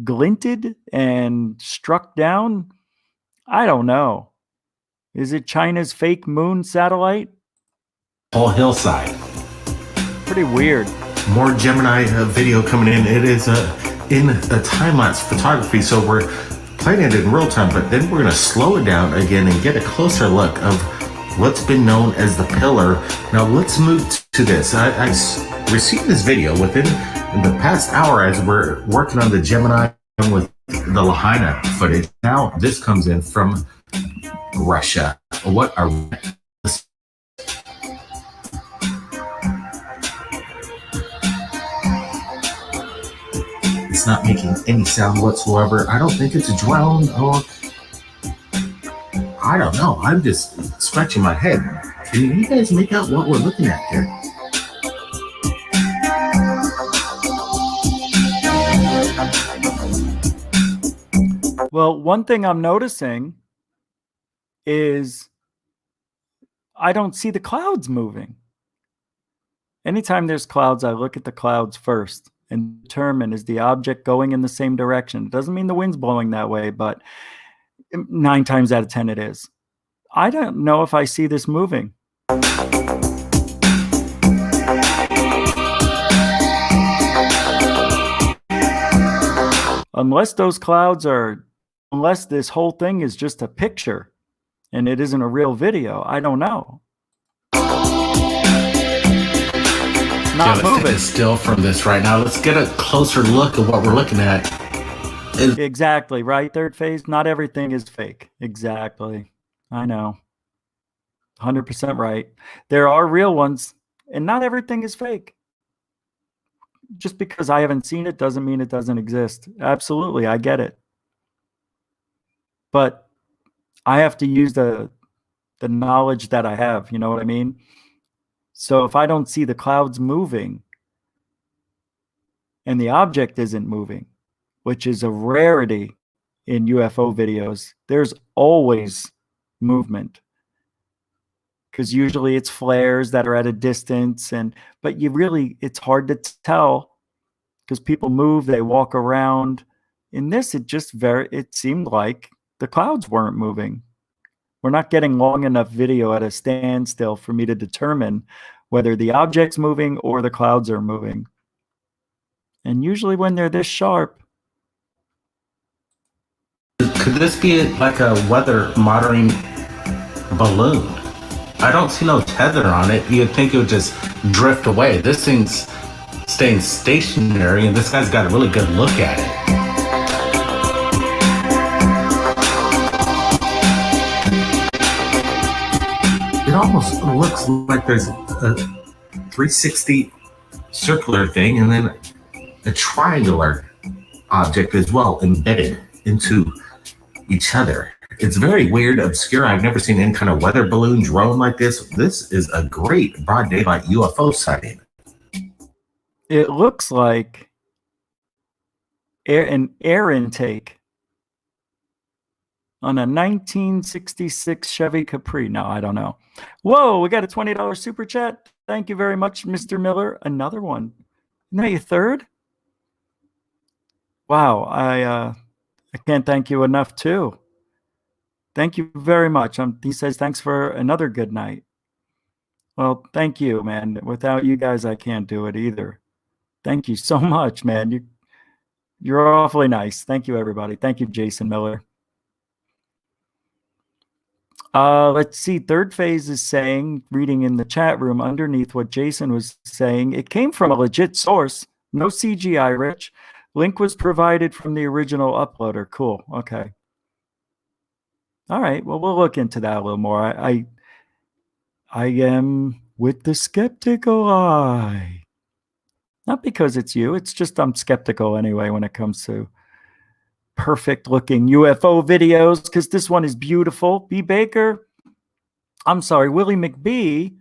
glinted and struck down. I don't know. Is it China's fake moon satellite? Whole hillside. Pretty weird. More Gemini video coming in. It is in a time-lapse photography, so we're playing it in real time, but then we're going to slow it down again and get a closer look of what's been known as the pillar. Now let's move to this. I received this video within the past hour as we're working on the Gemini with the Lahaina footage. Now this comes in from Russia. What are It's not making any sound whatsoever. I don't think it's a drone or I don't know. I'm just scratching my head. Can you guys make out what we're looking at here? Well, one thing I'm noticing is I don't see the clouds moving. Anytime there's clouds, I look at the clouds first and determine, is the object going in the same direction? It doesn't mean the wind's blowing that way, but 9 times out of 10 it is. I don't know if I see this moving. Unless those clouds are, unless this whole thing is just a picture and it isn't a real video, I don't know. Not moving. Still from this right now. Let's get a closer look at what we're looking at. Exactly, right? Third phase, not everything is fake. Exactly. I know. 100% right. There are real ones, and not everything is fake. Just because I haven't seen it doesn't mean it doesn't exist. Absolutely, I get it. But I have to use the knowledge that I have, you know what I mean? So if I don't see the clouds moving and the object isn't moving, which is a rarity in UFO videos, there's always movement. Because usually it's flares that are at a distance, but it's hard to tell because people move, they walk around. In this, it seemed like the clouds weren't moving. We're not getting long enough video at a standstill for me to determine whether the object's moving or the clouds are moving. And usually when they're this sharp. Could this be like a weather monitoring balloon? I don't see no tether on it. You'd think it would just drift away. This thing's staying stationary, and this guy's got a really good look at it. almost looks like there's a 360 circular thing and then a triangular object as well embedded into each other. It's very weird, obscure. I've never seen any kind of weather balloon drone like this. This is a great broad daylight UFO sighting. It looks like an air intake on a 1966 Chevy Capri. No, I don't know. Whoa, we got a $20 super chat. Thank you very much, Mr. Miller. Another one. Isn't that your third? Wow, I can't thank you enough, too. Thank you very much. He says, thanks for another good night. Well, thank you, man. Without you guys, I can't do it either. Thank you so much, man. You're awfully nice. Thank you, everybody. Thank you, Jason Miller. Let's see. Third Phase is saying, reading in the chat room underneath what Jason was saying, it came from a legit source. No CGI, Rich. Link was provided from the original uploader. Cool. Okay. All right. Well, we'll look into that a little more. I am with the skeptical eye. Not because it's you. It's just I'm skeptical anyway when it comes to perfect looking UFO videos, because this one is beautiful. B. Baker. I'm sorry, Willie McBee.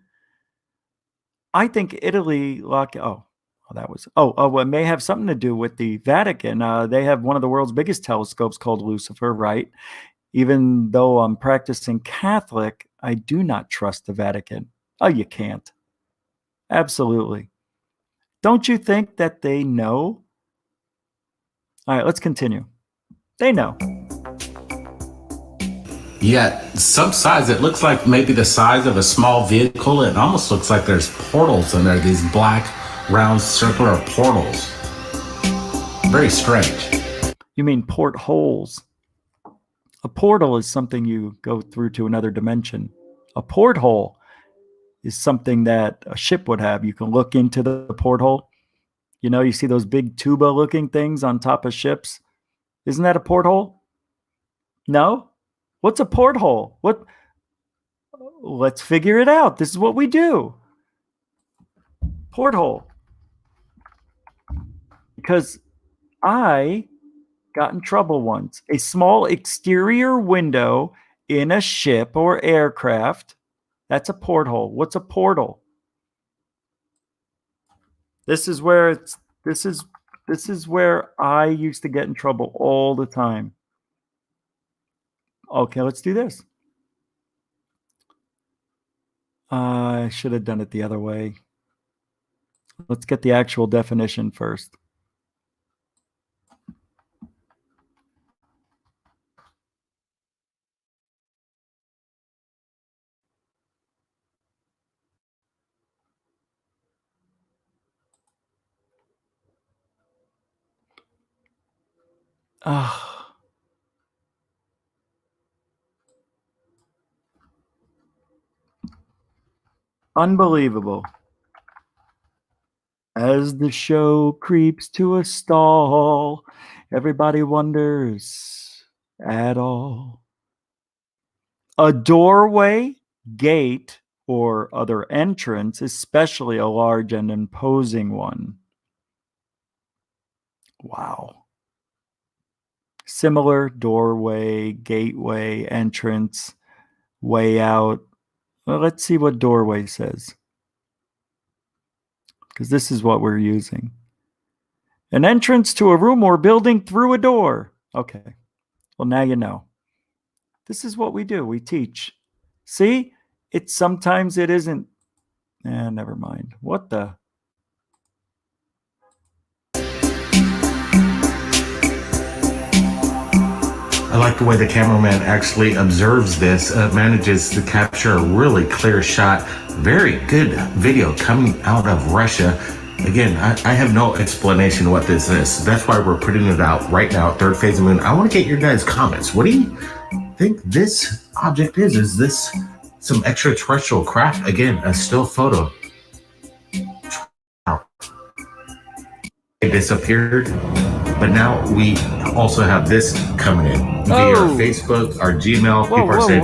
I think Italy it may have something to do with the Vatican. They have one of the world's biggest telescopes called Lucifer, right? Even though I'm practicing Catholic, I do not trust the Vatican. Oh, you can't. Absolutely. Don't you think that they know? All right, let's continue. They know. Yeah, some size. It looks like maybe the size of a small vehicle. It almost looks like there's portals in there, these black, round, circular portals. Very strange. You mean portholes. A portal is something you go through to another dimension. A porthole is something that a ship would have. You can look into the porthole. You know, you see those big tuba-looking things on top of ships. Isn't that a porthole? No? What's a porthole? What? Let's figure it out. This is what we do. Porthole. Because I got in trouble once. A small exterior window in a ship or aircraft. That's a porthole. What's a portal? This is where I used to get in trouble all the time. Okay, let's do this. I should have done it the other way. Let's get the actual definition first. Unbelievable. As the show creeps to a stall, everybody wonders at all. A doorway, gate, or other entrance, especially a large and imposing one. Wow. Similar doorway, gateway, entrance, way out. Well, let's see what doorway says, because this is what we're using. An entrance to a room or building through a door. Okay. Well, now you know. This is what we do. We teach. See? Sometimes it isn't. Never mind. What the? I like the way the cameraman actually observes this, manages to capture a really clear shot. Very good video coming out of Russia. Again, I have no explanation what this is. That's why we're putting it out right now at Third Phase of Moon. I want to get your guys' comments. What do you think this object is? Is this some extraterrestrial craft? Again, a still photo. It disappeared, but now we also have this coming in via our Facebook, our Gmail. People are saying,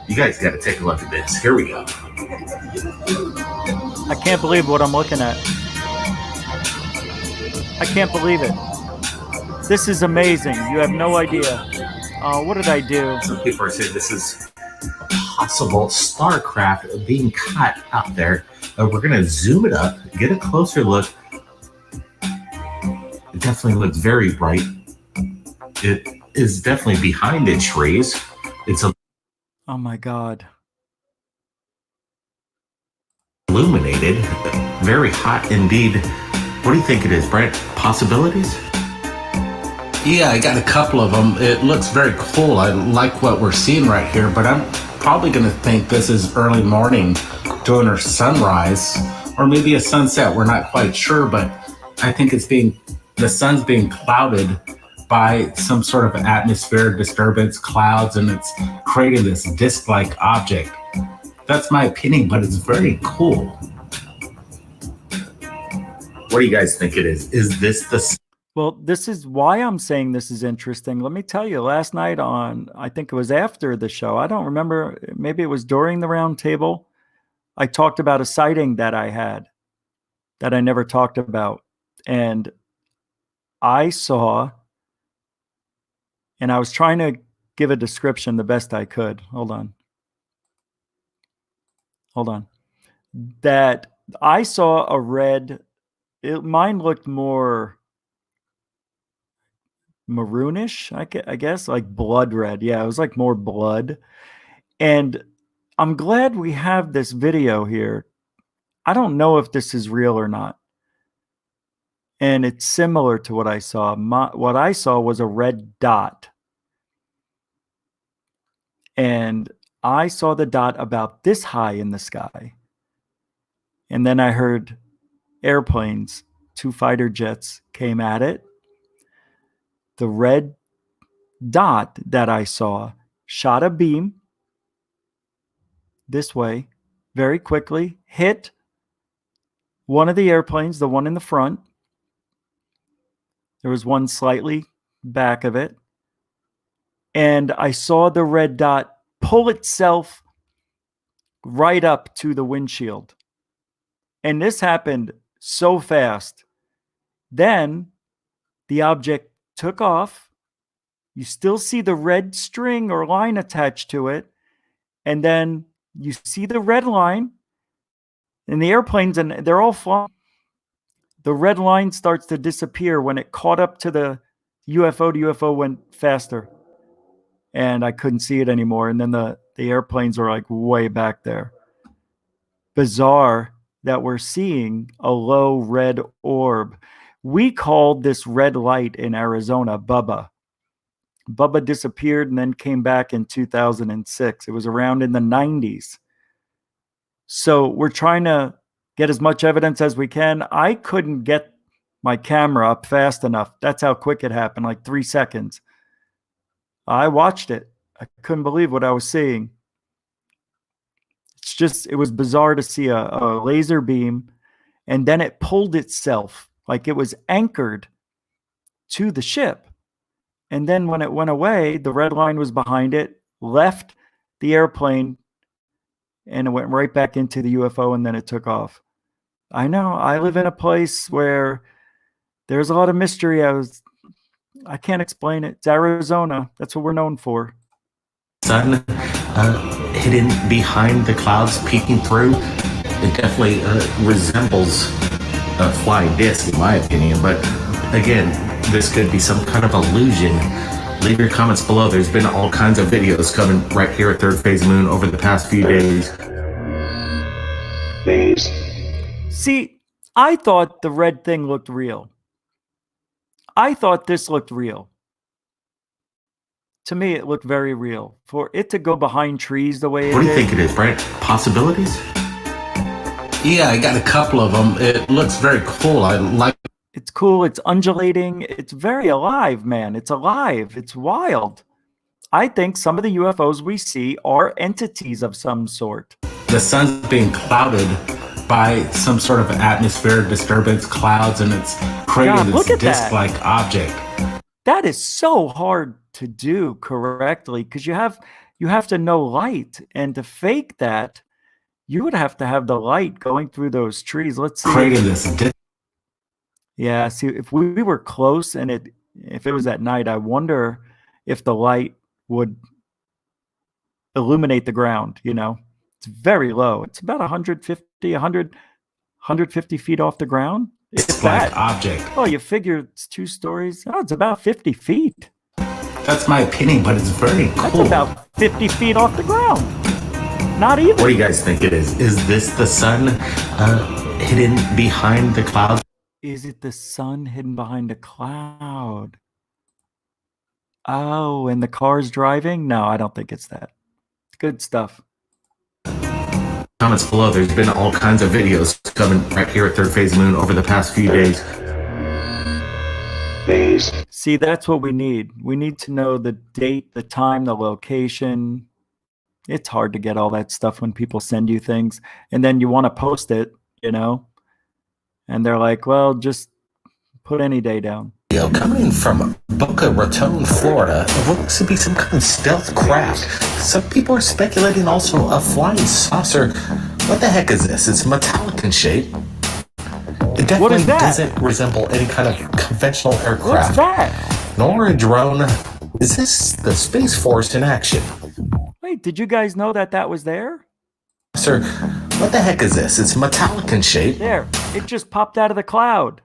you guys got to take a look at this. Here we go. I can't believe what I'm looking at. I can't believe it. This is amazing. You have no idea. What did I do? Some people are saying this is a possible starcraft being caught out there. We're going to zoom it up, get a closer look. It definitely looks very bright. It is definitely behind the trees. It's Oh my God. illuminated. Very hot indeed. What do you think it is, Brent? Possibilities? Yeah, I got a couple of them. It looks very cool. I like what we're seeing right here, but I'm probably going to think this is early morning during a sunrise or maybe a sunset. We're not quite sure, but I think the sun's being clouded by some sort of atmospheric disturbance, clouds, and it's creating this disc-like object. That's my opinion, but it's very cool. What do you guys think it is? Is this the... Well, this is why I'm saying this is interesting. Let me tell you, last night I think it was after the show, I don't remember, maybe it was during the round table, I talked about a sighting that I had that I never talked about. And I saw, and I was trying to give a description the best I could. Hold on. That I saw a red, mine looked more maroonish, I guess, like blood red. Yeah, it was like more blood. And I'm glad we have this video here. I don't know if this is real or not. And it's similar to what I saw. What I saw was a red dot. And I saw the dot about this high in the sky. And then I heard airplanes, 2 fighter jets came at it. The red dot that I saw shot a beam this way very quickly, hit one of the airplanes, the one in the front. There was one slightly back of it. And I saw the red dot pull itself right up to the windshield. And this happened so fast. Then the object took off. You still see the red string or line attached to it. And then you see the red line and the airplanes, and they're all flying. The red line starts to disappear when it caught up to the UFO. The UFO went faster. And I couldn't see it anymore. And then the airplanes were like way back there. Bizarre that we're seeing a low red orb. We called this red light in Arizona Bubba. Bubba disappeared and then came back in 2006. It was around in the 90s. So we're trying to get as much evidence as we can. I couldn't get my camera up fast enough. That's how quick it happened, like 3 seconds. I watched it. I couldn't believe what I was seeing. It was bizarre to see a laser beam, and then it pulled itself like it was anchored to the ship. And then when it went away, the red line was behind it, left the airplane, and it went right back into the UFO, and then it took off. I know. I live in a place where there's a lot of mystery. I can't explain it. It's Arizona. That's what we're known for. Sun hidden behind the clouds, peeking through. It definitely resembles a flying disc, in my opinion. But again, this could be some kind of illusion. Leave your comments below. There's been all kinds of videos coming right here at Third Phase Moon over the past few days. See, I thought the red thing looked real. I thought this looked real. To me, it looked very real. For it to go behind trees the way it did. What do you think it is, Brent? Possibilities? Yeah, I got a couple of them. It looks very cool. I like. It's cool. It's undulating. It's very alive, man. It's alive. It's wild. I think some of the UFOs we see are entities of some sort. The sun's being clouded by some sort of atmospheric disturbance, clouds, and it's creating this disc-like object. That is so hard to do correctly because you have you have to know light. And to fake that, you would have to have the light going through those trees. Let's see. Creating this. Yeah, see, if we were close and if it was at night, I wonder if the light would illuminate the ground, you know. It's very low. It's about 150 feet off the ground. It's like object. Oh, you figure it's 2 stories. Oh, it's about 50 feet. That's my opinion, but it's very cool. That's about 50 feet off the ground. Not even. What do you guys think it is? Is this the sun hidden behind the clouds? Is it the sun hidden behind a cloud? Oh, and the car's driving? No, I don't think it's that. Good stuff. Comments below. There's been all kinds of videos coming right here at Third Phase Moon over the past few days. See, that's what we need. We need to know the date, the time, the location. It's hard to get all that stuff when people send you things. And then you want to post it, you know? And they're like, well, just put any day down. Coming in from Boca Raton, Florida, it looks to be some kind of stealth craft. Some people are speculating also a flying saucer. What the heck is this? It's metallic in shape. It definitely doesn't resemble any kind of conventional aircraft. What's that? Nor a drone. Is this the Space Force in action? Wait, did you guys know that was there? Sir, what the heck is this? It's metallic in shape. There, it just popped out of the cloud.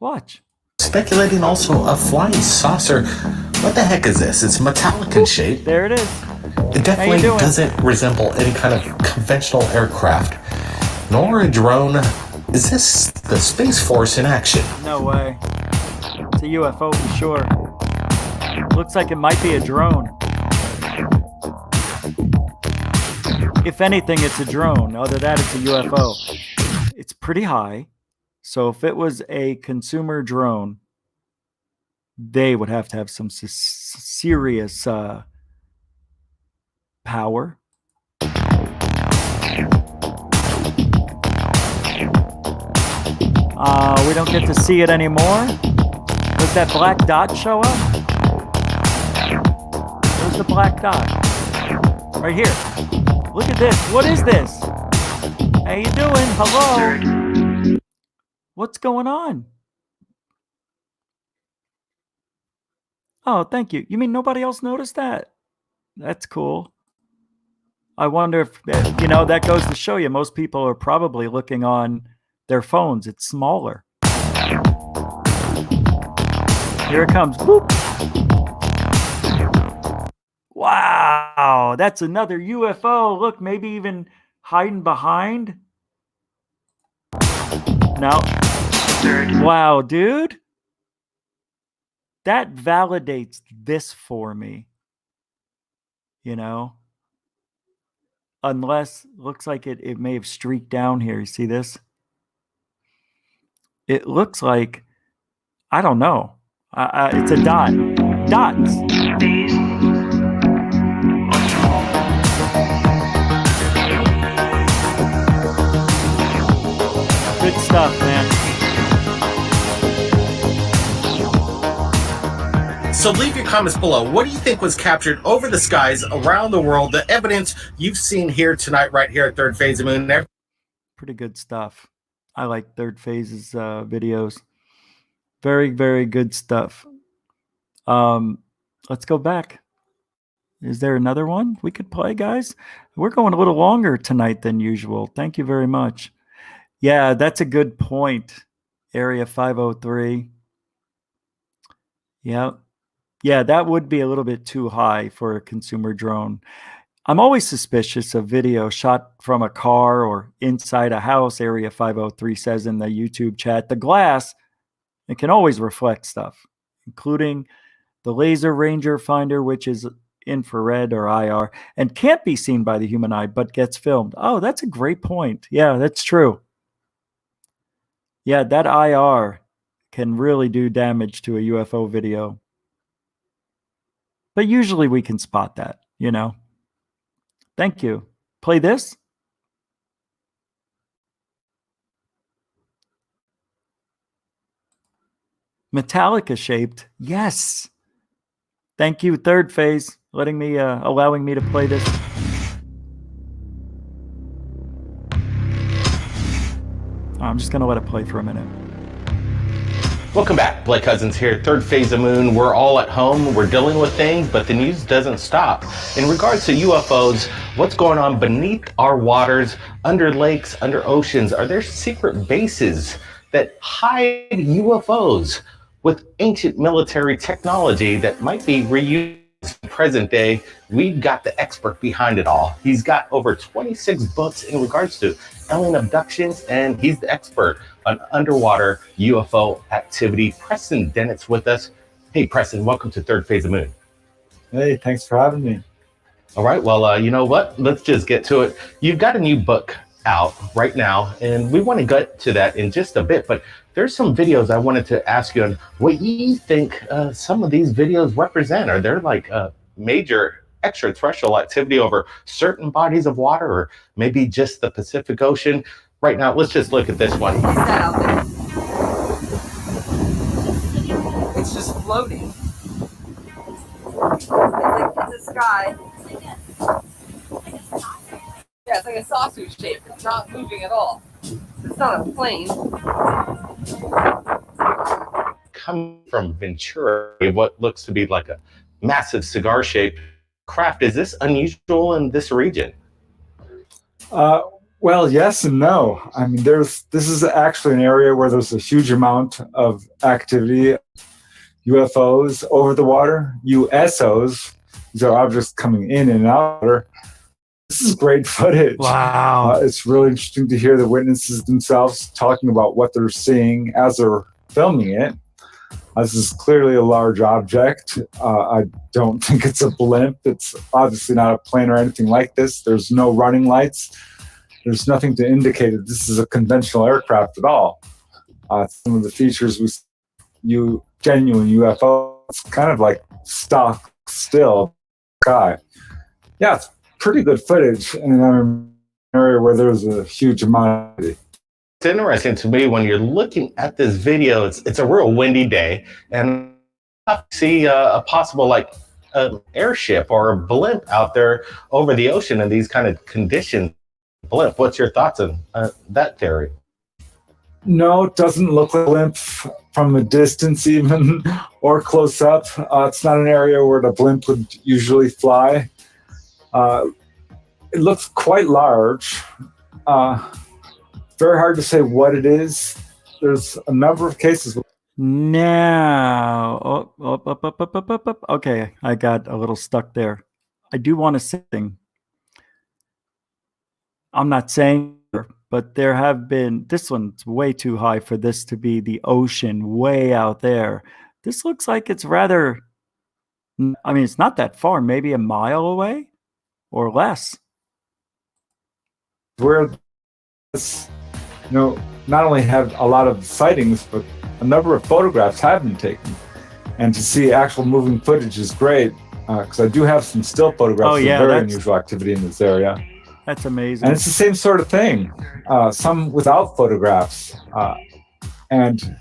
Watch. Speculating also a flying saucer. What the heck is this? It's metallic in shape. There it is. It definitely doesn't resemble any kind of conventional aircraft. Nor a drone. Is this the Space Force in action? No way. It's a UFO for sure. Looks like it might be a drone. If anything, it's a drone. Other than that, it's a UFO. It's pretty high. So if it was a consumer drone, they would have to have some serious power. We don't get to see it anymore. Does that black dot show up? Where's the black dot? Right here. Look at this. What is this? How you doing? Hello? What's going on? Oh, thank you. You mean nobody else noticed that? That's cool. I wonder if, you know, that goes to show you most people are probably looking on their phones. It's smaller. Here it comes. Boop. Wow, that's another UFO. Look, maybe even hiding behind. No. Wow, dude. That validates this for me. You know? Unless, looks like it may have streaked down here. You see this? It looks like, I don't know. It's a dot. Dots. Good stuff, man. So leave your comments below. What do you think was captured over the skies around the world? The evidence you've seen here tonight, right here at Third Phase of Moon. Pretty good stuff. I like Third Phase's videos. Very, very good stuff. Let's go back. Is there another one we could play, guys? We're going a little longer tonight than usual. Thank you very much. Yeah, that's a good point. Area 503. Yeah. Yeah, that would be a little bit too high for a consumer drone. I'm always suspicious of video shot from a car or inside a house, Area 503 says in the YouTube chat. The glass, it can always reflect stuff, including the laser ranger finder, which is infrared or IR, and can't be seen by the human eye, but gets filmed. Oh, that's a great point. Yeah, that's true. Yeah, that IR can really do damage to a UFO video. But usually we can spot that, you know. Thank you. Play this. Metallica shaped. Yes. Thank you, Third Phase, allowing me to play this. I'm just gonna let it play for a minute. Welcome back. Blake Cousins here, Third Phase of Moon. We're all at home. We're dealing with things, but the news doesn't stop. In regards to UFOs, what's going on beneath our waters, under lakes, under oceans? Are there secret bases that hide UFOs with ancient military technology that might be reused in present day? We've got the expert behind it all. He's got over 26 books in regards to alien abductions, and he's the expert on underwater UFO activity. Preston Dennett's with us. Hey, Preston, welcome to Third Phase of Moon. Hey, thanks for having me. All right, well, you know what? Let's just get to it. You've got a new book out right now, and we want to get to that in just a bit, but there's some videos I wanted to ask you on what you think some of these videos represent. Are there like major extraterrestrial activity over certain bodies of water, or maybe just the Pacific Ocean? Right now, let's just look at this one. What's that out there? It's just floating. It's a sky. Yeah, it's like a sausage shape. It's not moving at all. It's not a plane. Coming from Ventura, what looks to be like a massive cigar-shaped craft. Is this unusual in this region? Well, yes and no. I mean, this is actually an area where there's a huge amount of activity. UFOs over the water, USOs, these are objects coming in and out. This is great footage. Wow. It's really interesting to hear the witnesses themselves talking about what they're seeing as they're filming it. This is clearly a large object. I don't think it's a blimp. It's obviously not a plane or anything like this. There's no running lights. There's nothing to indicate that this is a conventional aircraft at all. Some of the features genuine UFO, it's kind of like stock still sky. Yeah, it's pretty good footage in an area where there's a huge amount of it. It's interesting to me when you're looking at this video, it's a real windy day, and I see a possible like airship or a blimp out there over the ocean in these kind of conditions. Blimp, what's your thoughts on that theory? No, it doesn't look like a blimp from a distance even, or close up. It's not an area where the blimp would usually fly. It looks quite large. Very hard to say what it is. There's a number of cases. Now, okay, I got a little stuck there. I do want to say something. I'm not saying, but there have been, this one's way too high for this to be the ocean way out there. This looks like it's rather, I mean, it's not that far, maybe a mile away or less. Where this, not only have a lot of sightings, but a number of photographs have been taken. And to see actual moving footage is great, because I do have some still photographs of very unusual activity in this area. That's amazing. And it's the same sort of thing, some without photographs. And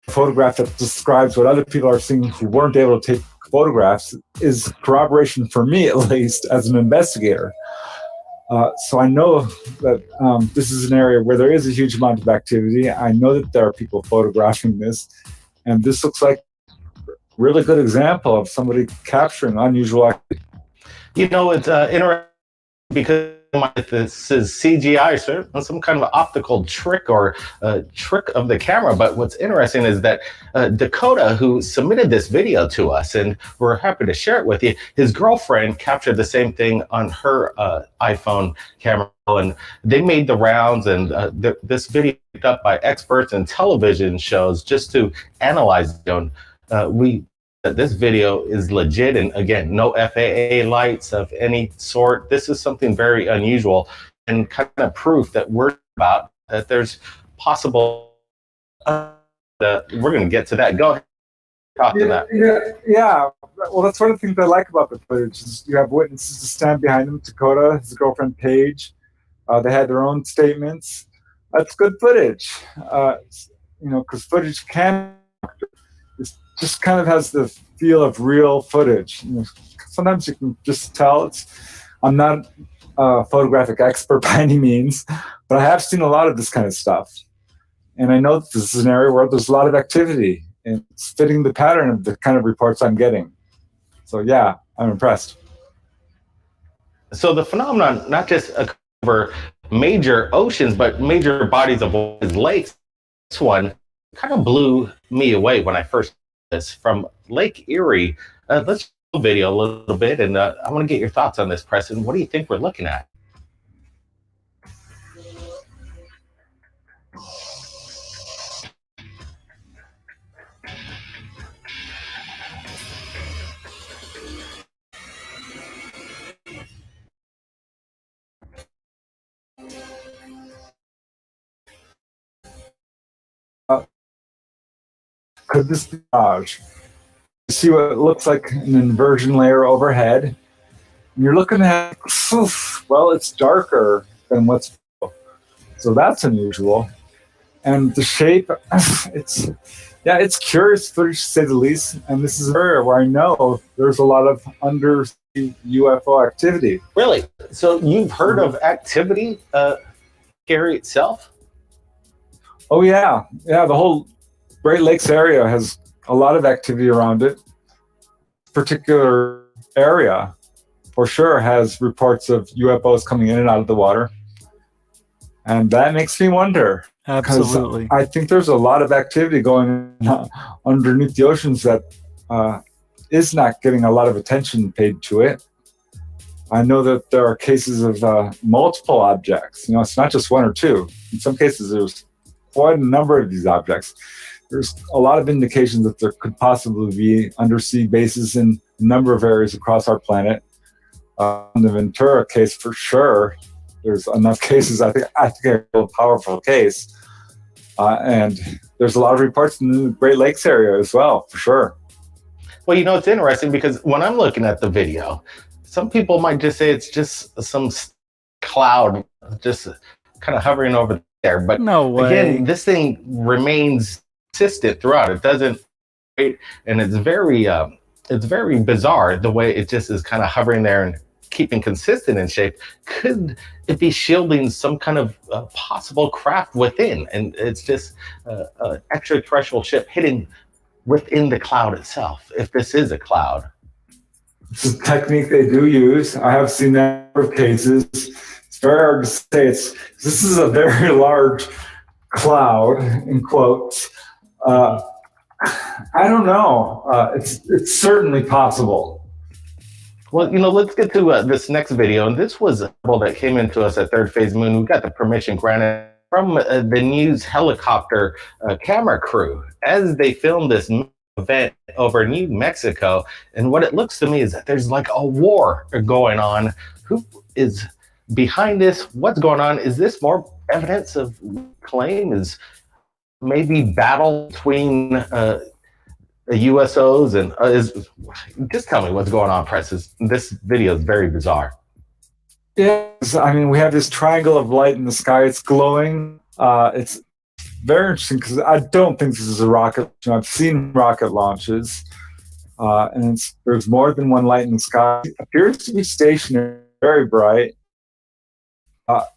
a photograph that describes what other people are seeing who weren't able to take photographs is corroboration for me, at least, as an investigator. So I know that this is an area where there is a huge amount of activity. I know that there are people photographing this, and this looks like a really good example of somebody capturing unusual activity. It's interesting because this is CGI, sir, some kind of an optical trick or a trick of the camera. But what's interesting is that Dakota, who submitted this video to us, and we're happy to share it with you, his girlfriend captured the same thing on her iPhone camera, and they made the rounds, and this video picked up by experts in television shows just to analyze it. That this video is legit, and again, no FAA lights of any sort. This is something very unusual and kind of proof that we're about that there's possible. We're going to get to that. Go ahead, talk to that. Yeah. Well, that's one of the things I like about the footage is you have witnesses to stand behind them. Dakota, his girlfriend Paige, they had their own statements. That's good footage. Because footage can just kind of has the feel of real footage. Sometimes you can just tell I'm not a photographic expert by any means, but I have seen a lot of this kind of stuff. And I know that this is an area where there's a lot of activity, and it's fitting the pattern of the kind of reports I'm getting. So yeah, I'm impressed. So the phenomenon not just over major oceans, but major bodies of lakes. This one kind of blew me away when I first saw this from Lake Erie. Let's show the video a little bit, and I want to get your thoughts on this, Preston. What do you think we're looking at? Could this be mirage? You see what looks like an inversion layer overhead. And you're looking at, well, it's darker than what's, so that's unusual. And the shape, it's curious to say the least. And this is an area where I know there's a lot of undersea UFO activity. Really? So you've heard of activity, Gary itself? Oh yeah, the whole Great Lakes area has a lot of activity around it. Particular area, for sure, has reports of UFOs coming in and out of the water. And that makes me wonder. Absolutely. I think there's a lot of activity going on underneath the oceans that is not getting a lot of attention paid to it. I know that there are cases of multiple objects. It's not just one or two. In some cases, there's quite a number of these objects. There's a lot of indications that there could possibly be undersea bases in a number of areas across our planet. In the Ventura case, for sure, there's enough cases. I think a real powerful case. And there's a lot of reports in the Great Lakes area as well, for sure. Well, it's interesting because when I'm looking at the video, some people might just say it's just some cloud just kind of hovering over there. But no way. Again, this thing remains consistent throughout. It doesn't, and it's very bizarre the way it just is kind of hovering there and keeping consistent in shape. Could it be shielding some kind of possible craft within? And it's just an extraterrestrial ship hitting within the cloud itself, if this is a cloud. It's a technique they do use. I have seen that in cases. It's very hard to say. This is a very large cloud, in quotes. I don't know. It's certainly possible. Well, let's get to this next video. And this was a couple that came into us at Third Phase Moon. We got the permission granted from the news helicopter camera crew as they filmed this event over New Mexico. And what it looks to me is that there's like a war going on. Who is behind this? What's going on? Is this more evidence of claim? Is maybe battle between the USOs and just tell me what's going on, Press. This video is very bizarre. Yes, I mean, we have this triangle of light in the sky. It's glowing. It's very interesting because I don't think this is a rocket. I've seen rocket launches, and there's more than one light in the sky. It appears to be stationary, very bright.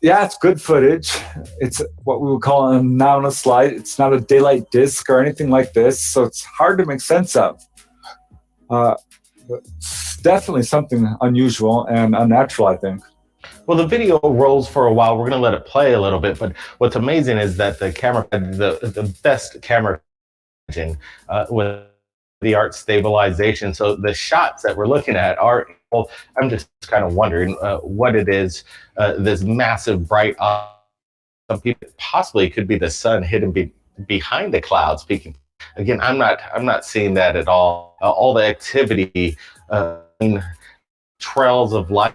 It's good footage. It's what we would call an anomalous light. It's not a daylight disk or anything like this, so it's hard to make sense of. But it's definitely something unusual and unnatural, I think. Well, the video rolls for a while. We're going to let it play a little bit, but what's amazing is that the camera had the best camera with the art stabilization. So the shots that we're looking at are, well, I'm just kind of wondering what it is. This massive bright, some people possibly could be the sun hidden behind the clouds. Speaking again, I'm not seeing that at all. All the activity, trails of light,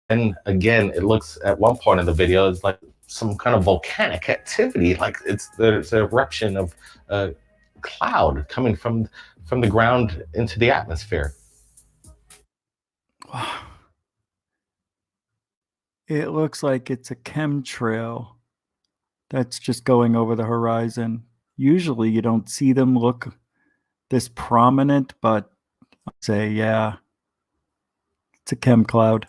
and again, it looks at one point in the video is like some kind of volcanic activity, like there's an eruption of cloud coming from the ground into the atmosphere. Wow. It looks like it's a chemtrail that's just going over the horizon. Usually you don't see them look this prominent, but I'd say, yeah, it's a chem cloud.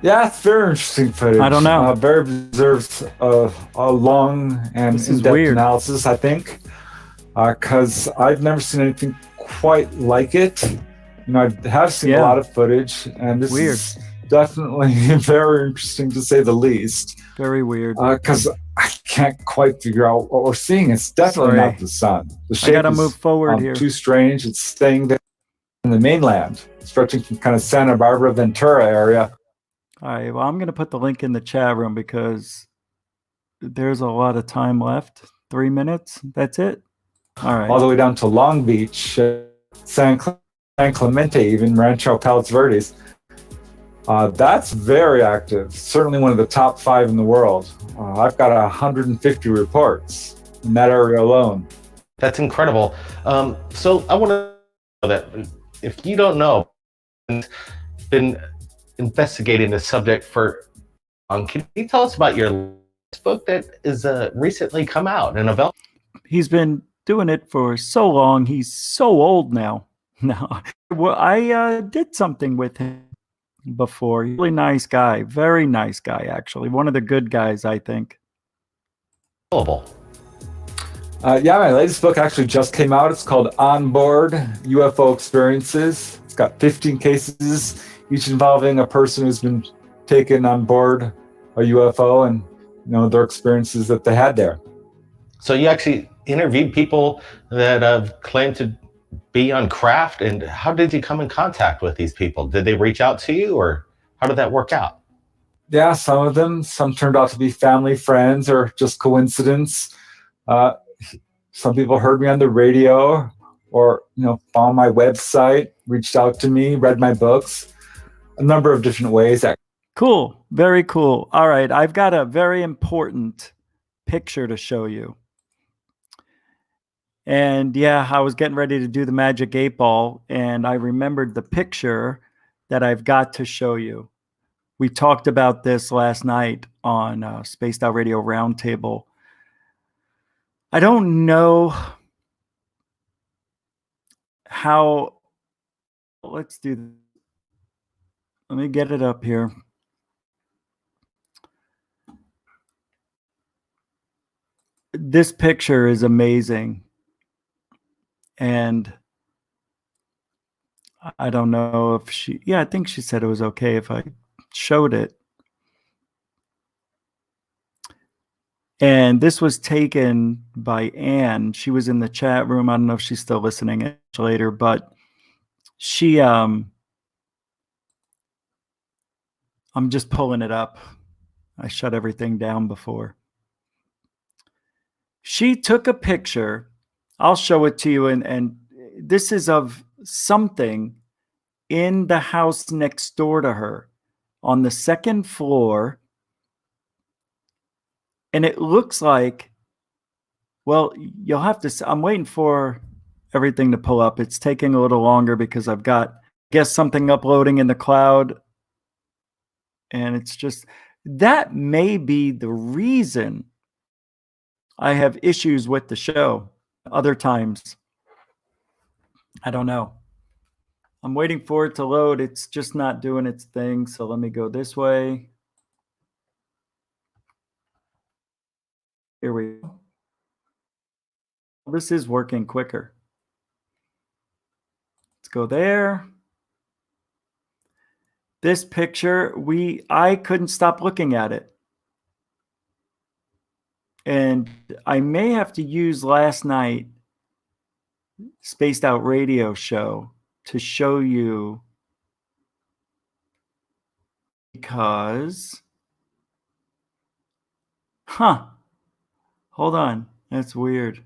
Yeah, it's very interesting footage. I don't know. Very deserves a long and in-depth analysis, I think, because I've never seen anything quite like it. You know, I have seen a lot of footage, and this is definitely very interesting to say the least. Very weird. Because I can't quite figure out what we're seeing. It's definitely not the sun. The shape I gotta is move forward here. Too strange. It's staying there in the mainland, stretching from kind of Santa Barbara, Ventura area. All right, well, I'm going to put the link in the chat room because there's a lot of time left. 3 minutes. That's it. All right. All the way down to Long Beach, San Clemente, even Rancho Palos Verdes. That's very active. Certainly one of the top 5 in the world. I've got 150 reports in that area alone. That's incredible. So I want to know that if you don't know, been investigating the subject for long, can you tell us about your book that is recently come out and available? He's been doing it for so long. He's so old now. No, well, I did something with him before. Really nice guy. Very nice guy, actually. One of the good guys, I think. Yeah, my latest book actually just came out. It's called On Board UFO Experiences. It's got 15 cases, each involving a person who's been taken on board a UFO and, you know, their experiences that they had there. So you actually interviewed people that have claimed to be on craft, and how did you come in contact with these people? Did they reach out to you, or how did that work out? Yeah, some of them. Some turned out to be family, friends, or just coincidence. Some people heard me on the radio, or, you know, found my website, reached out to me, read my books. A number of different ways. Cool. Very cool. All right. I've got a very important picture to show you. And yeah, I was getting ready to do the Magic 8 Ball, and I remembered the picture that I've got to show you. We talked about this last night on Spaced Out Radio Roundtable. I don't know how. Let's do this. Let me get it up here. This picture is amazing. And I don't know if she, yeah, I think she said it was okay if I showed it. And this was taken by Anne. She was in the chat room. I don't know if she's still listening later, but she, I'm just pulling it up. I shut everything down before. She took a picture. I'll show it to you. And this is of something in the house next door to her on the second floor. And it looks like, well, you'll have to, I'm waiting for everything to pull up. It's taking a little longer because I've got, I guess, something uploading in the cloud. And it's just, that may be the reason I have issues with the show. Other times, I don't know. I'm waiting for it to load. It's just not doing its thing. So let me go this way. Here we go. This is working quicker. Let's go there. This picture, I couldn't stop looking at it. And I may have to use last night Spaced Out Radio show to show you, because, hold on, that's weird.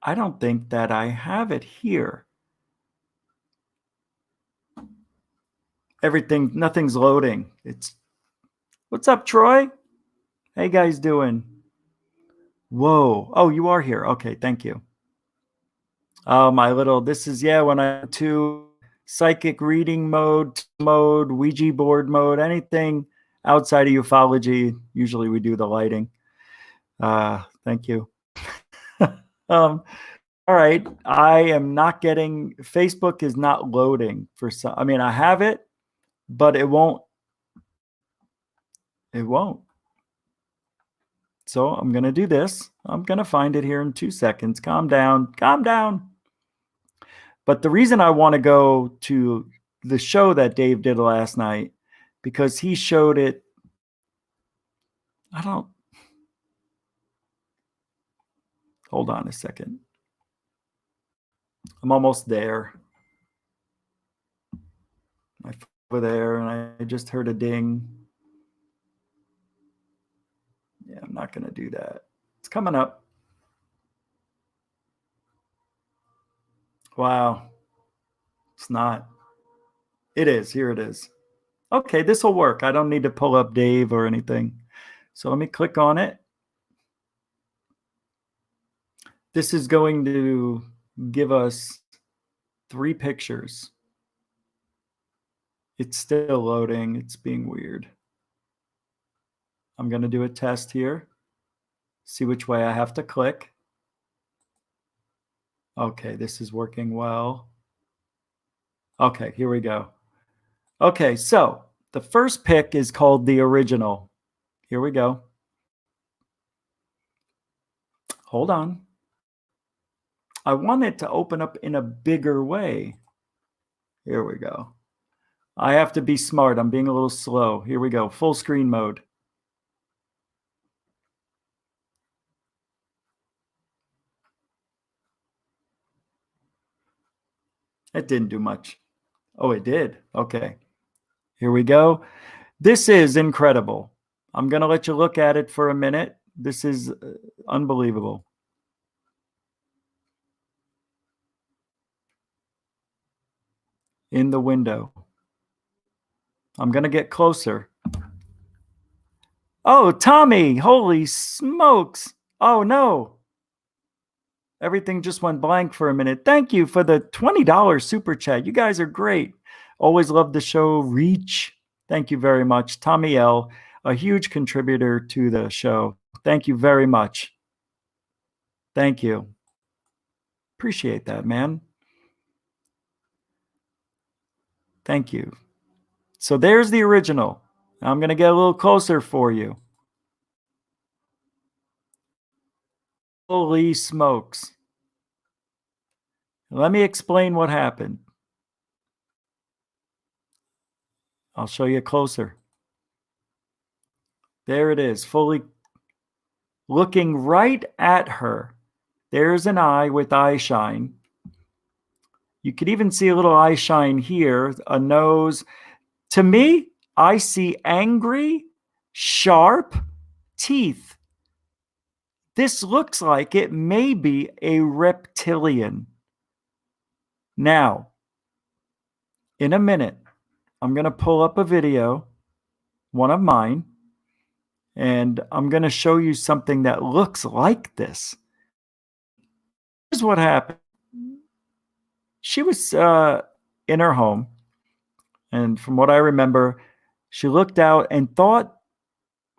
I don't think that I have it here. Nothing's loading. What's up, Troy? How you guys doing? Whoa. Oh, you are here. Okay, thank you. Oh, this is, when I'm to psychic reading mode, Ouija board mode, anything outside of ufology. Usually we do the lighting. Thank you. All right. I am not getting, Facebook is not loading for some. I mean, I have it, but it won't. It won't. So I'm going to do this. I'm going to find it here in 2 seconds. Calm down. Calm down. But the reason I want to go to the show that Dave did last night, because he showed it. Hold on a second. I'm almost there. I'm over there, and I just heard a ding. Yeah, I'm not going to do that. It's coming up. Wow. It's not. It is. Here it is. Okay, this will work. I don't need to pull up Dave or anything. So let me click on it. This is going to give us 3 pictures. It's still loading. It's being weird. I'm going to do a test here. See which way I have to click. Okay, this is working well. Okay, here we go. Okay, so the first pick is called the original. Here we go. Hold on. I want it to open up in a bigger way. Here we go. I have to be smart. I'm being a little slow. Here we go. Full screen mode. It didn't do much. Oh, it did. Okay. Here we go. This is incredible. I'm going to let you look at it for a minute. This is unbelievable. In the window. I'm going to get closer. Oh, Tommy, holy smokes. Oh, no. Everything just went blank for a minute. Thank you for the $20 super chat. You guys are great. Always love the show. Reach. Thank you very much. Tommy L., a huge contributor to the show. Thank you very much. Thank you. Appreciate that, man. Thank you. So there's the original. I'm going to get a little closer for you. Holy smokes. Let me explain what happened. I'll show you closer. There it is, fully looking right at her. There's an eye with eye shine. You could even see a little eye shine here, a nose. To me, I see angry, sharp teeth. This looks like it may be a reptilian. Now, in a minute, I'm going to pull up a video, one of mine, and I'm going to show you something that looks like this. Here's what happened. She was in her home, and from what I remember, she looked out and thought,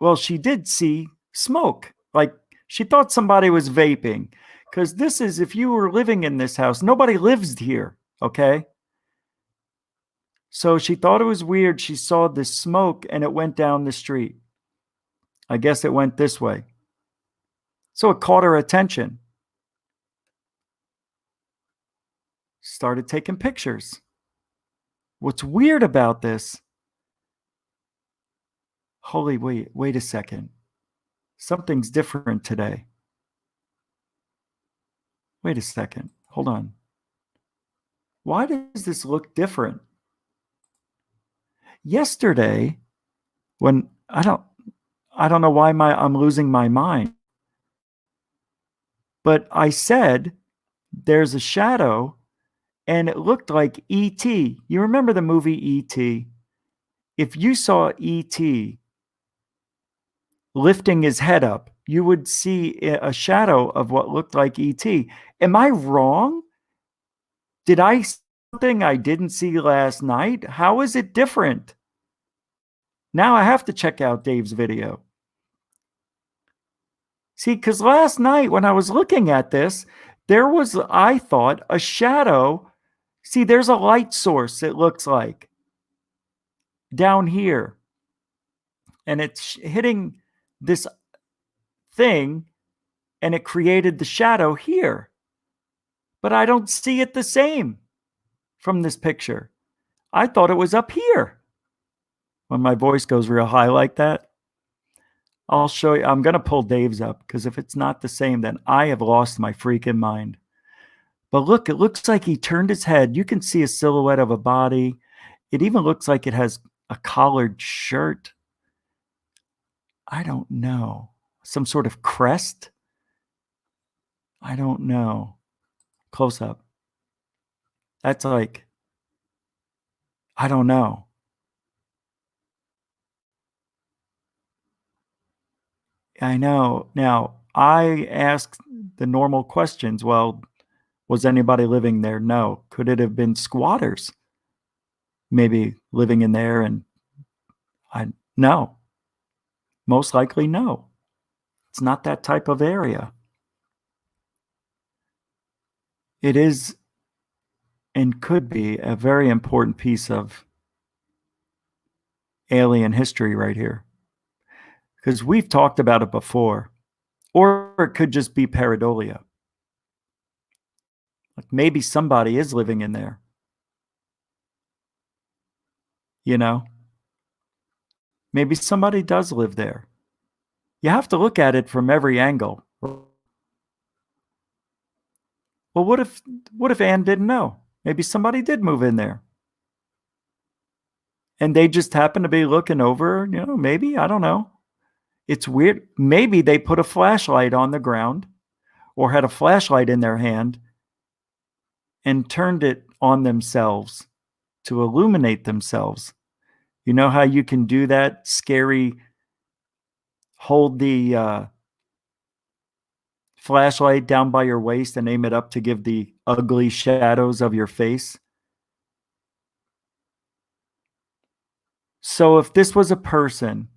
well, she did see smoke. Like, she thought somebody was vaping. Because this is, if you were living in this house, nobody lives here, okay? So she thought it was weird. She saw this smoke, and it went down the street. I guess it went this way. So it caught her attention. Started taking pictures. What's weird about this? Holy, wait a second. Something's different today. Wait a second. Hold on. Why does this look different? Yesterday, when I don't know why I'm losing my mind. But I said there's a shadow and it looked like E.T. You remember the movie E.T.? If you saw E.T. lifting his head up, you would see a shadow of what looked like E.T. Am I wrong? Did I see something I didn't see last night? How is it different? Now I have to check out Dave's video. See, because last night when I was looking at this, there was, I thought, a shadow. See, there's a light source, it looks like, down here. And it's hitting this thing, and it created the shadow here. But I don't see it the same from this picture. I thought it was up here. When my voice goes real high like that, I'll show you. I'm going to pull Dave's up, because if it's not the same, then I have lost my freaking mind. But look, it looks like he turned his head. You can see a silhouette of a body. It even looks like it has a collared shirt. I don't know. Some sort of crest? I don't know. Close up. That's like, I don't know. I know. Now, I asked the normal questions. Well, was anybody living there? No. Could it have been squatters? Maybe living in there, and no. Most likely no. It's not that type of area. It is and could be a very important piece of alien history right here. Because we've talked about it before. Or it could just be pareidolia. Like maybe somebody is living in there. You know? Maybe somebody does live there. You have to look at it from every angle. Well, what if Anne didn't know? Maybe somebody did move in there. And they just happened to be looking over, maybe, I don't know. It's weird. Maybe they put a flashlight on the ground or had a flashlight in their hand and turned it on themselves to illuminate themselves. You know how you can do that scary, hold the flashlight down by your waist and aim it up to give the ugly shadows of your face? So if this was a person,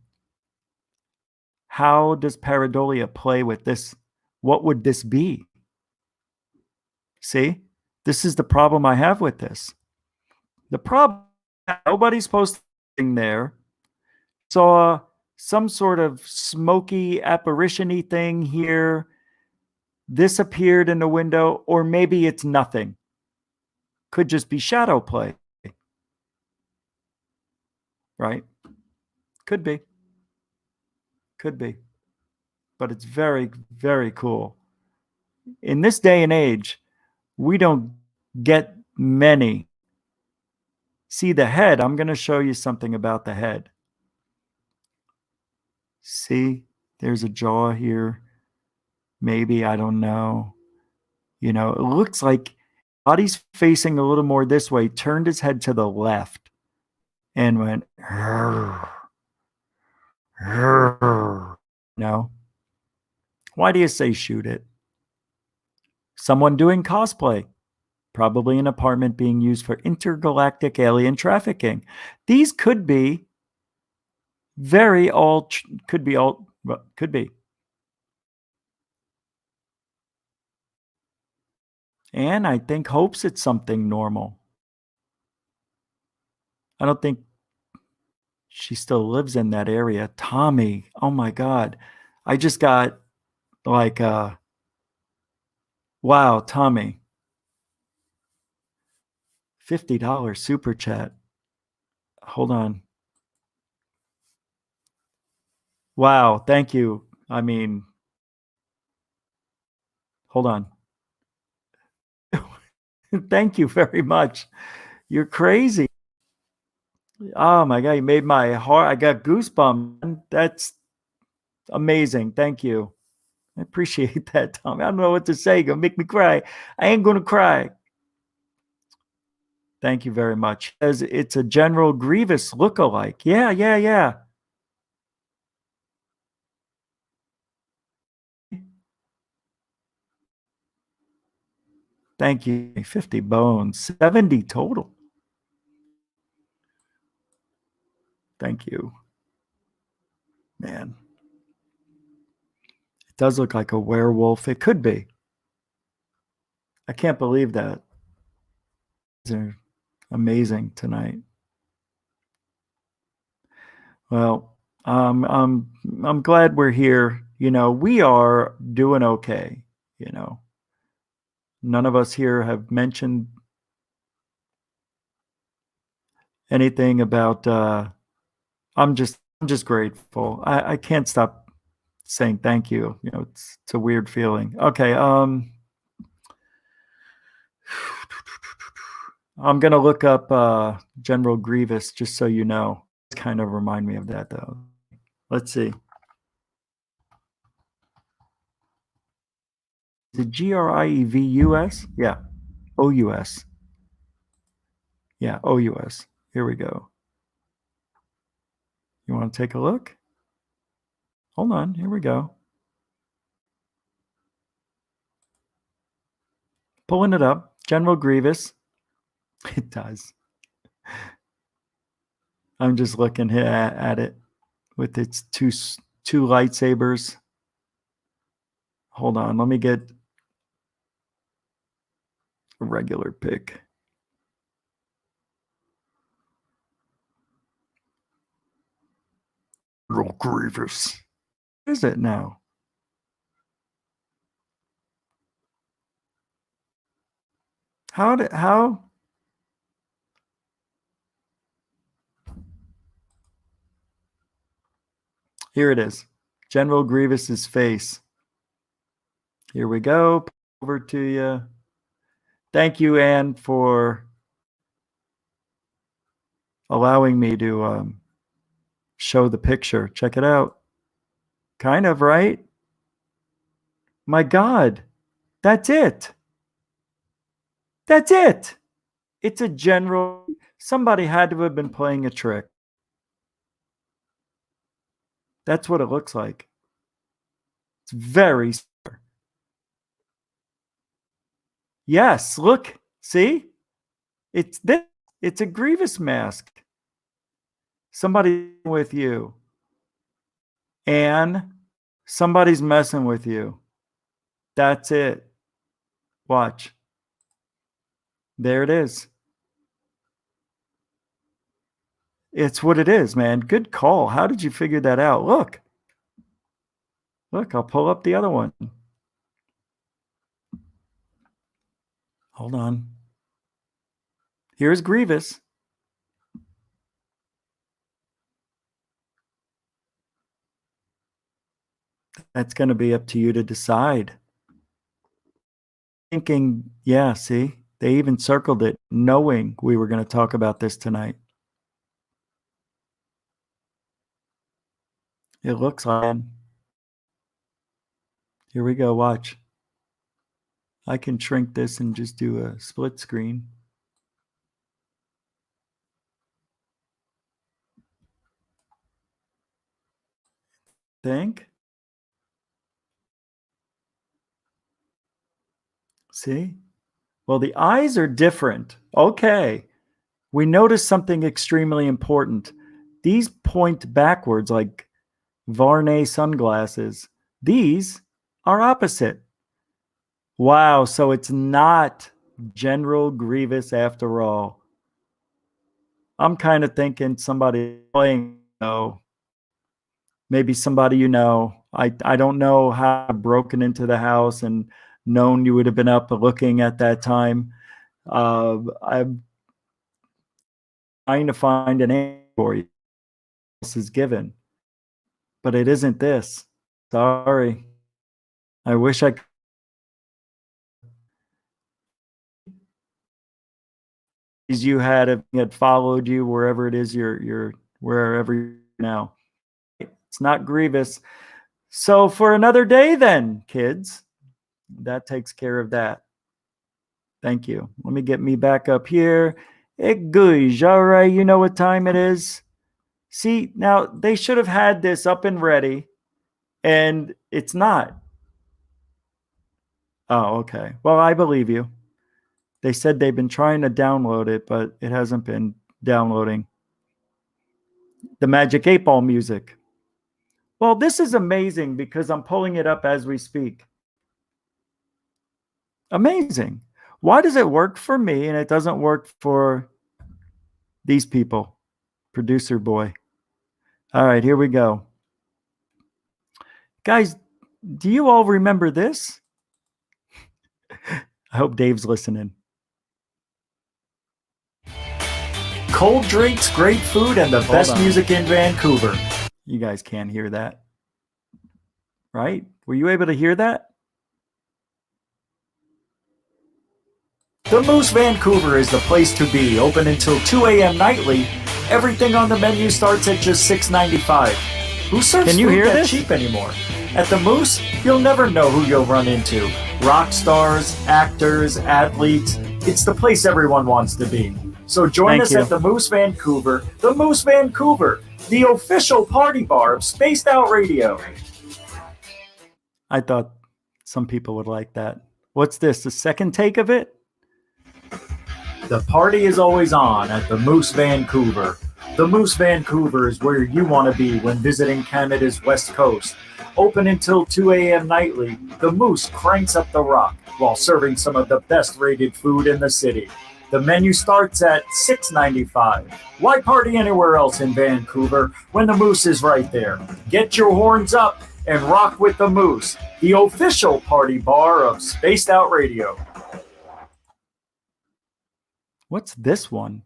how does pareidolia play with this? What would this be? See, this is the problem I have with this. The problem, nobody's supposed to be there. Saw some sort of smoky apparition-y thing here. This appeared in the window, or maybe it's nothing. Could just be shadow play. Right? Could be. Could be. But it's very, very cool. In this day and age, we don't get many. See the head. I'm going to show you something about the head. See, there's a jaw here. Maybe, I don't know. It looks like body's facing a little more this way, turned his head to the left and went, no. Why do you say shoot it? Someone doing cosplay. Probably an apartment being used for intergalactic alien trafficking. These could be could be. And I think hopes it's something normal. I don't think she still lives in that area. Tommy, oh my God. I just got like, wow, Tommy. $50 super chat. Hold on. Wow, thank you. I mean, hold on. Thank you very much. You're crazy. Oh my God, you made my heart. I got goosebumps. That's amazing. Thank you. I appreciate that, Tommy. I don't know what to say. You're gonna make me cry. I ain't gonna cry. Thank you very much. As it's a General Grievous lookalike. Yeah. Thank you. 50 bones, 70 total. Thank you. Man. does look like a werewolf. It could be. I can't believe that. They're amazing tonight. Well, I'm glad we're here. You know, we are doing okay. You know, none of us here have mentioned anything about. I'm just grateful. I can't stop saying thank you. You know, it's a weird feeling. Okay. I'm gonna look up General Grievous just so you know. It's kind of remind me of that though. Let's see. Is it Grievus? Yeah. OUS. Yeah, OUS. Here we go. You want to take a look? Hold on. Here we go. Pulling it up. General Grievous. It does. I'm just looking at it with its two lightsabers. Hold on. Let me get a regular pic. General Grievous. What is it now? How? Here it is. General Grievous's face. Here we go. Over to you. Thank you, Anne, for allowing me to show the picture. Check it out. Kind of, right? My God. That's it. That's it. It's a general. Somebody had to have been playing a trick. That's what it looks like. It's very similar. Yes, look. See? It's this. It's a Grievous mask. Somebody with you. And somebody's messing with you. That's it. Watch. There it is. It's what it is, man. Good call. How did you figure that out? Look. Look, I'll pull up the other one. Hold on. Here's Grievous. That's going to be up to you to decide. Thinking, yeah, see, they even circled it knowing we were going to talk about this tonight. It looks like. Here we go. Watch. I can shrink this and just do a split screen. Think. See? Well, the eyes are different. Okay. We notice something extremely important. These point backwards like Varney sunglasses. These are opposite. Wow, so it's not General Grievous after all. I'm kind of thinking somebody playing, maybe somebody you know. I don't know how broken into the house and known you would have been up looking at that time. I'm trying to find an answer for you. This is given, but it isn't this. Sorry. I wish I could. You had followed you wherever it is you're wherever you're now. It's not Grievous. So for another day then, kids. That takes care of that. Thank you. Let me get me back up here. Good. All right, you know what time it is. See, now they should have had this up and ready, and it's not. Oh, okay. Well, I believe you. They said they've been trying to download it, but it hasn't been downloading. The Magic 8 Ball music. Well, this is amazing because I'm pulling it up as we speak. Amazing. Why does it work for me and it doesn't work for these people? Producer boy. All right, here we go. Guys, do you all remember this? I hope Dave's listening. Cold drinks, great food, and the best music in Vancouver. You guys can't hear that. Right? Were you able to hear that? The Moose Vancouver is the place to be. Open until 2 a.m. nightly. Everything on the menu starts at just $6.95. Who serves Can you food hear that this? cheap anymore? At the Moose, you'll never know who you'll run into. Rock stars, actors, athletes. It's the place everyone wants to be. So join Thank us you. at the Moose Vancouver. The Moose Vancouver, the official party bar of Spaced Out Radio. I thought some people would like that. What's this, the second take of it? The party is always on at the Moose Vancouver. The Moose Vancouver is where you want to be when visiting Canada's West Coast. Open until 2 a.m. nightly, the Moose cranks up the rock while serving some of the best rated food in the city. The menu starts at $6.95. Why party anywhere else in Vancouver when the Moose is right there? Get your horns up and rock with the Moose, the official party bar of Spaced Out Radio. What's this one?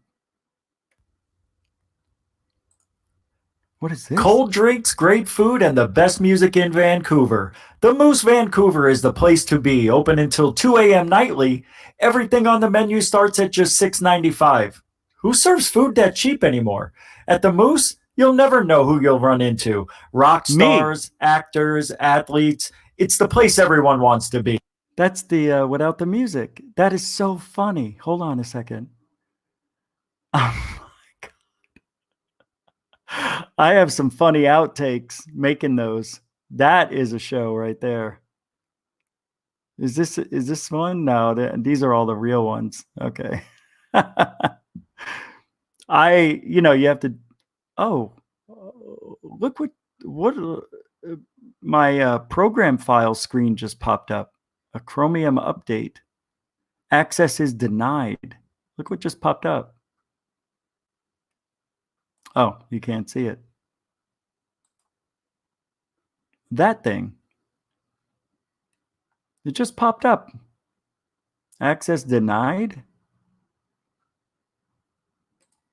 What is this? Cold drinks, great food, and the best music in Vancouver. The Moose Vancouver is the place to be. Open until 2 a.m. nightly. Everything on the menu starts at just $6.95. Who serves food that cheap anymore? At the Moose, you'll never know who you'll run into. Rock stars, actors, athletes. It's the place everyone wants to be. That's the without the music. That is so funny. Hold on a second. I have some funny outtakes making those. That is a show right there. Is this one? No, these are all the real ones. Okay. You have to. Oh, look what my program file screen just popped up. A Chromium update. Access is denied. Look what just popped up. Oh, you can't see it. That thing. It just popped up. Access denied?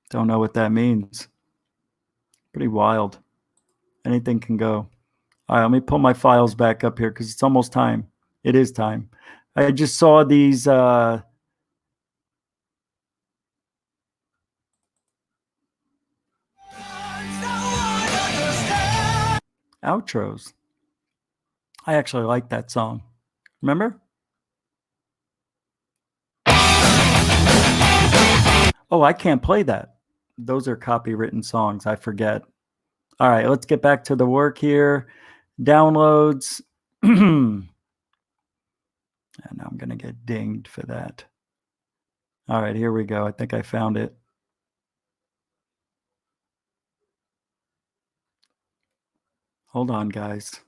Don't know what that means. Pretty wild. Anything can go. All right, let me pull my files back up here because it's almost time. It is time. I just saw these outros. I actually like that song. Remember? Oh, I can't play that. Those are copywritten songs. I forget. All right, let's get back to the work here. Downloads. And I'm going to get dinged for that. All right, here we go. I think I found it. Hold on, guys.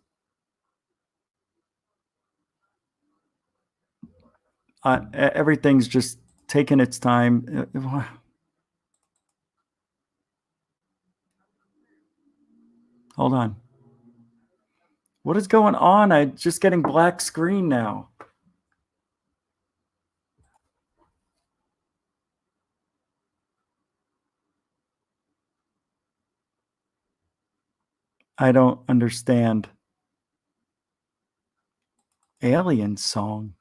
Everything's just taking its time. Hold on. What is going on? I'm just getting black screen now. I don't understand. Alien song.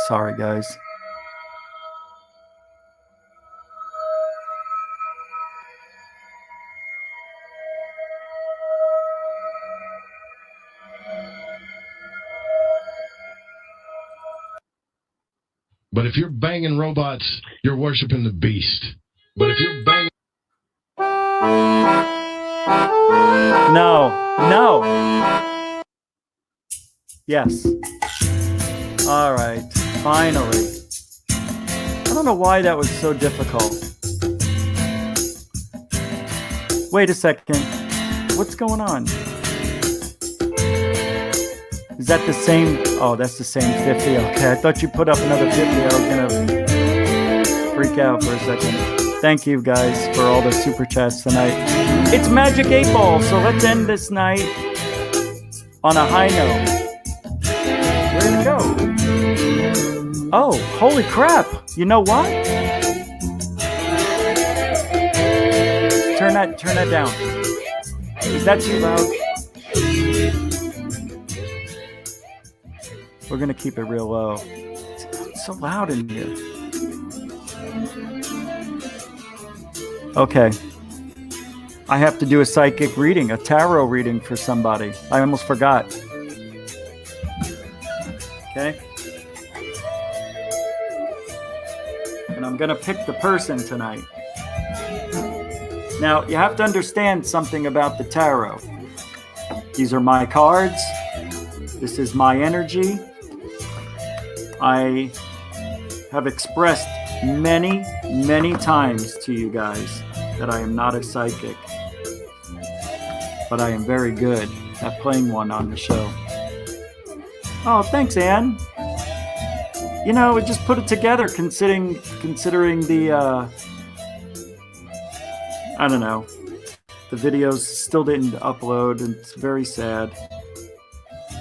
Sorry, guys. But if you're banging robots, you're worshiping the beast. But if you're banging... No. Yes. All right, finally. I don't know why that was so difficult. Wait a second. What's going on? Is that the same? Oh, that's the same 50. Okay, I thought you put up another 50. I was going to freak out for a second. Thank you guys for all the super chats tonight. It's Magic 8 Ball, so let's end this night on a high note. Where'd it go? Oh, holy crap. You know what? Turn that down. Is that too loud? We're going to keep it real low. It's so loud in here. Okay. I have to do a psychic reading, a tarot reading for somebody. I almost forgot. Okay. And I'm going to pick the person tonight. Now, you have to understand something about the tarot. These are my cards. This is my energy. I have expressed many, many times to you guys that I am not a psychic. But I am very good at playing one on the show. Oh, thanks, Anne. You know, it just put it together considering the, I don't know. The videos still didn't upload, and it's very sad.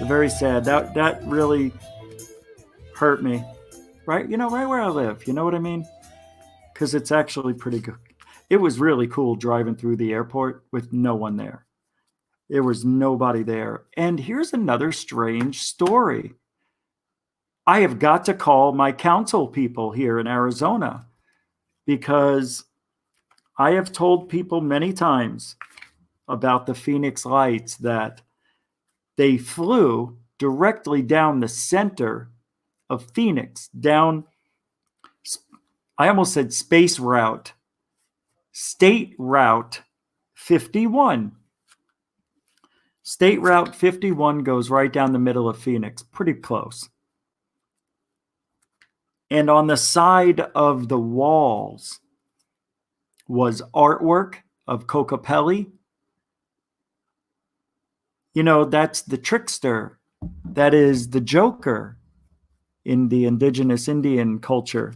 Very sad. That really hurt me. Right? You know, right where I live. You know what I mean? Because it's actually pretty good. It was really cool driving through the airport with no one there. There was nobody there. And here's another strange story. I have got to call my council people here in Arizona because I have told people many times about the Phoenix Lights that they flew directly down the center of Phoenix, down, I almost said space route, State Route 51. State Route 51 goes right down the middle of Phoenix, pretty close. And on the side of the walls was artwork of Kokopelli. You know, that's the trickster. That is the Joker in the indigenous Indian culture.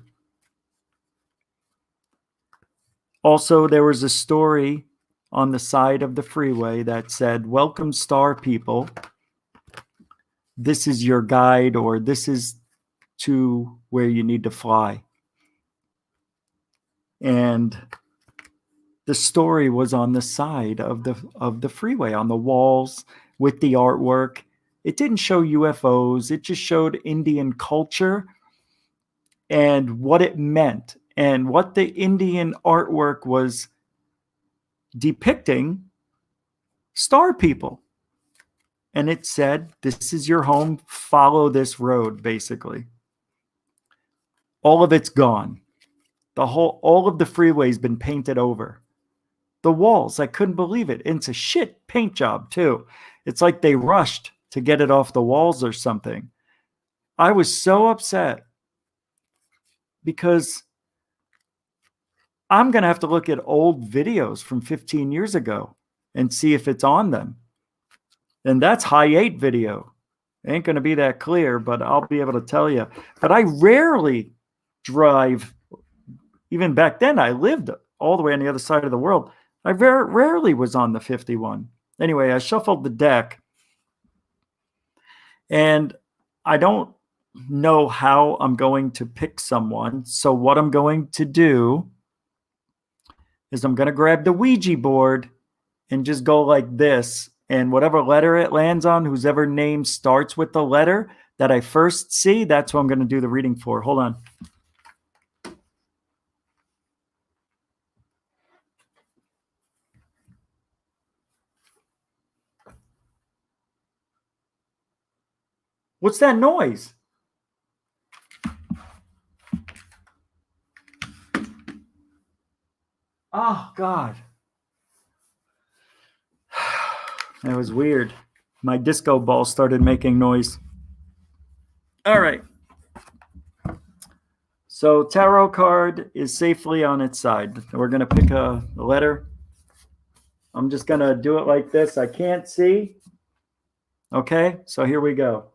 Also, there was a story on the side of the freeway that said, "Welcome, star people. This is your guide, or this is to where you need to fly." And the story was on the side of the freeway, on the walls with the artwork. It didn't show UFOs. It just showed Indian culture and what it meant and what the Indian artwork was depicting star people. And it said, "This is your home. Follow this road," basically. All of it's gone. All of the freeway's been painted over. The walls, I couldn't believe it. It's a shit paint job too. It's like they rushed to get it off the walls or something. I was so upset because I'm going to have to look at old videos from 15 years ago and see if it's on them. And that's high 8 video. Ain't going to be that clear, but I'll be able to tell you. But I rarely drive. Even back then, I lived all the way on the other side of the world. I rarely was on the 51. Anyway, I shuffled the deck. And I don't know how I'm going to pick someone. So what I'm going to do is I'm going to grab the Ouija board and just go like this. And whatever letter it lands on, whoever name starts with the letter that I first see, that's who I'm going to do the reading for. Hold on. What's that noise? Oh, God. That was weird. My disco ball started making noise. All right. So tarot card is safely on its side. We're going to pick a letter. I'm just going to do it like this. I can't see. Okay, so here we go.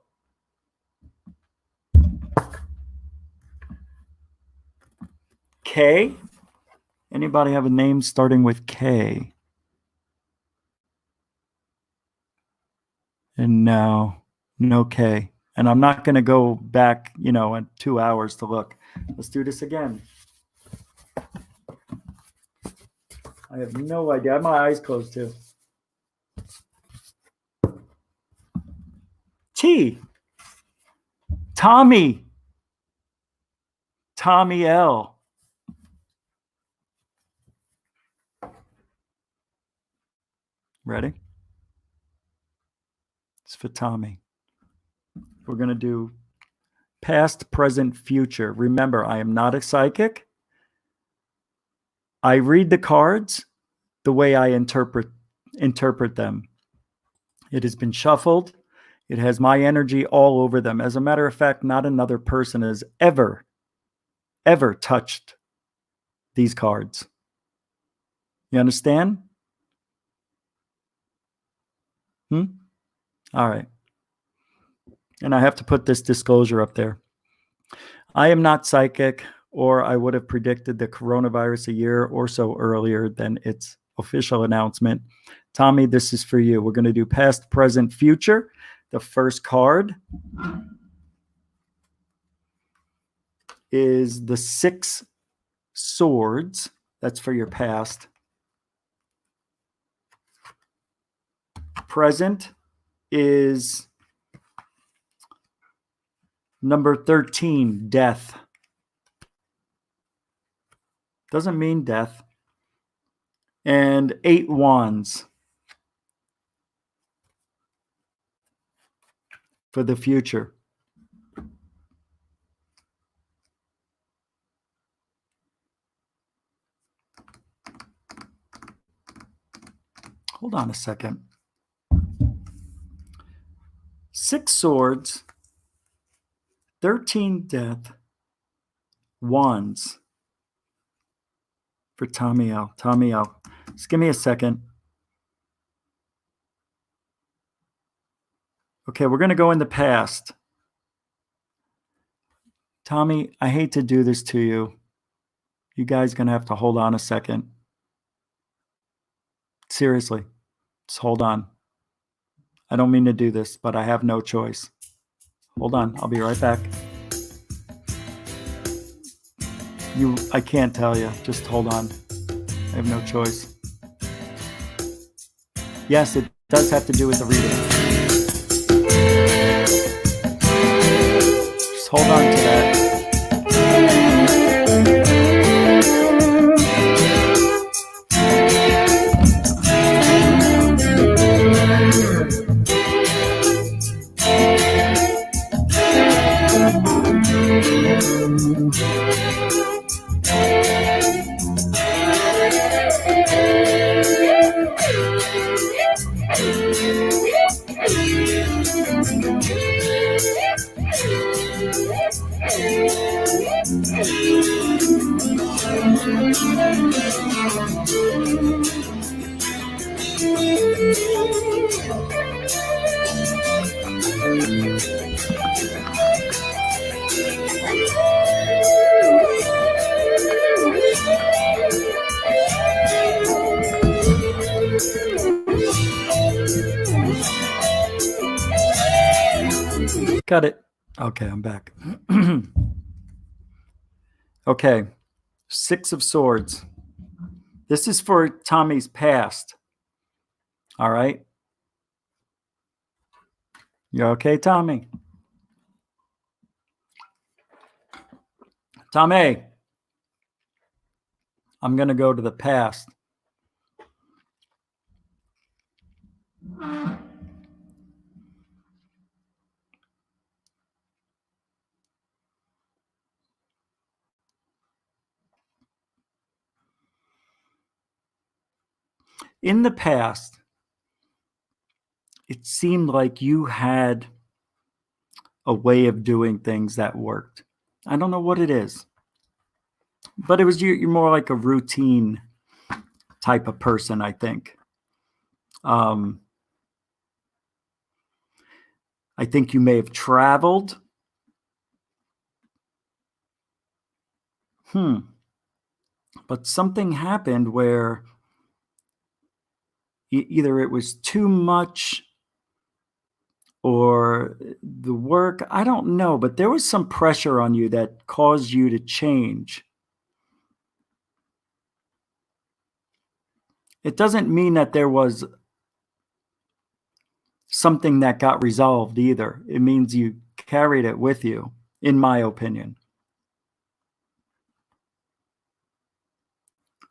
K. Anybody have a name starting with K? And no K. And I'm not going to go back, in 2 hours to look. Let's do this again. I have no idea. I have my eyes closed too. T. Tommy. Tommy L. Ready? It's for Tommy. We're going to do past, present, future. Remember, I am not a psychic. I read the cards the way I interpret them. It has been shuffled. It has my energy all over them. As a matter of fact, not another person has ever touched these cards. You understand? All right. And I have to put this disclosure up there. I am not psychic, or I would have predicted the coronavirus a year or so earlier than its official announcement. Tommy, this is for you. We're going to do past, present, future. The first card is the 6 swords. That's for your past. Present is number 13, death. Doesn't mean death. And 8 wands for the future. Hold on a second. 6 swords, 13 death, wands for Tommy L. Tommy L. Just give me a second. Okay, we're going to go in the past. Tommy, I hate to do this to you. You guys are going to have to hold on a second. Seriously, just hold on. I don't mean to do this, but I have no choice. Hold on, I'll be right back. I can't tell you. Just hold on. I have no choice. Yes, it does have to do with the reading. Just hold on to that. Got it. Okay, I'm back. Okay, 6 of swords. This is for Tommy's past. All right. You okay, Tommy? Tommy, I'm going to go to the past. In the past, it seemed like you had a way of doing things that worked. I don't know what it is. But it was you're more like a routine type of person, I think. I think you may have traveled. But something happened where either it was too much or the work, I don't know, but there was some pressure on you that caused you to change. It doesn't mean that there was something that got resolved either. It means you carried it with you, in my opinion.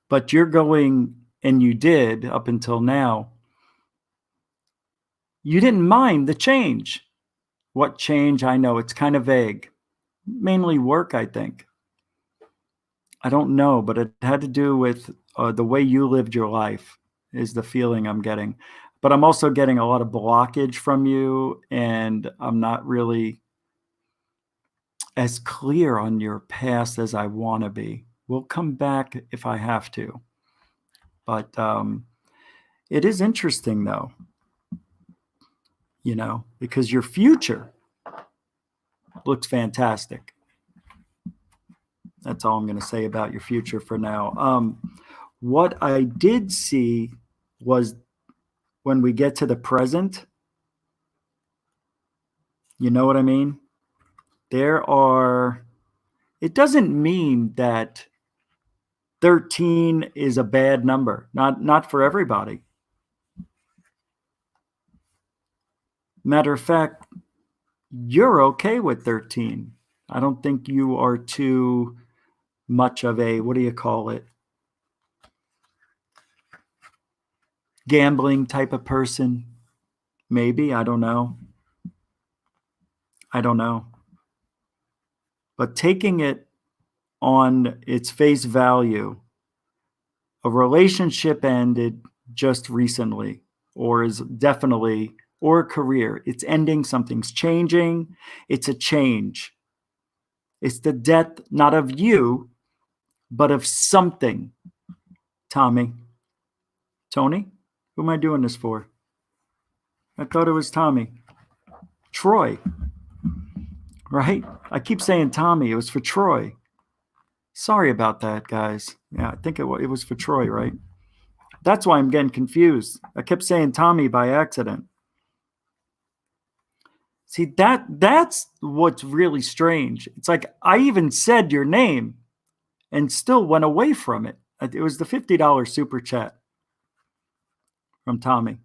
But you're going, and you did up until now, you didn't mind the change. What change? I know it's kind of vague. Mainly work, I think. I don't know, but it had to do with the way you lived your life is the feeling I'm getting. But I'm also getting a lot of blockage from you, and I'm not really as clear on your past as I want to be. We'll come back if I have to. But it is interesting, though, because your future looks fantastic. That's all I'm going to say about your future for now. What I did see was when we get to the present, you know what I mean? It doesn't mean that 13 is a bad number, not for everybody. Matter of fact, you're okay with 13. I don't think you are too much of a, what do you call it? Gambling type of person. Maybe, I don't know. But taking it on its face value, a relationship ended just recently, or is definitely, or a career. It's ending, something's changing. It's a change. It's the death, not of you, but of something. Tony, who am I doing this for? I thought it was Tommy. Troy, right? I keep saying Tommy. It was for Troy. Sorry about that, guys. Yeah, I think it was for Troy, right? That's why I'm getting confused. I kept saying Tommy by accident. See, that's what's really strange. It's like I even said your name and still went away from it. It was the $50 super chat from Tommy.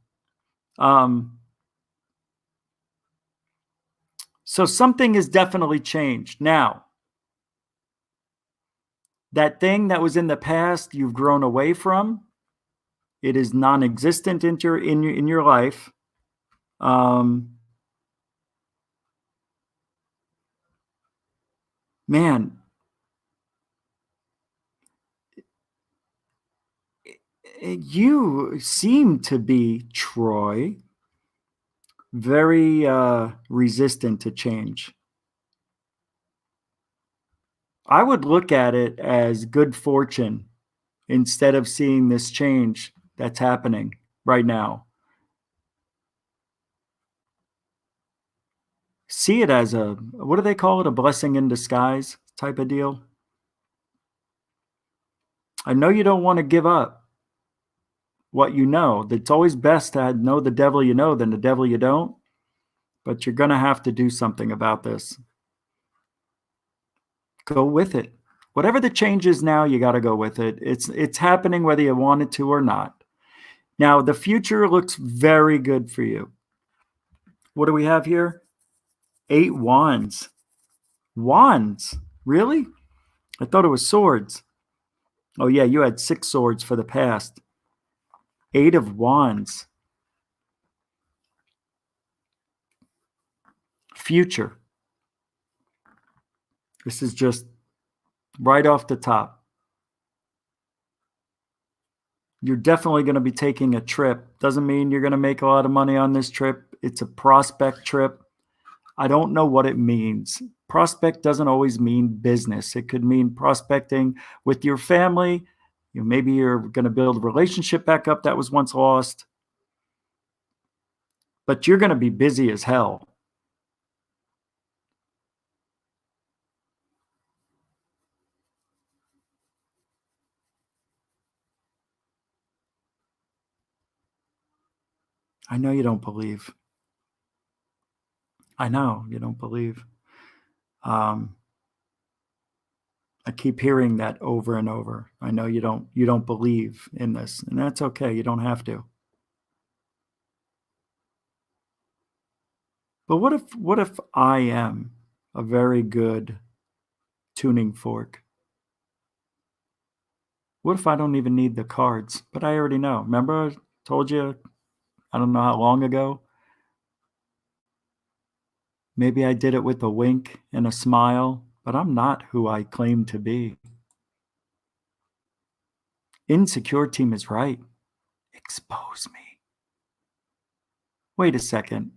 So something has definitely changed. Now, that thing that was in the past you've grown away from, it is non-existent in your life. Man, you seem to be, Troy, very resistant to change. I would look at it as good fortune instead of seeing this change that's happening right now. See it as a, what do they call it? A blessing in disguise type of deal. I know you don't want to give up what you know. It's always best to know the devil you know than the devil you don't. But you're going to have to do something about this. Go with it. Whatever the change is now, you got to go with it. It's happening whether you want it to or not. Now, the future looks very good for you. What do we have here? 8 wands. Wands? Really? I thought it was swords. Oh, yeah, you had 6 swords for the past. 8 of wands. Future. This is just right off the top. You're definitely going to be taking a trip. Doesn't mean you're going to make a lot of money on this trip. It's a prospect trip. I don't know what it means. Prospect doesn't always mean business. It could mean prospecting with your family. Maybe you're going to build a relationship back up that was once lost. But you're going to be busy as hell. I know you don't believe. I know you don't believe. I keep hearing that over and over. I know you don't believe in this, and that's okay. You don't have to. But what if I am a very good tuning fork? What if I don't even need the cards, but I already know? Remember I told you, I don't know how long ago? Maybe I did it with a wink and a smile, but I'm not who I claim to be. Insecure Team is right. Expose me. Wait a second.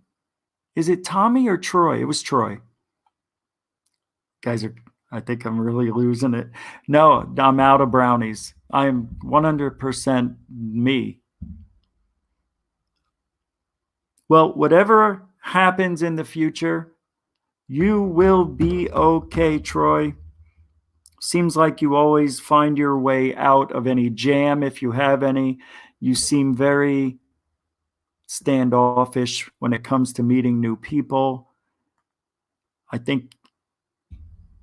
Is it Tommy or Troy? It was Troy. Guys I think I'm really losing it. No, I'm out of brownies. I'm 100% me. Well, whatever happens in the future, you will be okay, Troy. Seems like you always find your way out of any jam if you have any. You seem very standoffish when it comes to meeting new people. I think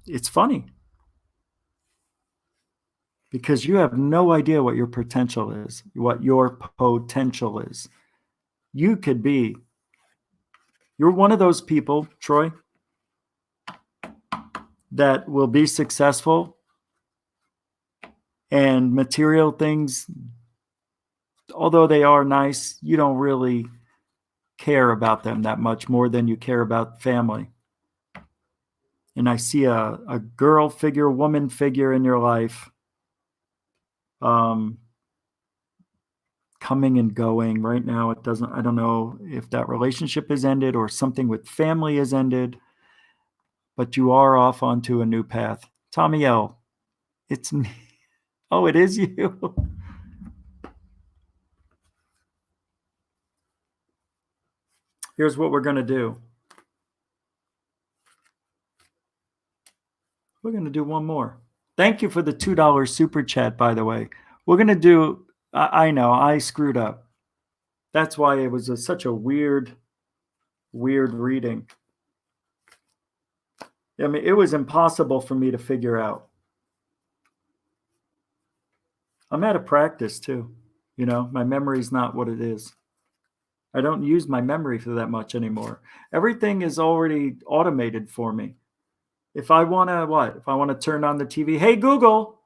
it's funny because you have no idea what your potential is, You could be, you're one of those people, Troy, that will be successful and material things, although they are nice, you don't really care about them that much more than you care about family. And I see a girl figure, woman figure in your life coming and going. Right now, I don't know if that relationship is ended or something with family is ended, but you are off onto a new path. Tommy L, it's me. Oh, it is you. Here's what we're going to do. We're going to do one more. Thank you for the $2 super chat, by the way. We're going to do, I know, I screwed up. That's why it was such a weird reading. I mean, it was impossible for me to figure out. I'm out of practice too. My memory's not what it is. I don't use my memory for that much anymore. Everything is already automated for me. If I want to, If I want to turn on the TV, hey, Google,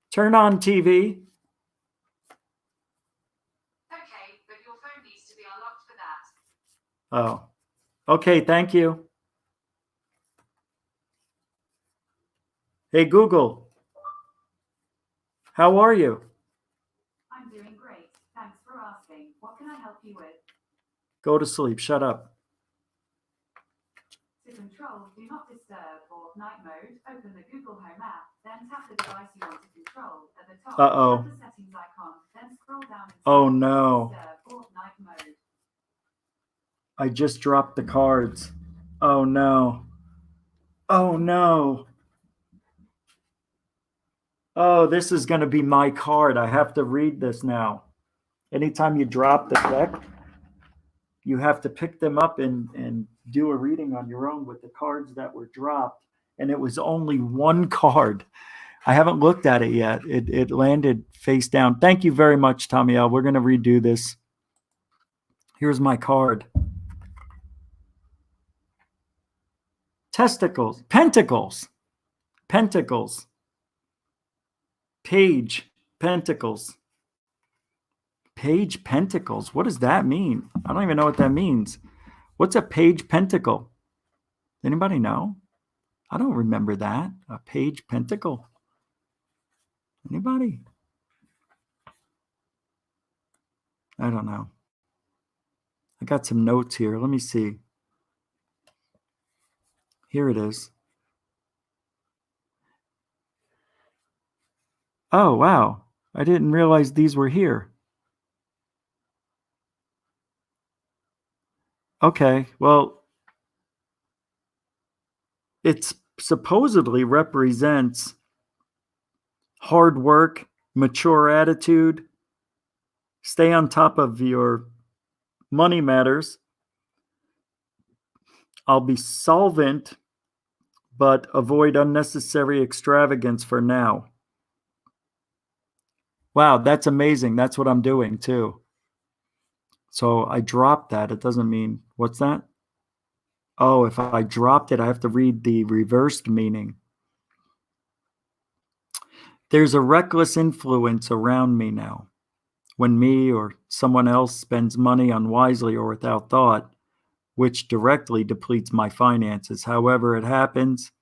turn on TV. Okay, but your phone needs to be unlocked for that. Oh, okay, thank you. Hey, Google, how are you? I'm doing great. Thanks for asking. What can I help you with? Go to sleep. Shut up. To control Do Not Disturb or Night Mode, open the Google Home app, then tap the device you want to control. At the top, tap the settings icon, then scroll down and Oh no. Disturb or Night Mode. I just dropped the cards. Oh no. Oh no. Oh, this is going to be my card. I have to read this now. Anytime you drop the deck, you have to pick them up and do a reading on your own with the cards that were dropped. And it was only one card. I haven't looked at it yet. It landed face down. Thank you very much, Tommy L. We're going to redo this. Here's my card. Testicles. Pentacles. Pentacles. Page. Pentacles. Page Pentacles. What does that mean? I don't even know what that means. What's a page pentacle? Anybody know? I don't remember that. A page pentacle. Anybody? I don't know. I got some notes here. Let me see. Here it is. Oh, wow. I didn't realize these were here. Okay, well, it supposedly represents hard work, mature attitude, stay on top of your money matters. I'll be solvent, but avoid unnecessary extravagance for now. Wow, that's amazing. That's what I'm doing too. So I dropped that. It doesn't mean, what's that? Oh, if I dropped it, I have to read the reversed meaning. There's a reckless influence around me now. When me or someone else spends money unwisely or without thought, which directly depletes my finances. However it happens,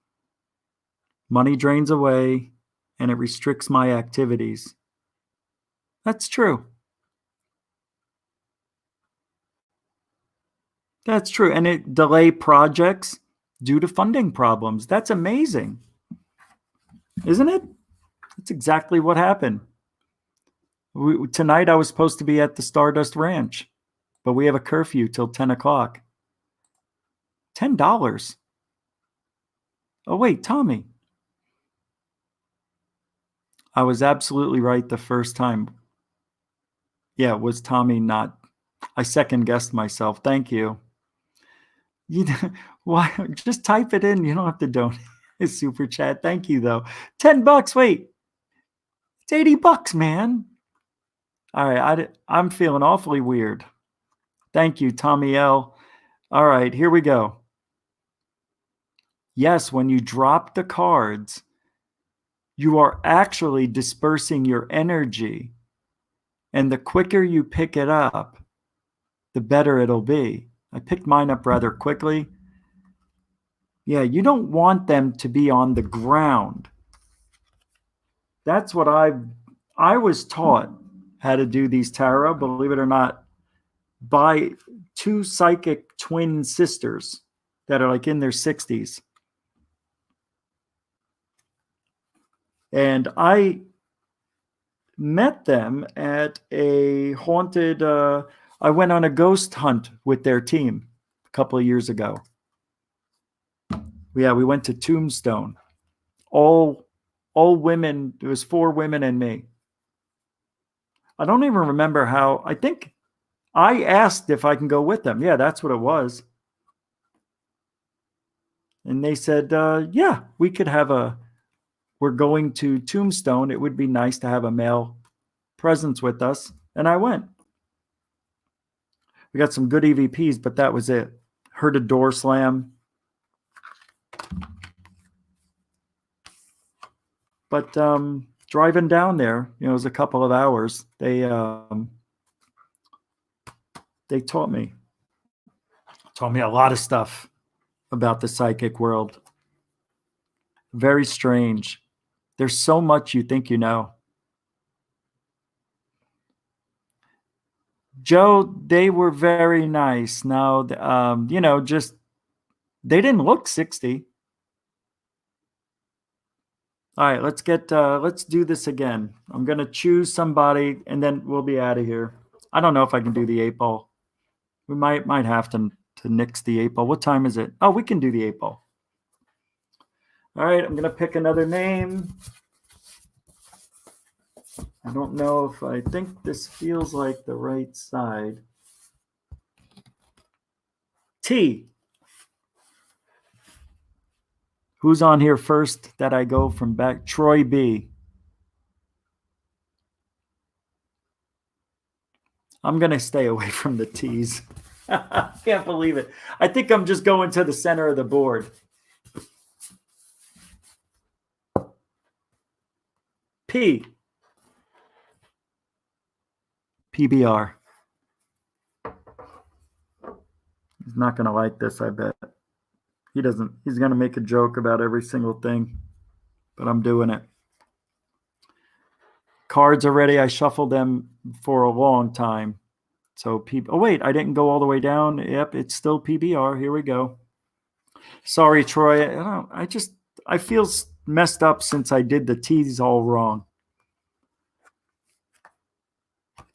money drains away and it restricts my activities. That's true. That's true. And it delay projects due to funding problems. That's amazing. Isn't it? That's exactly what happened. Tonight I was supposed to be at the Stardust Ranch, but we have a curfew till 10 o'clock. $10. Oh, wait, Tommy. I was absolutely right the first time. Yeah, was Tommy not? I second guessed myself. Thank you. Why? Just type it in. You don't have to donate a super chat. Thank you, though. $10. Wait, it's $80, man. All right, I'm feeling awfully weird. Thank you, Tommy L. All right, here we go. Yes, when you drop the cards, you are actually dispersing your energy. And the quicker you pick it up, the better it'll be. I picked mine up rather quickly. Yeah, you don't want them to be on the ground. That's what I was taught how to do these tarot, believe it or not, by two psychic twin sisters that are like in their 60s. And I met them at a haunted, I went on a ghost hunt with their team a couple of years ago. Yeah, we went to Tombstone. All women. It was 4 women and me. I don't even remember how. I think I asked if I can go with them. Yeah, that's what it was. And they said, yeah, we could have we're going to Tombstone. It would be nice to have a male presence with us. And I went. We got some good EVPs, but that was it. Heard a door slam. But driving down there, it was a couple of hours. They taught me a lot of stuff about the psychic world. Very strange. There's so much you think you know. Joe, they were very nice. Now, just they didn't look 60. All right, let's do this again. I'm gonna choose somebody, and then we'll be out of here. I don't know if I can do the 8-ball. We might have to nix the 8-ball. What time is it? Oh, we can do the 8-ball. All right, I'm gonna pick another name. I don't know if I think this feels like the right side. T. Who's on here first that I go from back? Troy B. I'm going to stay away from the T's. I can't believe it. I think I'm just going to the center of the board. P. PBR. He's not going to like this, I bet. He doesn't. He's going to make a joke about every single thing, but I'm doing it. Cards already. I shuffled them for a long time. So, oh, wait, I didn't go all the way down. Yep, it's still PBR. Here we go. Sorry, Troy. I feel messed up since I did the T's all wrong.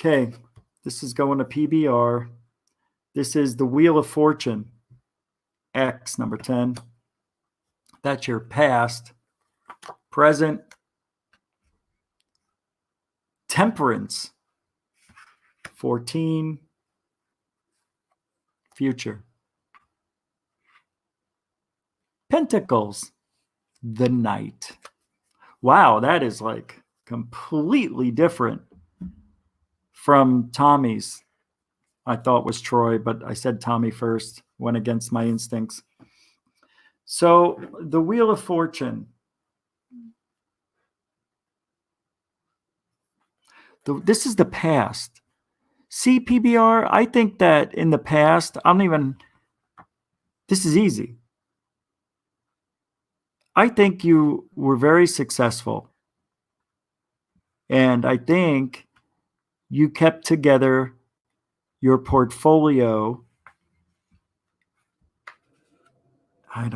Okay, this is going to PBR. This is the Wheel of Fortune, X, number 10. That's your past, present, Temperance, 14, future. Pentacles, the Knight. Wow, that is like completely different from Tommy's. I thought was Troy, but I said Tommy first, went against my instincts. So the Wheel of Fortune. This is the past. See, PBR, I think that in the past, this is easy. I think you were very successful. And I think you kept together your portfolio. I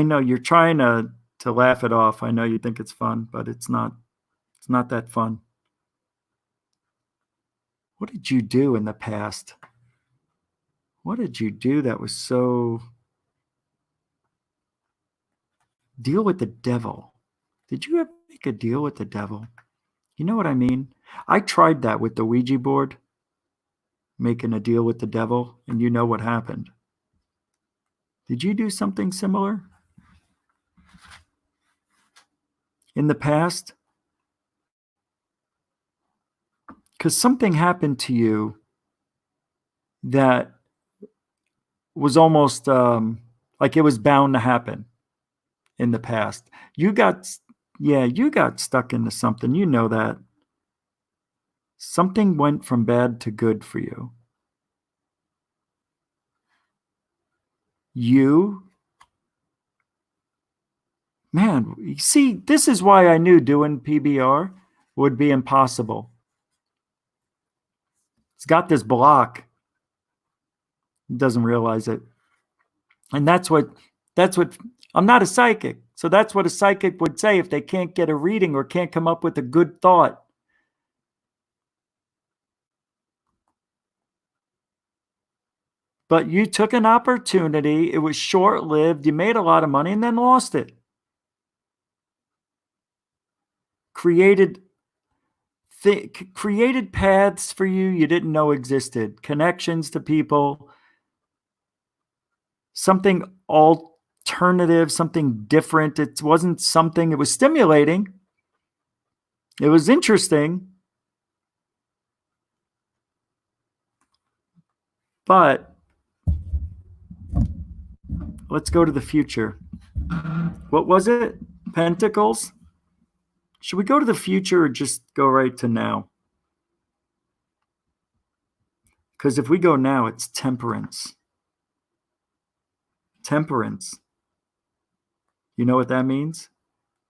know you're trying to laugh it off. I know you think it's fun, but it's not that fun. What did you do in the past? What did you do that was so... Deal with the devil. Did you ever make a deal with the devil? You know what I mean? I tried that with the Ouija board, making a deal with the devil, and you know what happened. Did you do something similar in the past? Because something happened to you that was almost like it was bound to happen in the past. You got stuck into something. You know that. Something went from bad to good for you. Man, you see, this is why I knew doing PBR would be impossible. It's got this block. It doesn't realize it. And that's what I'm not a psychic. So that's what a psychic would say if they can't get a reading or can't come up with a good thought. But you took an opportunity. It was short-lived. You made a lot of money and then lost it. Created paths for you didn't know existed. Connections to people. Something alternative, something different. It wasn't something, it was stimulating. It was interesting. But let's go to the future. What was it? Pentacles? Should we go to the future or just go right to now? Because if we go now, it's Temperance. Temperance. You know what that means?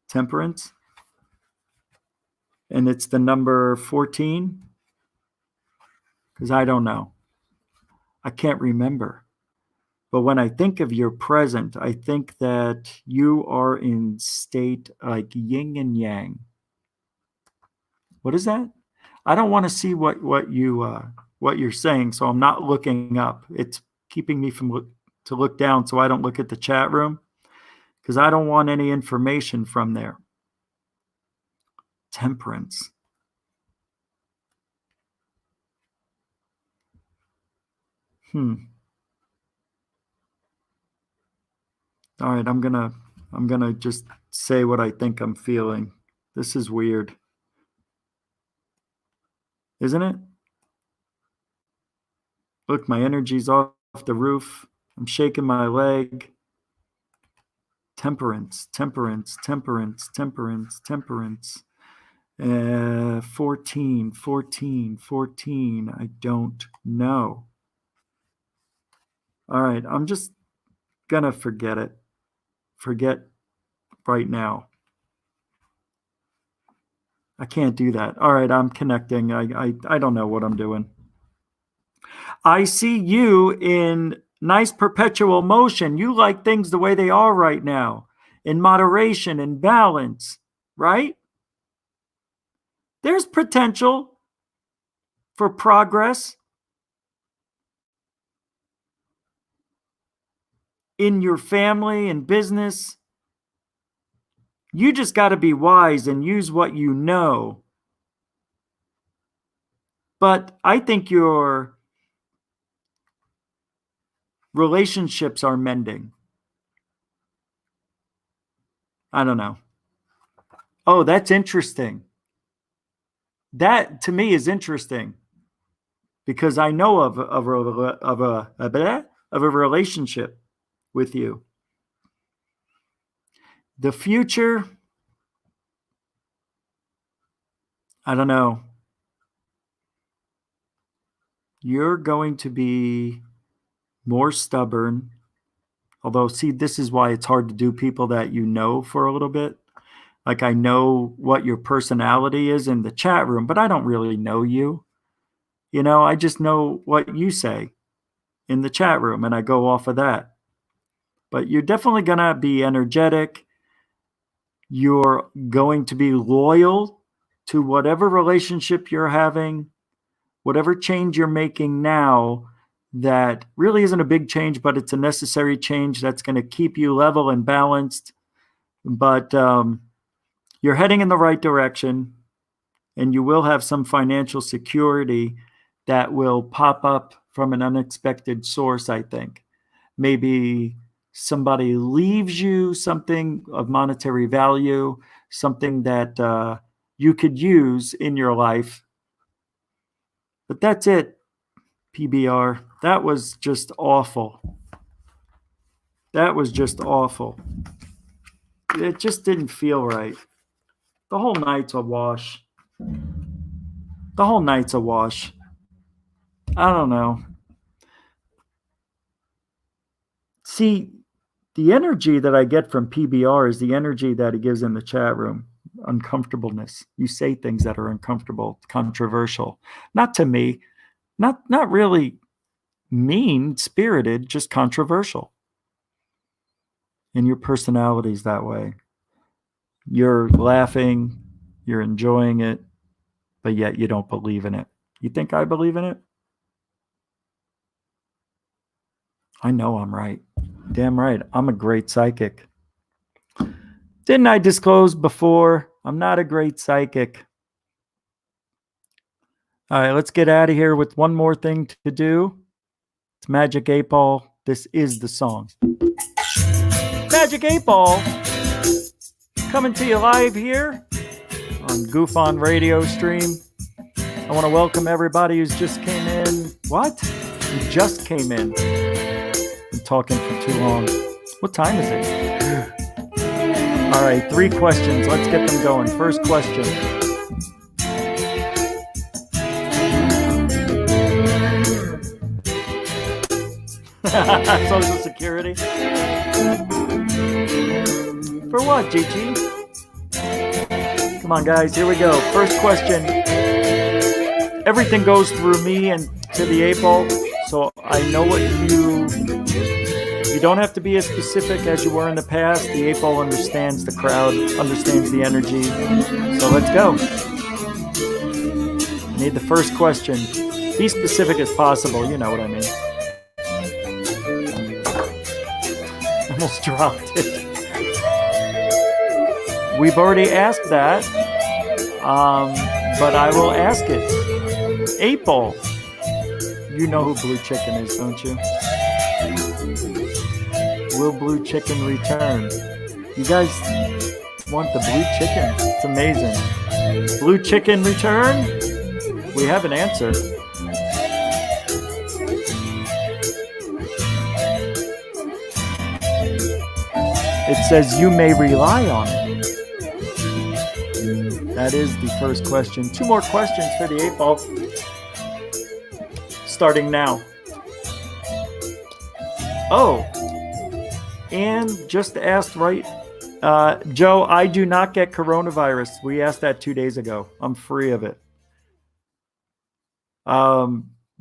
Temperance. And it's the number 14? Because I don't know. I can't remember. But when I think of your present, I think that you are in state like yin and yang. What is that? I don't want to see what you're saying, so I'm not looking up. It's keeping me to look down so I don't look at the chat room because I don't want any information from there. Temperance. All right, I'm gonna just say what I think I'm feeling. This is weird. Isn't it? Look, my energy's off the roof. I'm shaking my leg. Temperance, temperance, temperance, temperance, temperance. 14, 14, 14. I don't know. All right, I'm just gonna forget it. Forget right now. I can't do that. All right, I'm connecting. I don't know what I'm doing. I see you in nice perpetual motion. You like things the way they are right now, in moderation and balance, right? There's potential for progress in your family and business. You just got to be wise and use what you know. But I think your relationships are mending. I don't know. Oh, that's interesting. That to me is interesting because I know of a relationship with you. The future, I don't know. You're going to be more stubborn. Although, see, this is why it's hard to do people that you know for a little bit. Like, I know what your personality is in the chat room, but I don't really know you. You know, I just know what you say in the chat room, and I go off of that. But you're definitely going to be energetic. You're going to be loyal to whatever relationship you're having, whatever change you're making now that really isn't a big change, but it's a necessary change that's going to keep you level and balanced. But you're heading in the right direction, and you will have some financial security that will pop up from an unexpected source, I think. Maybe somebody leaves you something of monetary value, something that you could use in your life. But that's it, PBR. That was just awful. That was just awful. It just didn't feel right. The whole night's a wash. The whole night's a wash. I don't know. See, the energy that I get from PBR is the energy that he gives in the chat room. Uncomfortableness. You say things that are uncomfortable, controversial. Not to me. Not really mean-spirited, just controversial. And your personality's that way. You're laughing, you're enjoying it, but yet you don't believe in it. You think I believe in it? I know I'm right. Damn right. I'm a great psychic. Didn't I disclose before? I'm not a great psychic. All right, let's get out of here with one more thing to do. It's Magic 8 Ball. This is the song. Magic 8 Ball coming to you live here on Goof On Radio Stream. I want to welcome everybody who's just came in. What? Who just came in. Been talking for too long. What time is it? All right, 3 questions. Let's get them going. First question. Social Security. For what, Gigi? Come on, guys. Here we go. First question. Everything goes through me and to the 8 Ball, so I know what you don't have to be as specific as you were in the past. The 8 Ball understands the crowd, understands the energy. So let's go. I need the first question. Be specific as possible. You know what I mean. Almost dropped it. We've already asked that, but I will ask it. 8 Ball. You know who Blue Chicken is, don't you? Will Blue Chicken return? You guys want the Blue Chicken? It's amazing. Blue Chicken return? We have an answer. It says you may rely on it. That is the first question. 2 more questions for the 8 Ball. Starting now. Oh, and just asked right, Joe, I do not get coronavirus. We asked that 2 days ago. I'm free of it.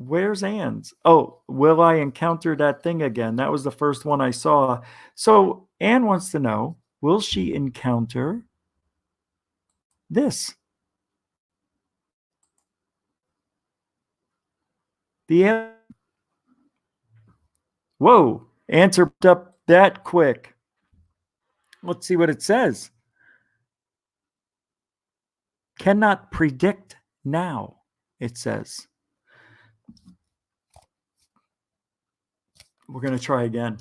Where's Anne's? Oh, will I encounter that thing again? That was the first one I saw. So Anne wants to know, will she encounter this? Whoa, answer up that quick. Let's see what it says. Cannot predict now, it says. We're going to try again.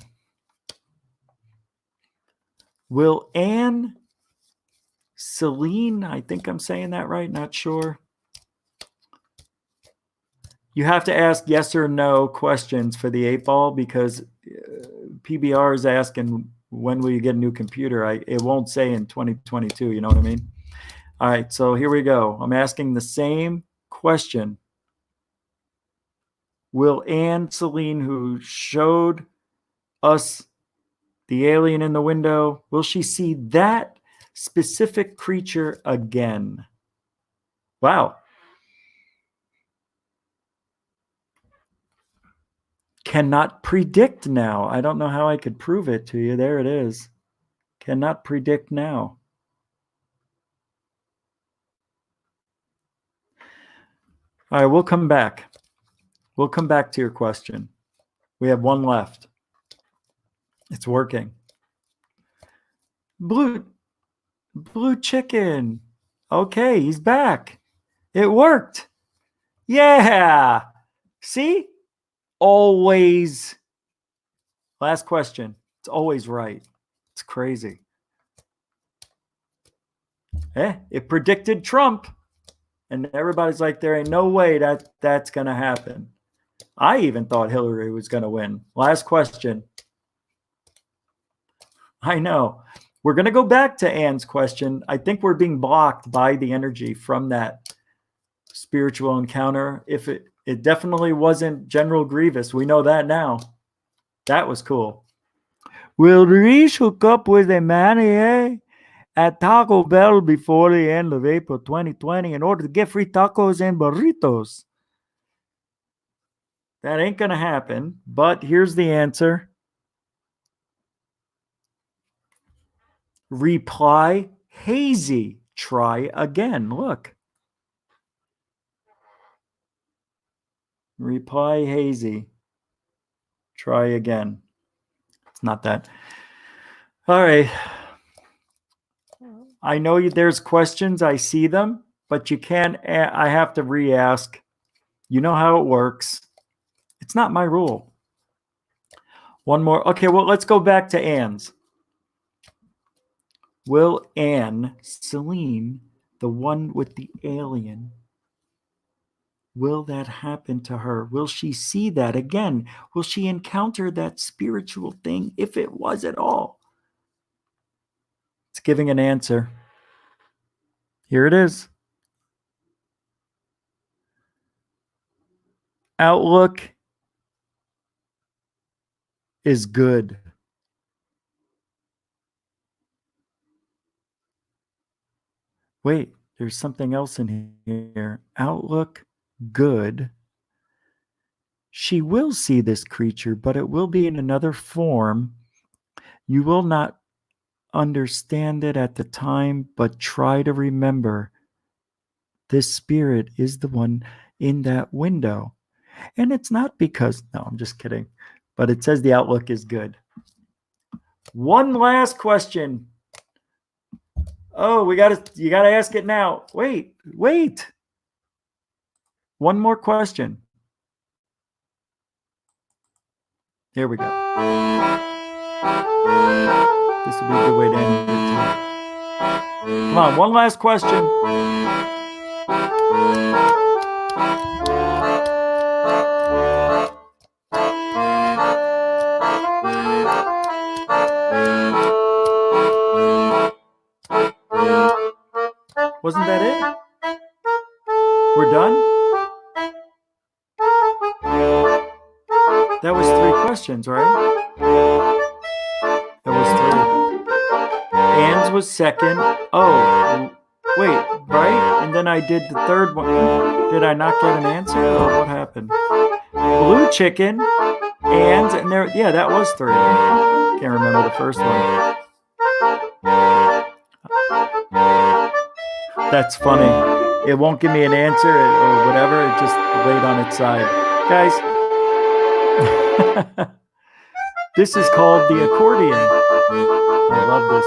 Will Anne Celine, I think I'm saying that right, not sure. You have to ask yes or no questions for the 8-ball because PBR is asking when will you get a new computer. It won't say in 2022, you know what I mean? All right, so here we go. I'm asking the same question. Will Anne Celine, who showed us the alien in the window, will she see that specific creature again? Wow. Cannot predict now. I don't know how I could prove it to you. There it is. Cannot predict now. All right, we'll come back. We'll come back to your question. We have one left. It's working. Blue chicken. Okay, he's back. It worked. Yeah. See? Always. Last question. It's always right. It's crazy. It predicted Trump. And everybody's like, there ain't no way that's going to happen. I even thought Hillary was going to win. Last question. I know. We're going to go back to Anne's question. I think we're being blocked by the energy from that spiritual encounter. If it definitely wasn't General Grievous. We know that now. That was cool. Will Reese hook up with a Manny at Taco Bell before the end of April 2020 in order to get free tacos and burritos? That ain't going to happen, but here's the answer. Reply hazy. Try again. Look. Reply hazy. Try again. It's not that. All right. I know there's questions. I see them, but you can't. I have to re-ask. You know how it works. It's not my rule. One more. Okay, well, let's go back to Anne's. Will Anne Celine, the one with the alien, will that happen to her? Will she see that again? Will she encounter that spiritual thing if it was at all? It's giving an answer. Here it is. Outlook is good. Wait, there's something else in here. Outlook good. She will see this creature, but it will be in another form. You will not understand it at the time, but try to remember this spirit is the one in that window. And it's not because, no, I'm just kidding. But it says the outlook is good. One last question. Oh, you gotta ask it now. Wait. One more question. Here we go. This will be a good way to end it too. Come on, one last question. Wasn't that it? We're done? That was 3 questions, right? That was 3. Anne's was second. Oh, Wait, right? And then I did the third one. Did I not get an answer? Or what happened? Blue chicken and there, yeah, that was 3. Can't remember the first one. That's funny. It won't give me an answer or whatever. It just laid on its side. Guys, this is called the accordion. I love this.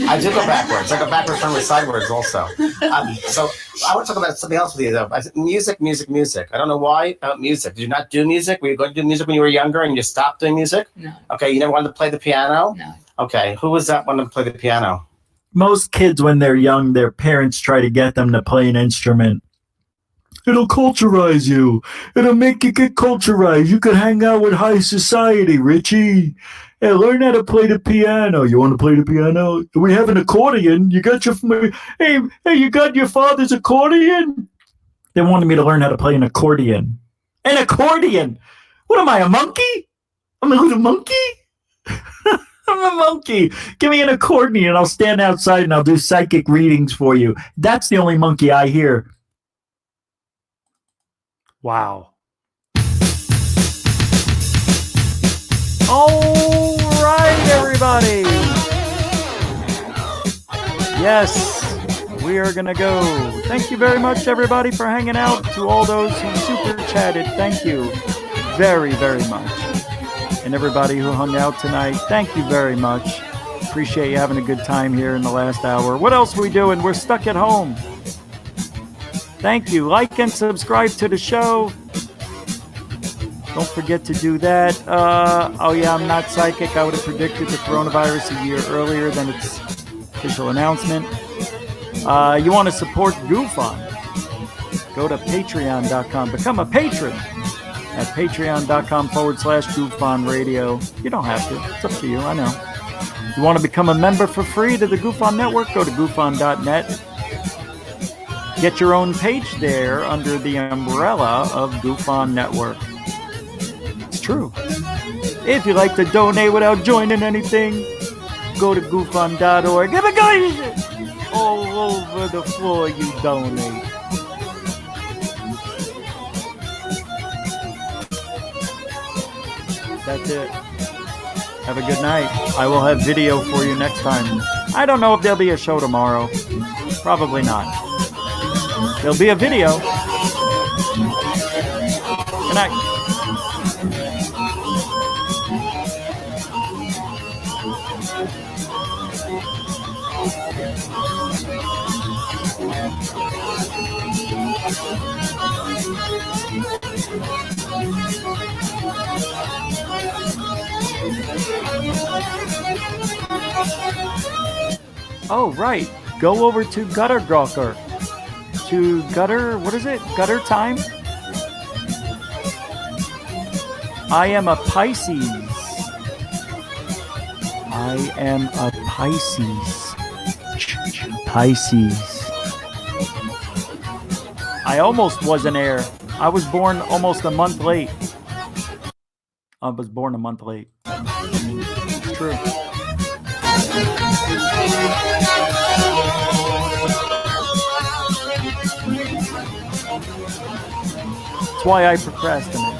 I do go backwards. I go backwards, forwards, sideways also. So I want to talk about something else with you, though. Music. I don't know why music. Did you not do music? Were you going to do music when you were younger and you stopped doing music? No. Okay, you never wanted to play the piano? No. Okay, who was that one to play the piano? Most kids, when they're young, their parents try to get them to play an instrument. It'll culturize you. It'll make you get culturized. You could hang out with high society, Richie. Hey, learn how to play the piano. You want to play the piano? We have an accordion. You got your you got your father's accordion? They wanted me to learn how to play an accordion. An accordion? What am I, a monkey? I'm a little monkey? I'm a monkey. Give me an accordion and I'll stand outside and I'll do psychic readings for you. That's the only monkey I hear. Wow. All right, everybody. Yes, we are going to go. Thank you very much, everybody, for hanging out. To all those who super chatted, thank you very, very much. And everybody who hung out tonight, thank you very much. Appreciate you having a good time here in the last hour. What else are we doing? We're stuck at home. Thank you. Like and subscribe to the show. Don't forget to do that. Oh, yeah, I'm not psychic. I would have predicted the coronavirus a year earlier than its official announcement. You want to support GoofOn? Go to patreon.com. Become a patron at patreon.com/GoofOn Radio. You don't have to. It's up to you. I know. You want to become a member for free to the GoofOn Network? Go to goofon.net. Get your own page there under the umbrella of GoofOn Network. It's true. If you'd like to donate without joining anything, go to goofon.org. All over the floor you donate. That's it. Have a good night. I will have video for you next time. I don't know if there'll be a show tomorrow. Probably not. There'll be a video. Good night. Oh, right. Go over to Gutter Gawker. To Gutter, what is it? Gutter Time? I am a Pisces. I am a Pisces. Pisces. I almost was an heir. I was born almost a month late. I was born a month late. It's true. That's why I procrastinate.